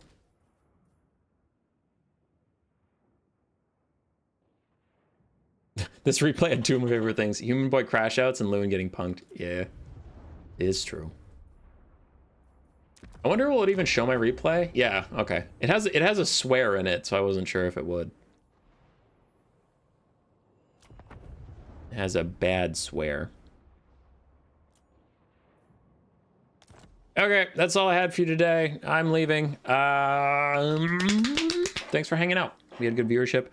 This replay had 2 of my favorite things. Human Boy crash outs and Lewin getting punked. Yeah. It is true. I wonder will it even show my replay? Yeah, okay. It has a swear in it, so I wasn't sure if it would. It has a bad swear. Okay, that's all I had for you today. I'm leaving. Thanks for hanging out. We had good viewership.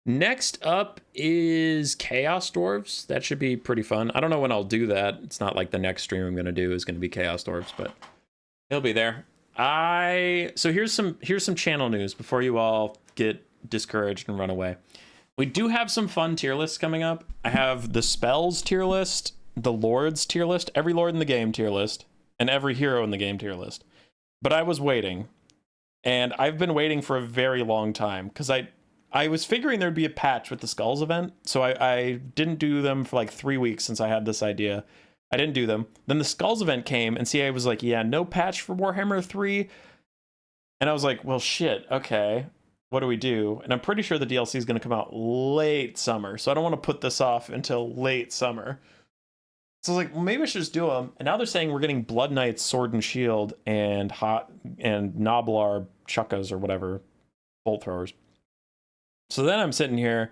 Next up is Chaos Dwarves. That should be pretty fun. I don't know when I'll do that. It's not like the next stream I'm gonna do is gonna be Chaos Dwarves, but he'll be there. So here's some channel news before you all get discouraged and run away. We do have some fun tier lists coming up. I have the spells tier list, the lords tier list, every lord in the game tier list, and every hero in the game tier list. But I was waiting, and I've been waiting for a very long time because I was figuring there'd be a patch with the Skulls event, so I didn't do them for like 3 weeks since I had this idea. I didn't do them. Then the Skulls event came, and CA was like, yeah, no patch for Warhammer 3. And I was like, well, shit, okay. What do we do? And I'm pretty sure the DLC is going to come out late summer, so I don't want to put this off until late summer. So I was like, well, maybe I should just do them. And now they're saying we're getting Blood Knight's Sword and Shield and Noblar Chukkas or whatever bolt throwers. So then I'm sitting here.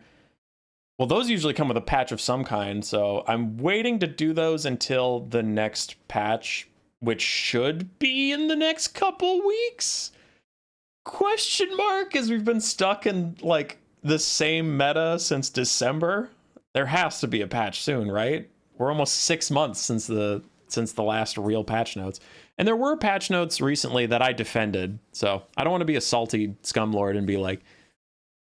Well, those usually come with a patch of some kind, so I'm waiting to do those until the next patch, which should be in the next couple weeks? Question mark, as we've been stuck in like the same meta since December. There has to be a patch soon, right? We're almost 6 months since the last real patch notes. And there were patch notes recently that I defended, so I don't want to be a salty scumlord and be like,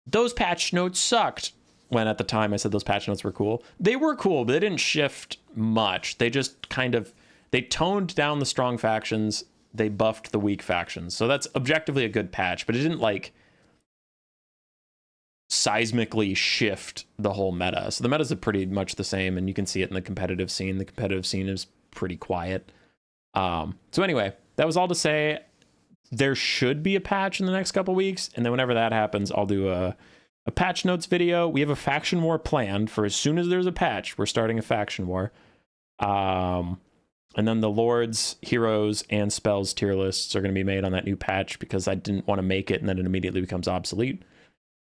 those patch notes sucked. When at the time I said those patch notes were cool. They were cool, but they didn't shift much. They just kind of, they toned down the strong factions. They buffed the weak factions. So that's objectively a good patch, but it didn't like seismically shift the whole meta. So the metas are pretty much the same, and you can see it in the competitive scene. The competitive scene is pretty quiet. So anyway, that was all to say there should be a patch in the next couple weeks, and then whenever that happens, I'll do a patch notes video. We have a faction war planned for as soon as there's a patch. We're starting a faction war. And then the lords, heroes, and spells tier lists are going to be made on that new patch because I didn't want to make it and then it immediately becomes obsolete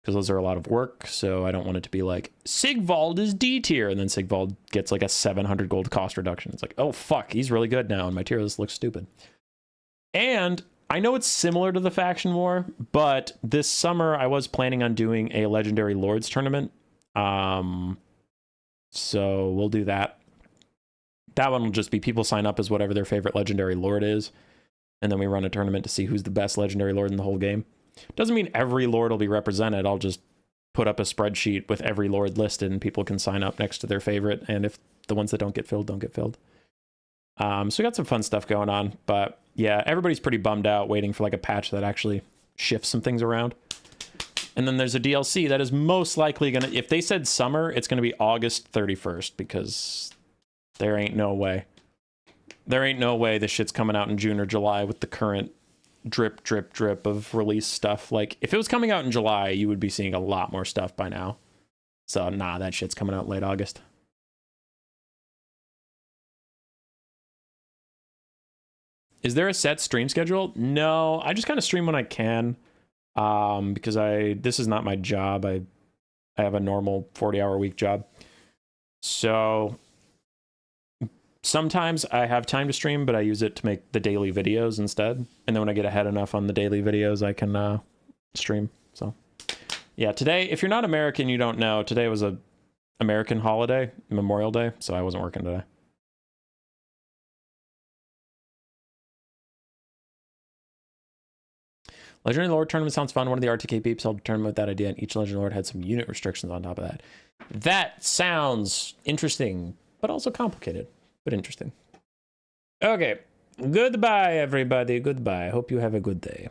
because those are a lot of work. So I don't want it to be like Sigvald is D tier and then Sigvald gets like a 700 gold cost reduction. It's like, oh fuck, he's really good now and my tier list looks stupid. And I know it's similar to the faction war, but this summer I was planning on doing a legendary lords tournament. So we'll do that. That one will just be people sign up as whatever their favorite legendary lord is. And then we run a tournament to see who's the best legendary lord in the whole game. Doesn't mean every lord will be represented. I'll just put up a spreadsheet with every lord listed and people can sign up next to their favorite. And if the ones that don't get filled, don't get filled. So we got some fun stuff going on, but yeah, everybody's pretty bummed out waiting for like a patch that actually shifts some things around. And then there's a DLC that is most likely gonna, if they said summer, it's gonna be August 31st because there ain't no way. There ain't no way this shit's coming out in June or July with the current drip, drip, drip of release stuff. Like if it was coming out in July, you would be seeing a lot more stuff by now. So nah, that shit's coming out late August. Is there a set stream schedule? No, I just kind of stream when I can, because this is not my job. I have a normal 40-hour week job. So sometimes I have time to stream, but I use it to make the daily videos instead. And then when I get ahead enough on the daily videos, I can stream. So yeah, today, if you're not American, you don't know, today was a American holiday, Memorial Day, so I wasn't working today. Legendary Lord tournament sounds fun. One of the RTK peeps held a tournament with that idea, and each Legendary Lord had some unit restrictions on top of that. That sounds interesting, but also complicated, but interesting. Okay, goodbye, everybody. Goodbye. Hope you have a good day.